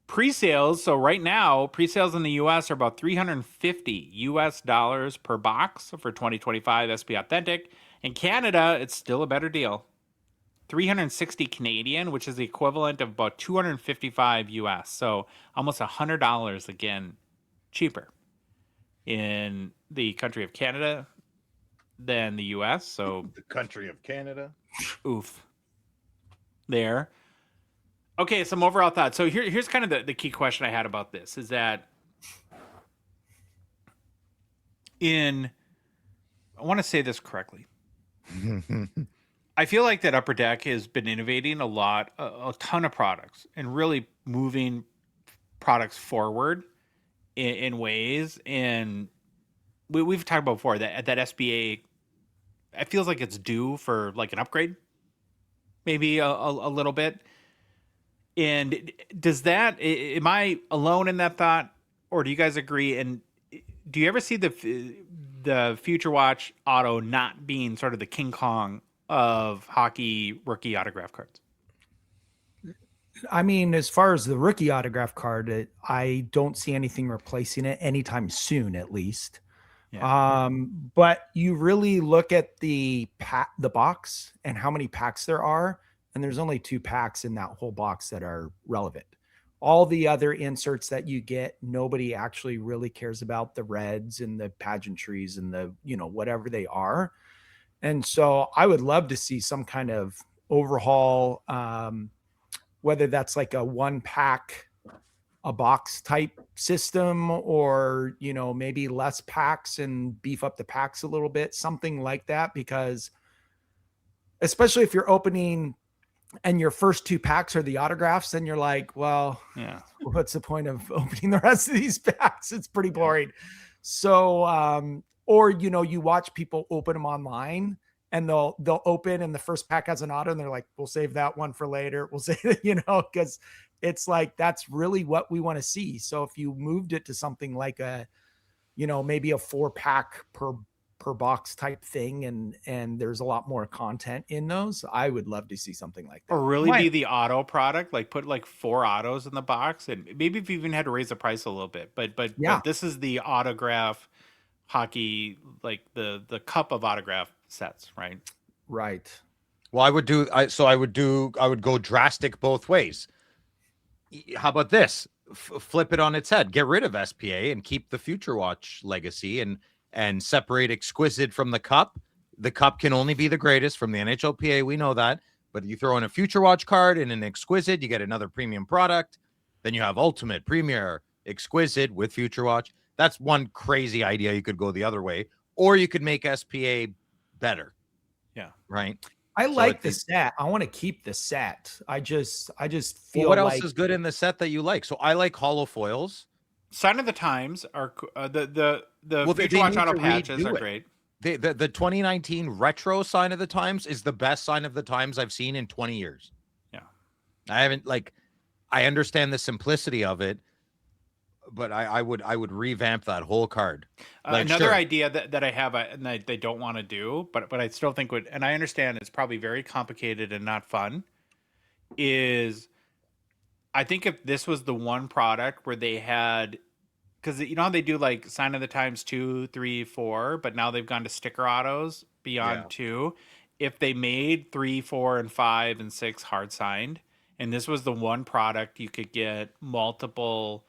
Pre-sales, so right now, pre-sales in the U.S. are about $350 US per box for 2025 SP Authentic. In Canada, it's still a better deal. 360 Canadian, which is the equivalent of about 255 US. So almost $100 again cheaper in the country of Canada than the US. So the country of Canada. Oof. There. Okay, some overall thoughts. So here's kind of the key question I had about this is that I want to say this correctly. I feel like that Upper Deck has been innovating a ton of products and really moving products forward in ways. And we've talked about before that SBA, it feels like it's due for like an upgrade, maybe a little bit. And am I alone in that thought, or do you guys agree? And do you ever see the Future Watch auto not being sort of the King Kong of hockey rookie autograph cards? I mean, as far as the rookie autograph card, I don't see anything replacing it anytime soon, at least. Yeah. But you really look at the box and how many packs there are, and there's only 2 packs in that whole box that are relevant. All the other inserts that you get, nobody actually really cares about the reds and the pageantries and the, whatever they are. And so I would love to see some kind of overhaul, whether that's like a 1 pack, a box type system, or, maybe less packs and beef up the packs a little bit, something like that, because especially if you're opening and your first 2 packs are the autographs, then you're like, well, what's the point of opening the rest of these packs? It's pretty boring. So, or, you watch people open them online and they'll open and the first pack has an auto and they're like, we'll save that one for later. We'll say, because it's like, that's really what we want to see. So if you moved it to something like maybe a 4 pack per box type thing, and there's a lot more content in those, I would love to see something like that. Or really be the auto product, like put like 4 autos in the box, and maybe if you even had to raise the price a little bit, but this is the autograph hockey, like the cup of autograph sets, right? Right. Well, I would go drastic both ways. How about this? Flip it on its head. Get rid of SPA and keep the Future Watch legacy and separate Exquisite from the cup. The cup can only be the greatest from the NHLPA. We know that. But you throw in a Future Watch card and an Exquisite, you get another premium product. Then you have Ultimate, Premier, Exquisite with Future Watch. That's one crazy idea. You could go the other way. Or you could make SPA better. Yeah. Right? I like the set. I want to keep the set. I just feel what else is good in the set that you like? So I like hollow foils. Sign of the Times are the Future Watch auto patches are great. The 2019 retro Sign of the Times is the best Sign of the Times I've seen in 20 years. Yeah. I understand the simplicity of it, but I would revamp that whole card. Another idea that I have and they don't want to do, but I still think and I understand it's probably very complicated and not fun, is I think if this was the one product where they had, because you know how they do like sign of the times 2, 3, 4, but now they've gone to sticker autos beyond 2. If they made 3, 4, and 5 and 6 hard signed, and this was the one product you could get multiple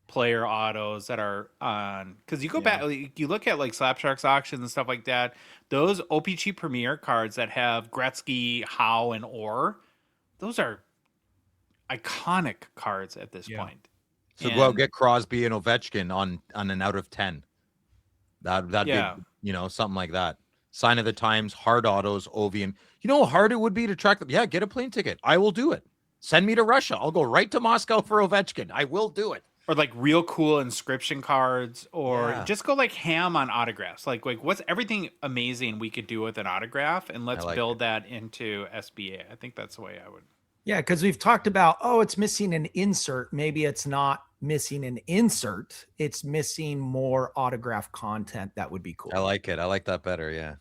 player autos that are on, because you go back, like, you look at like Slab Sharks auctions and stuff like that, those O-Pee-Chee Premier cards that have Gretzky, Howe, and Orr, those are iconic cards at this point. So go out, get Crosby and Ovechkin on an out of 10. That'd be, you know, something like that. Sign of the times, hard autos, Ovium. You know how hard it would be to track them? Yeah, get a plane ticket. I will do it. Send me to Russia. I'll go right to Moscow for Ovechkin. I will do it. Or like real cool inscription cards, or just go like ham on autographs. Like what's everything amazing we could do with an autograph, and let's build that into SBA. I think that's the way I would. Yeah, because we've talked about, it's missing an insert. Maybe it's not missing an insert. It's missing more autograph content. That would be cool. I like it. I like that better. Yeah.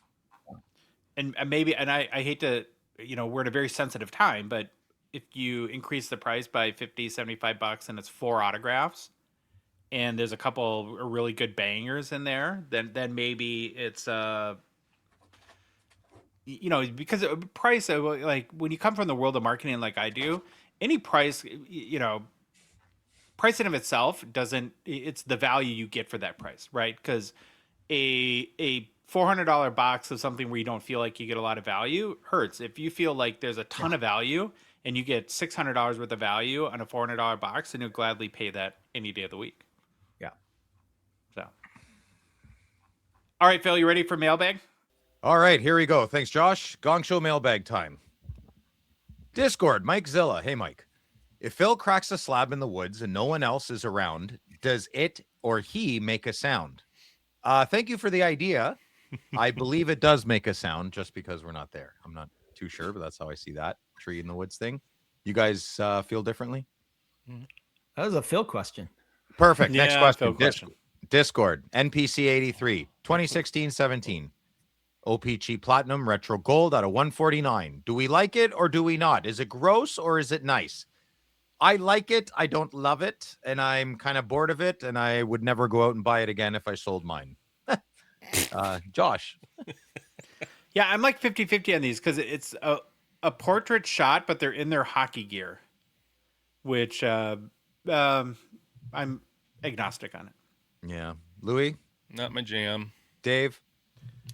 And maybe, and I hate to, you know, we're at a very sensitive time, but if you increase the price by $50, $75 and it's 4 autographs and there's a couple really good bangers in there, then maybe it's, you know, because price, like when you come from the world of marketing like I do, any price, you know, price in of itself doesn't, it's the value you get for that price, right? Because a $400 box of something where you don't feel like you get a lot of value hurts. If you feel like there's a ton of value and you get $600 worth of value on a $400 box, then you'll gladly pay that any day of the week. Yeah. So, all right, Phil, you ready for mailbag? All right, here we go. Thanks, Josh. Gongshow mailbag time. Discord, Mike Zilla. Hey, Mike. If Phil cracks a slab in the woods and no one else is around, does it or he make a sound? Thank you for the idea. I believe it does make a sound just because we're not there. I'm not too sure, but that's how I see that tree in the woods thing. You guys feel differently? That was a Phil question. Perfect. Next question. question. Discord, NPC 83, 2016-17. O-Pee-Chee Platinum Retro Gold out of 149. Do we like it or do we not? Is it gross or is it nice? I like it. I don't love it. And I'm kind of bored of it. And I would never go out and buy it again if I sold mine. Josh. Yeah, I'm like 50-50 on these because it's a portrait shot, but they're in their hockey gear, which I'm agnostic on it. Yeah. Louis? Not my jam. Dave?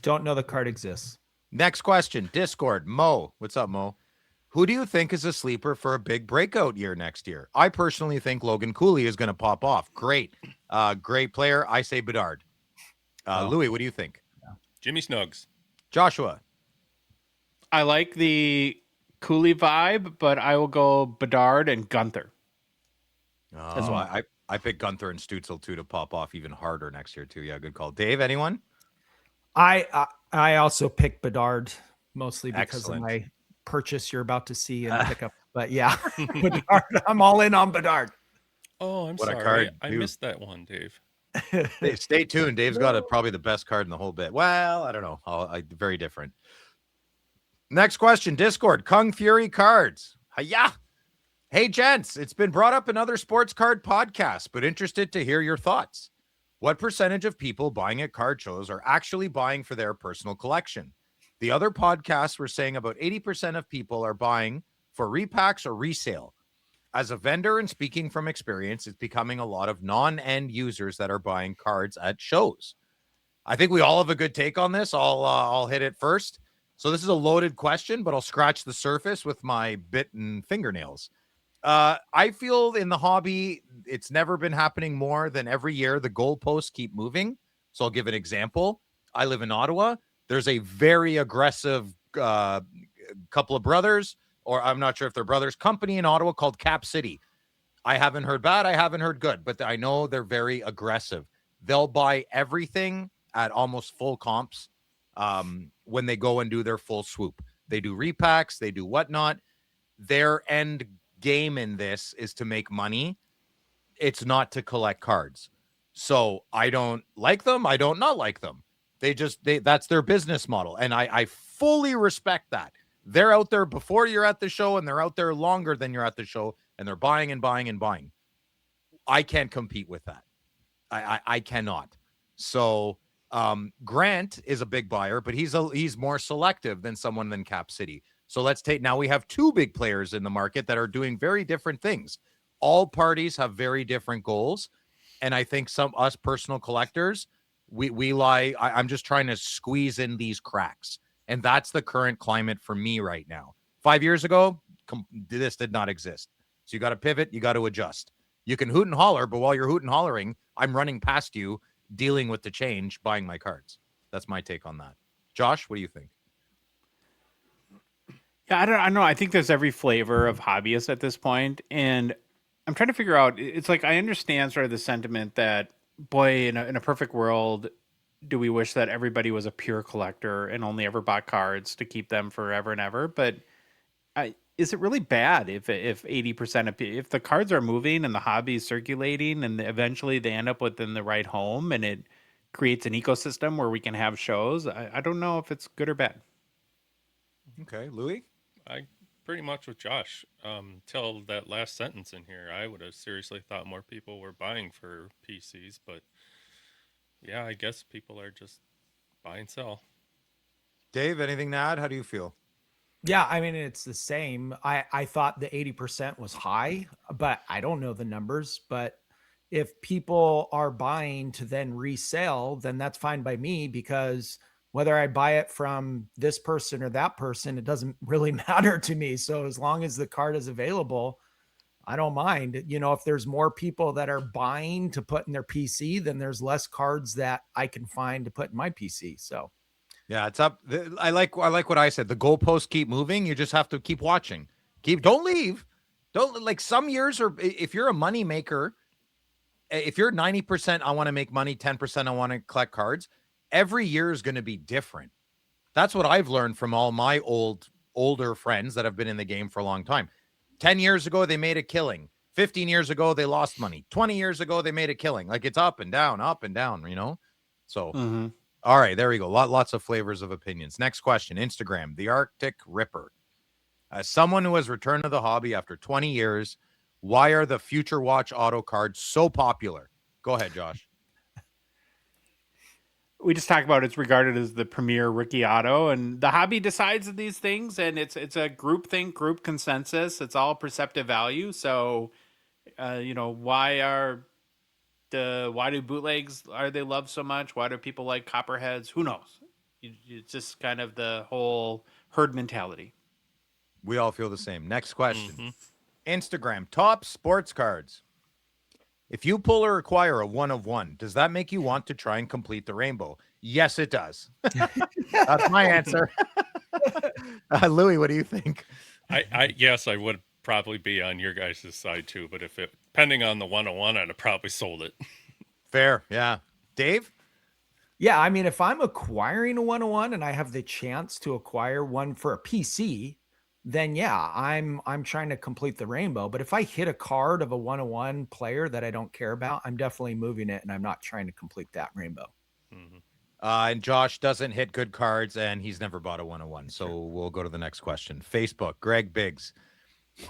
Don't know the card exists. Next question. Discord. Mo. What's up, Mo? Who do you think is a sleeper for a big breakout year next year? I personally think Logan Cooley is going to pop off. Great. Great player. I say Bedard. Louis, what do you think? Jimmy Snugs. Joshua. I like the Cooley vibe, but I will go Bedard and Gunther. As well. I picked Gunther and Stutzel too to pop off even harder next year too. Yeah, good call. Dave, anyone? I also picked Bedard mostly because Excellent. of my purchase you're about to see and pick up. But yeah, Bedard, I'm all in on Bedard. Oh, I'm What a sorry. card, I dude. missed that one, Dave. Dave, stay tuned. Dave's got probably the best card in the whole bit. Well, I don't know. Very different. Next question. Discord. Kung Fury Cards. Hiya. Hey, gents. It's been brought up in other sports card podcasts, but interested to hear your thoughts. What percentage of people buying at card shows are actually buying for their personal collection? The other podcasts were saying about 80% of people are buying for repacks or resale. As a vendor and speaking from experience, it's becoming a lot of non-end users that are buying cards at shows. I think we all have a good take on this. I'll hit it first. So this is a loaded question, but I'll scratch the surface with my bitten fingernails. I feel in the hobby, it's never been happening more than every year. The goalposts keep moving. So I'll give an example. I live in Ottawa. There's a very aggressive couple of brothers, or I'm not sure if they're brothers, company in Ottawa called Cap City. I haven't heard bad. I haven't heard good, but I know they're very aggressive. They'll buy everything at almost full comps when they go and do their full swoop. They do repacks. They do whatnot. Their end game in this is to make money. It's not to collect cards. So I don't like them. I don't not like them. That's their business model. And I fully respect that. They're out there before you're at the show, and they're out there longer than you're at the show, and they're buying and buying and buying. I can't compete with that. I cannot. So Grant is a big buyer, but he's more selective than someone than Cap City. So now we have two big players in the market that are doing very different things. All parties have very different goals. And I think us personal collectors, I'm just trying to squeeze in these cracks. And that's the current climate for me right now. 5 years ago, this did not exist. So you got to pivot, you got to adjust. You can hoot and holler, but while you're hoot and hollering, I'm running past you, dealing with the change, buying my cards. That's my take on that. Josh, what do you think? Yeah, I don't know. I think there's every flavor of hobbyist at this point, and I'm trying to figure out. It's like I understand sort of the sentiment that, boy, in a perfect world, do we wish that everybody was a pure collector and only ever bought cards to keep them forever and ever? But is it really bad if 80% of if the cards are moving and the hobby is circulating and eventually they end up within the right home and it creates an ecosystem where we can have shows? I don't know if it's good or bad. Okay, Louis? I pretty much with Josh. Till that last sentence in here, I would have seriously thought more people were buying for PCs, but yeah, I guess people are just buy and sell. Dave, anything to add? How do you feel? Yeah, I mean, it's the same. I thought the 80% was high, but I don't know the numbers. But if people are buying to then resell, then that's fine by me, because whether I buy it from this person or that person, it doesn't really matter to me. So as long as the card is available, I don't mind. You know, if there's more people that are buying to put in their PC, then there's less cards that I can find to put in my PC. So yeah, it's up. I like what I said. The goalposts keep moving. You just have to keep watching. Don't leave. Don't, like, some years, or if you're a money maker, if you're 90%, I want to make money, 10% I want to collect cards, every year is going to be different. That's what I've learned from all my older friends that have been in the game for a long time. 10 years ago, they made a killing. 15 years ago, they lost money. 20 years ago, they made a killing. Like, it's up and down, you know? So, All right, there we go. Lots of flavors of opinions. Next question, Instagram, the Arctic Ripper. As someone who has returned to the hobby after 20 years, why are the Future Watch auto cards so popular? Go ahead, Josh. We just talked about it's regarded as the premier rookie auto, and the hobby decides these things, and it's a group thing, group consensus. It's all perceptive value. So, why do bootlegs are they loved so much? Why do people like copperheads? Who knows? It's just kind of the whole herd mentality. We all feel the same. Next question. Instagram, top sports cards. If you pull or acquire a 1 of 1, does that make you want to try and complete the rainbow? Yes, it does. That's my answer. Louis, what do you think? Yes, I would probably be on your guys' side too, but depending on the 101, I'd have probably sold it. Fair, yeah. Dave? Yeah, I mean, if I'm acquiring a 101 and I have the chance to acquire one for a PC, then yeah, I'm trying to complete the rainbow. But if I hit a card of a 101 player that I don't care about, I'm definitely moving it, and I'm not trying to complete that rainbow. And Josh doesn't hit good cards, and he's never bought a 101. So we'll go to the next question. Facebook, Greg Biggs.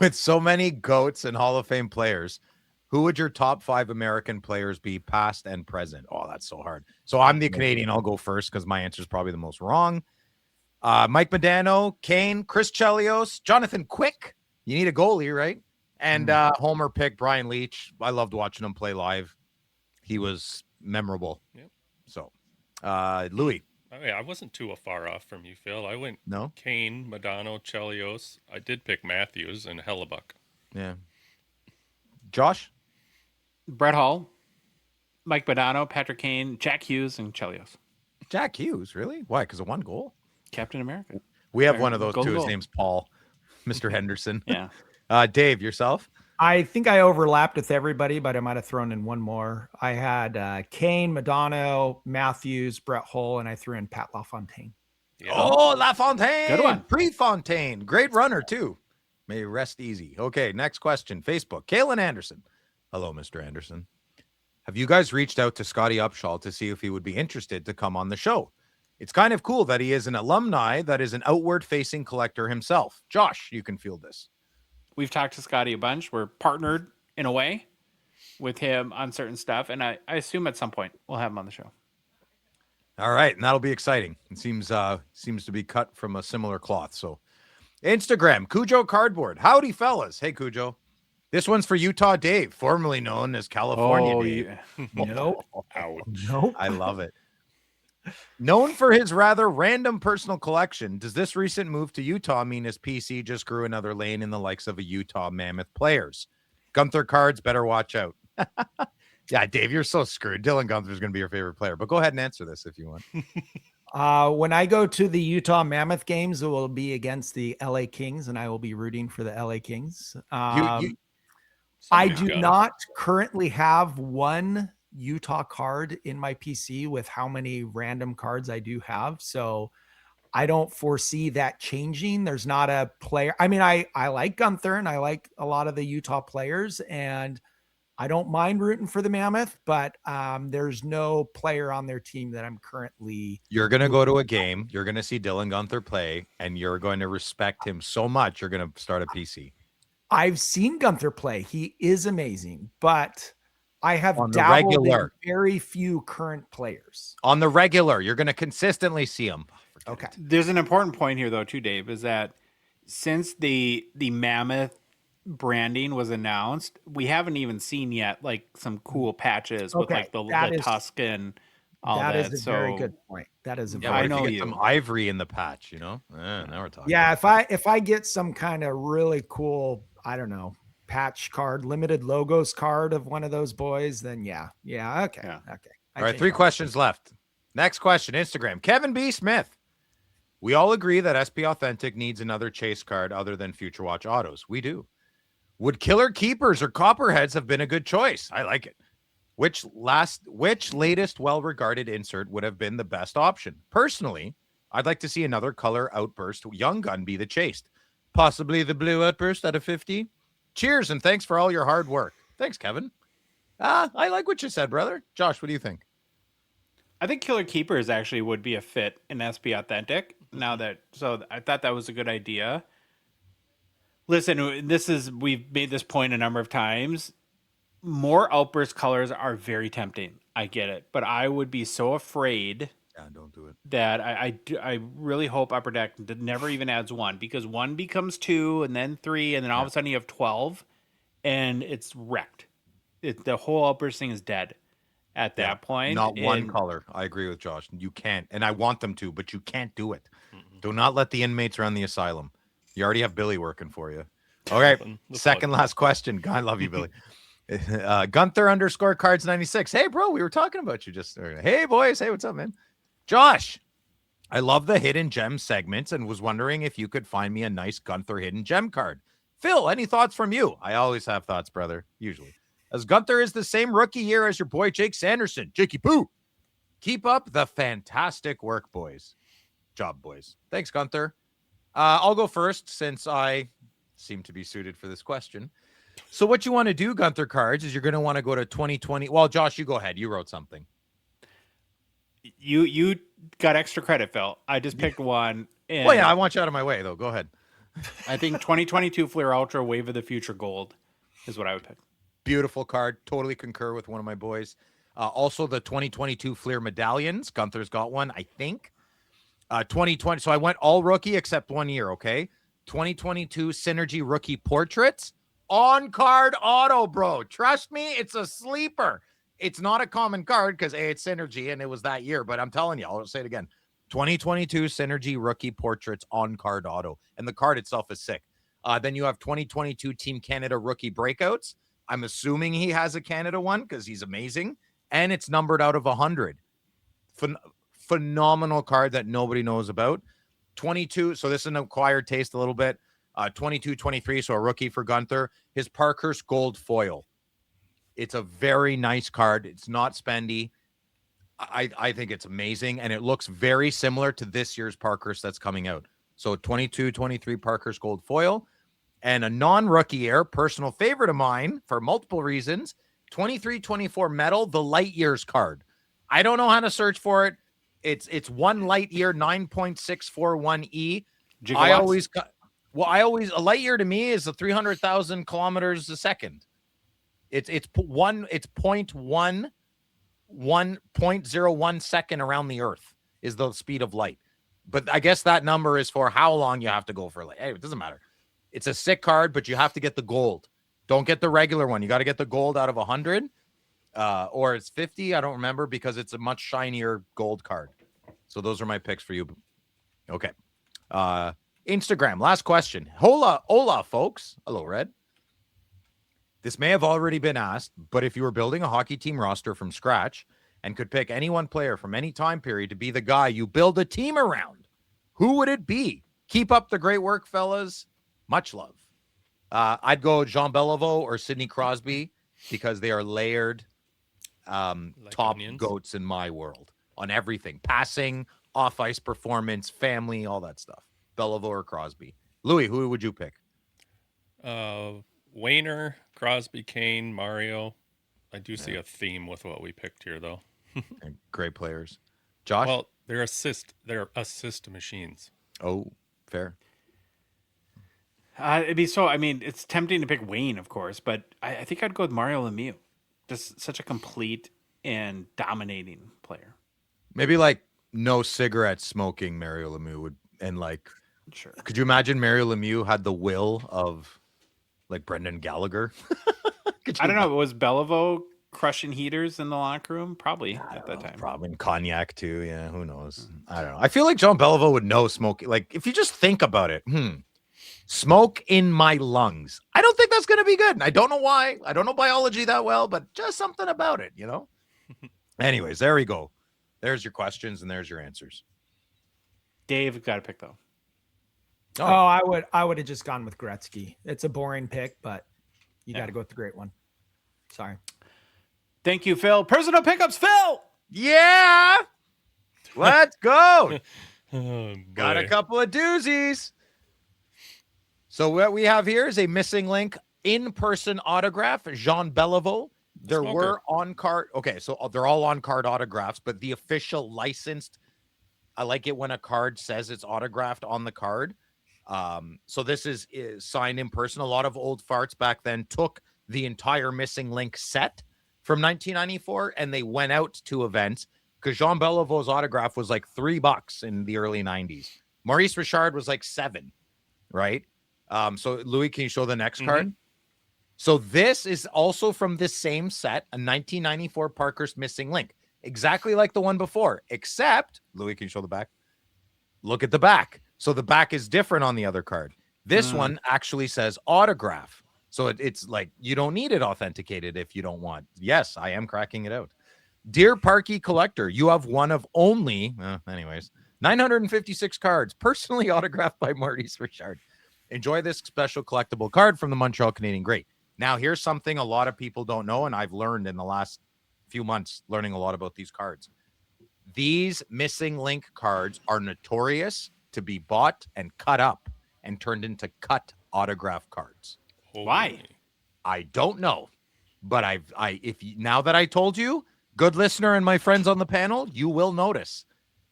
With so many GOATs and Hall of Fame players, who would your top 5 American players be, past and present? Oh, that's so hard. So I'm the Canadian. I'll go first because my answer is probably the most wrong. Mike Modano, Kane, Chris Chelios, Jonathan Quick. You need a goalie, right? And Homer pick Brian Leach. I loved watching him play live. He was memorable. Yep. So, Louis. I wasn't too far off from you, Phil. I went Kane, Modano, Chelios. I did pick Matthews and Hellebuck. Yeah. Josh? Brett Hall, Mike Modano, Patrick Kane, Jack Hughes, and Chelios. Jack Hughes, really? Why? Because of one goal? Captain America. We have one of those too. His name's Paul, Mr. Henderson. Yeah. Dave, yourself? I think I overlapped with everybody, but I might have thrown in one more. I had Kane, Modano, Matthews, Brett Hull, and I threw in Pat LaFontaine. Yeah. Oh, LaFontaine. Good one. Prefontaine. Great runner, too. May rest easy. Okay, next question. Facebook. Kalen Anderson. Hello, Mr. Anderson. Have you guys reached out to Scotty Upshaw to see if he would be interested to come on the show? It's kind of cool that he is an alumni that is an outward-facing collector himself. Josh, you can feel this. We've talked to Scotty a bunch. We're partnered in a way with him on certain stuff, and I assume at some point we'll have him on the show. All right, and that'll be exciting. It seems to be cut from a similar cloth. So, Instagram, Cujo Cardboard. Howdy, fellas. Hey, Cujo. This one's for Utah Dave, formerly known as California Dave. Yeah. Nope. Ouch. Nope. I love it. Known for his rather random personal collection, does this recent move to Utah mean his PC just grew another lane in the likes of a Utah Mammoth players? Gunther cards, better watch out. Yeah, Dave, you're so screwed. Dylan Gunther's going to be your favorite player, but go ahead and answer this if you want. When I go to the Utah Mammoth games, it will be against the LA Kings, and I will be rooting for the LA Kings. I do not currently have one Utah card in my PC with how many random cards I do have. So I don't foresee that changing. There's not a player. I mean, I like Gunther and I like a lot of the Utah players, and I don't mind rooting for the Mammoth, but there's no player on their team that I'm currently. You're going to go to a game. You're going to see Dylan Gunther play, and you're going to respect him so much. You're going to start a PC. I've seen Gunther play. He is amazing, but I have on the dabbled regular. in very few current players. On the regular, you're going to consistently see him. Okay. There's an important point here, though, too, Dave, is that since the Mammoth branding was announced, we haven't even seen yet like some cool patches with like the tusk and all that. That is a so very good point. That is a Yeah, I what if know you get you. some ivory in the patch, you know? Now we're talking. Yeah, if I get some kind of really cool, I don't know, patch card, limited logos card of one of those boys, then okay. Okay. All right, 3 questions left. Next question, Instagram. Kevin B. Smith. We all agree that SP Authentic needs another chase card other than Future Watch Autos. We do. Would Killer Keepers or Copperheads have been a good choice? I like it. Which latest well-regarded insert would have been the best option? Personally, I'd like to see another color outburst Young Gun be the chased. Possibly the blue outburst out of 50. Cheers, and thanks for all your hard work. Thanks, Kevin. I like what you said, brother. Josh, what do you think? I think Killer Keepers actually would be a fit in SP Authentic. So I thought that was a good idea. Listen, we've made this point a number of times. More outburst colors are very tempting. I get it, but I would be so afraid. Yeah, don't do it. That I really hope Upper Deck never even adds 1, because 1 becomes 2 and then 3 and then all of a sudden you have 12 and it's wrecked. The whole outburst thing is dead at that point. Not one color. I agree with Josh. You can't, and I want them to, but you can't do it. Do not let the inmates run the asylum. You already have Billy working for you. All right, second last question. God, I love you, Billy. Gunther _ cards 96. Hey, bro, we were talking about you just. Hey, boys. Hey, what's up, man? Josh, I love the hidden gem segments and was wondering if you could find me a nice Gunther hidden gem card. Phil, any thoughts from you? I always have thoughts, brother, usually. As Gunther is the same rookie year as your boy Jake Sanderson. Jakey Poo. Keep up the fantastic work, boys. Job, boys. Thanks, Gunther. I'll go first since I seem to be suited for this question. So what you want to do, Gunther cards, is you're going to want to go to 2020. Well, Josh, you go ahead. You wrote something. You got extra credit, Phil. I just picked one. And well, yeah, I want you out of my way, though. Go ahead. I think 2022 Fleer Ultra Wave of the Future Gold is what I would pick. Beautiful card. Totally concur with one of my boys. Also, the 2022 Fleer Medallions. Gunther's got one, I think. 2020. So I went all rookie except 1 year, okay? 2022 Synergy Rookie Portraits. On card auto, bro. Trust me, it's a sleeper. It's not a common card because it's Synergy and it was that year. But I'm telling you, I'll say it again. 2022 Synergy Rookie Portraits on card auto. And the card itself is sick. Then you have 2022 Team Canada Rookie Breakouts. I'm assuming he has a Canada one because he's amazing. And it's numbered out of 100. Phenomenal card that nobody knows about. 22. So this is an acquired taste a little bit. 22, 23. So a rookie for Gunther. His Parkhurst Gold Foil. It's a very nice card. It's not spendy. I think it's amazing. And it looks very similar to this year's Parkhurst that's coming out. So 22, 23 Parkhurst Gold Foil. And a non-rookie air, personal favorite of mine for multiple reasons. 23, 24 metal, the Light Years card. I don't know how to search for it. It's 1 light year, 9.641 E. Gigawatts? A light year to me is a 300,000 kilometers a second. It's 0.01 second around the Earth is the speed of light. But I guess that number is for how long you have to go for light. Hey, it doesn't matter. It's a sick card, but you have to get the gold. Don't get the regular one. You got to get the gold out of 100, or it's 50. I don't remember because it's a much shinier gold card. So those are my picks for you. Okay. Instagram, last question. Hola, folks. Hello, Red. This may have already been asked, but if you were building a hockey team roster from scratch and could pick any one player from any time period to be the guy you build a team around, who would it be? Keep up the great work, fellas. Much love. I'd go Jean Beliveau or Sidney Crosby because they are layered top onions. goats in my world on everything. Passing, off-ice performance, family, all that stuff. Beliveau or Crosby. Louis, who would you pick? Wayner, Crosby, Kane, Mario. I do see a theme with what we picked here, though. Great players. Josh? Well, they're assist machines. Oh, fair. It'd be so. I mean, it's tempting to pick Wayne, of course, but I think I'd go with Mario Lemieux. Just such a complete and dominating player. Maybe like no cigarette smoking Mario Lemieux would, and like, Sure. could you imagine Mario Lemieux had the will of like Brendan Gallagher? I don't know. Was Beliveau crushing heaters in the locker room? Probably at that time. Probably cognac too. Yeah, who knows? I don't know. I feel like Jean Beliveau would know smoking. Like if you just think about it, smoke in my lungs. I don't think that's going to be good. And I don't know why. I don't know biology that well, but just something about it, you know? Anyways, there we go. There's your questions and there's your answers. Dave got to pick though. Oh, I would have just gone with Gretzky. It's a boring pick, but you got to go with the great one. Sorry. Thank you, Phil. Personal pickups, Phil. Yeah. Let's go. Oh, Got a boy. couple of doozies. So what we have here is a missing link in-person autograph, Jean Beliveau. There Smoker. were on-card. Okay, so they're all on-card autographs, but the official licensed, I like it when a card says it's autographed on the card. So this is signed in person. A lot of old farts back then took the entire missing link set from 1994 and they went out to events because Jean Beliveau's autograph was like $3 in the early 90s. Maurice Richard was like $7, right? So Louis, can you show the next card? So this is also from this same set, a 1994 Parker's Missing Link, exactly like the one before, except Louis, can you show the back? Look at the back. So the back is different on the other card. This one actually says autograph. So it's like you don't need it authenticated if you don't want. Yes, I am cracking it out. Dear Parky Collector, you have one of only, 956 cards personally autographed by Maurice Richard. Enjoy this special collectible card from the Montreal Canadian Great. Now, here's something a lot of people don't know, and I've learned in the last few months learning a lot about these cards. These missing link cards are notorious to be bought and cut up and turned into cut autograph cards. Why? I don't know, but now that I told you, good listener and my friends on the panel, you will notice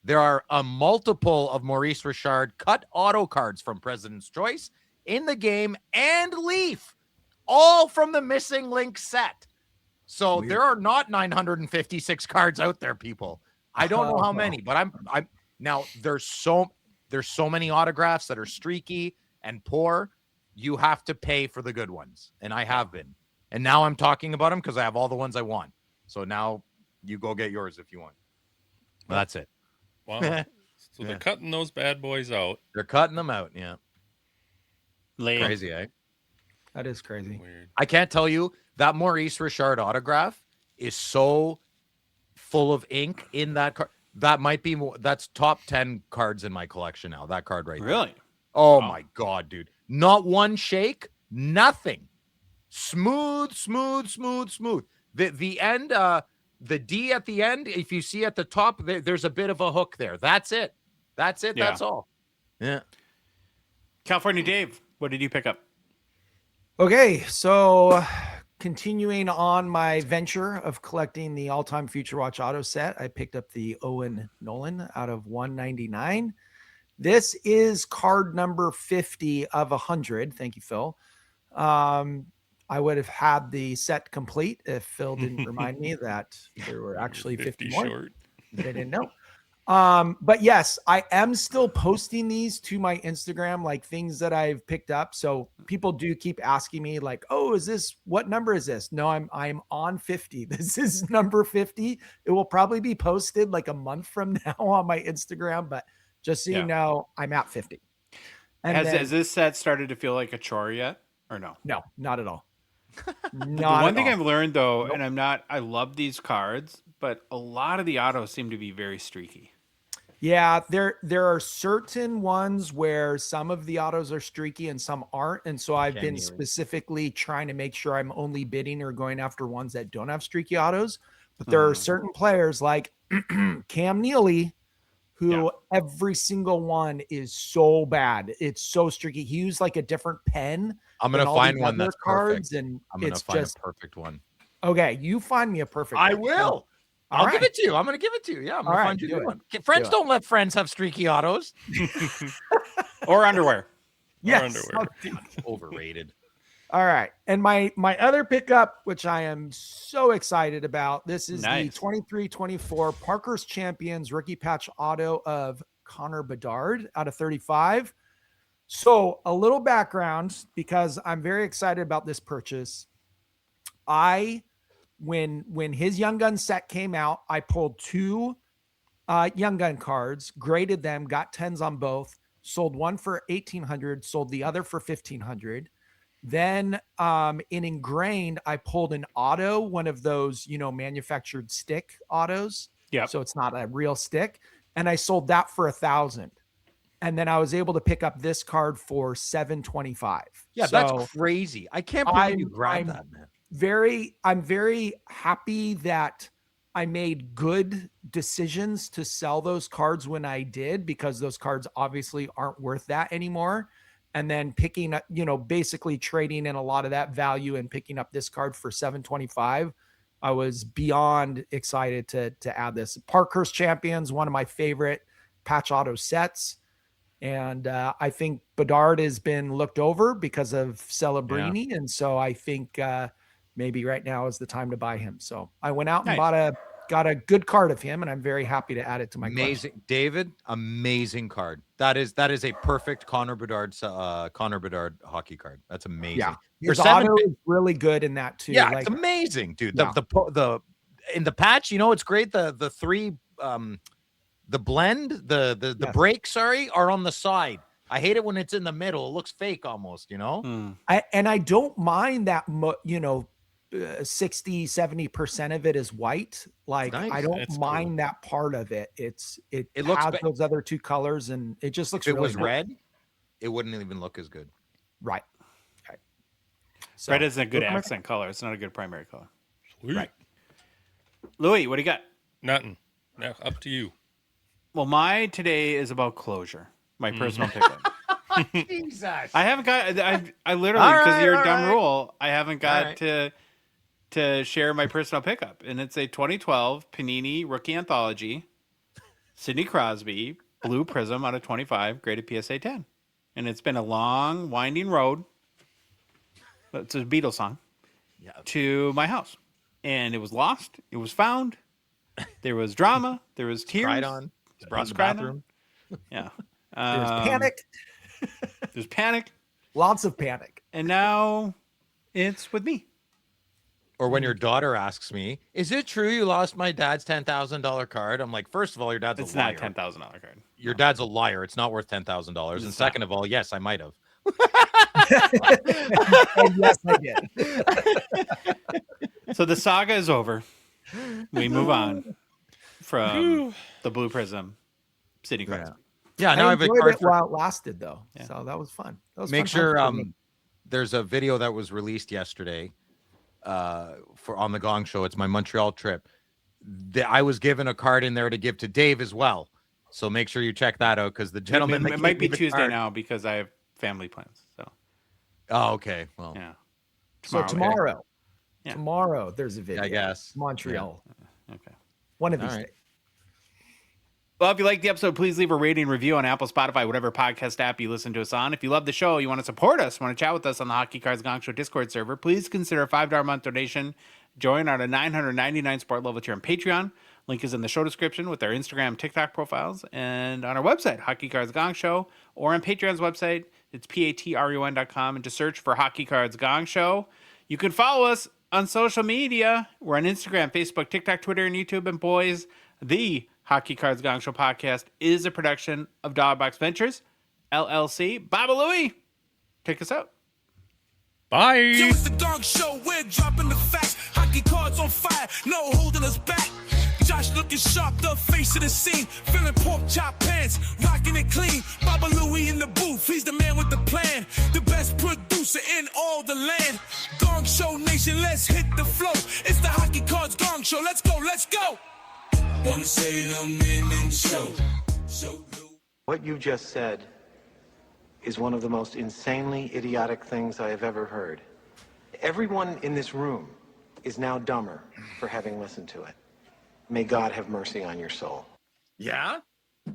there are a multiple of Maurice Richard cut auto cards from President's Choice in the game and Leaf, all from the missing link set. So there are not 956 cards out there, people. I don't know how many, but I'm now there's so many autographs that are streaky and poor. You have to pay for the good ones, and I have been. And now I'm talking about them because I have all the ones I want. So now you go get yours if you want. Well, that's it. Wow. So they're cutting those bad boys out. They're cutting them out. Yeah. Lame. Crazy, eh? That is crazy. Weird. I can't tell you that Maurice Richard autograph is so full of ink in that card. That might be that's top 10 cards in my collection now. That card right there. Really? Oh my God, dude. Not one shake, nothing. Smooth. The end, the D at the end, if you see at the top, there's a bit of a hook there. That's it. That's it. Yeah. That's all. Yeah. California Dave, what did you pick up? Okay, so continuing on my venture of collecting the all-time Future Watch auto set, I picked up the Owen Nolan out of 199. This is card number 50 of 100. Thank you, Phil. I would have had the set complete if Phil didn't remind me that there were actually 50 more. short. I didn't know. But yes, I am still posting these to my Instagram, like things that I've picked up. So people do keep asking me like, oh, what number is this? No, I'm on 50. This is number 50. It will probably be posted like a month from now on my Instagram, but just so you know, I'm at 50. And has this set started to feel like a chore yet or no? No, not at all. The one thing I've learned though, and I love these cards, but a lot of the autos seem to be very streaky. Yeah, there are certain ones where some of the autos are streaky and some aren't. And so I've been specifically trying to make sure I'm only bidding or going after ones that don't have streaky autos. But there are certain players like Cam Neely, who every single one is so bad. It's so streaky. He used like a different pen. I'm going to find one that's cards perfect. And I'm going to find a perfect one. Okay, you find me a perfect one. I will. I'll give it to you. I'm going to give it to you. Yeah, I'm going to find you a good one. Friends don't let friends have streaky autos. Or underwear. Yes. Or underwear. Overrated. All right. And my other pickup, which I am so excited about, this is the 23-24 Parker's Champions rookie patch auto of Connor Bedard out of 35. So a little background, because I'm very excited about this purchase. When his Young Gun set came out, I pulled 2 Young Gun cards, graded them, got 10s on both, sold one for 1,800, sold the other for 1,500. Then in Ingrained, I pulled an auto, one of those, manufactured stick autos. Yeah. So it's not a real stick. And I sold that for 1,000. And then I was able to pick up this card for 725. Yeah, so that's crazy. I can't believe you grabbed that, man. I'm very happy that I made good decisions to sell those cards when I did, because those cards obviously aren't worth that anymore. And then picking up, basically trading in a lot of that value and picking up this card for 725. I was beyond excited to add this. Parker's Champions, one of my favorite patch auto sets. And I think Bedard has been looked over because of Celebrini. Yeah. And so I think maybe right now is the time to buy him. So I went out and got a good card of him, and I'm very happy to add it to my amazing collection. David, amazing card. That is a perfect Connor Bedard hockey card. That's amazing. Yeah, his auto is really good in that too. Yeah, it's amazing, dude. The in the patch, it's great. The 3 the blend, the break, are on the side. I hate it when it's in the middle. It looks fake almost, I don't mind that, 60-70% of it is white. Like nice. I don't mind that part of it. It looks has those other 2 colors, and it just looks. If it really was nice. red, it wouldn't even look as good. Right. So, red isn't a good accent color. It's not a good primary color. Sweet. Right. Louis, what do you got? Nothing. No, up to you. Well, my today is about closure. My personal pickup. Jesus. I haven't got. I literally, because of your dumb rule, I haven't got to share my personal pickup, and it's a 2012 Panini Rookie Anthology, Sidney Crosby Blue Prism out of 25, graded PSA 10, and it's been a long, winding road. It's a Beatles song. Yeah. To my house, and it was lost. It was found. There was drama. There was tears. Cried on. Brought in the bathroom. Yeah. There's panic. There's panic. Lots of panic. And now it's with me. Or when your daughter asks me, is it true you lost my dad's $10,000 card? I'm like, first of all, your dad's a liar. It's not a $10,000 card. Your dad's a liar. It's not worth $10,000. And second of all, yes, I might have. And yes, I did. So the saga is over. We move on from the Blue Prism Sidney Crosby. Yeah, now I have a enjoyed card it while it lasted, though. Yeah. So that was fun. That was Make sure there's a video that was released yesterday on the Gong Show. It's my Montreal trip. I was given a card in there to give to Dave as well. So make sure you check that out, because the gentleman. It might be Tuesday now because I have family plans. So. Oh, okay. Well. Yeah. Tomorrow. Yeah. Tomorrow there's a video. I guess. Montreal. Okay. One of these All right. days. Well, if you like the episode, please leave a rating and review on Apple, Spotify, whatever podcast app you listen to us on. If you love the show, you want to support us, want to chat with us on the Hockey Cards Gongshow Discord server, please consider a $5 a month donation. Join our $999 support level tier on Patreon. Link is in the show description with our Instagram, TikTok profiles, and on our website, Hockey Cards Gongshow, or on Patreon's website. It's patreon.com, and just search for Hockey Cards Gongshow. You can follow us on social media. We're on Instagram, Facebook, TikTok, Twitter, and YouTube. And boys, the Hockey Cards Gongshow podcast is a production of Dollar Box Ventures LLC. Baba Louie, take us out. Bye. Yo, it's the Gong Show. We're dropping the facts. Hockey cards on fire. No holding us back. Josh looking sharp, the face of the scene. Feeling pork chop pants, rocking it clean. Baba Louie in the booth, he's the man with the plan. The best producer in all the land. Gong Show Nation, let's hit the flow. It's the Hockey Cards Gong Show. Let's go, let's go. Wanna say them in show. What you just said is one of the most insanely idiotic things I have ever heard. Everyone in this room is now dumber for having listened to it. May God have mercy on your soul. Yeah?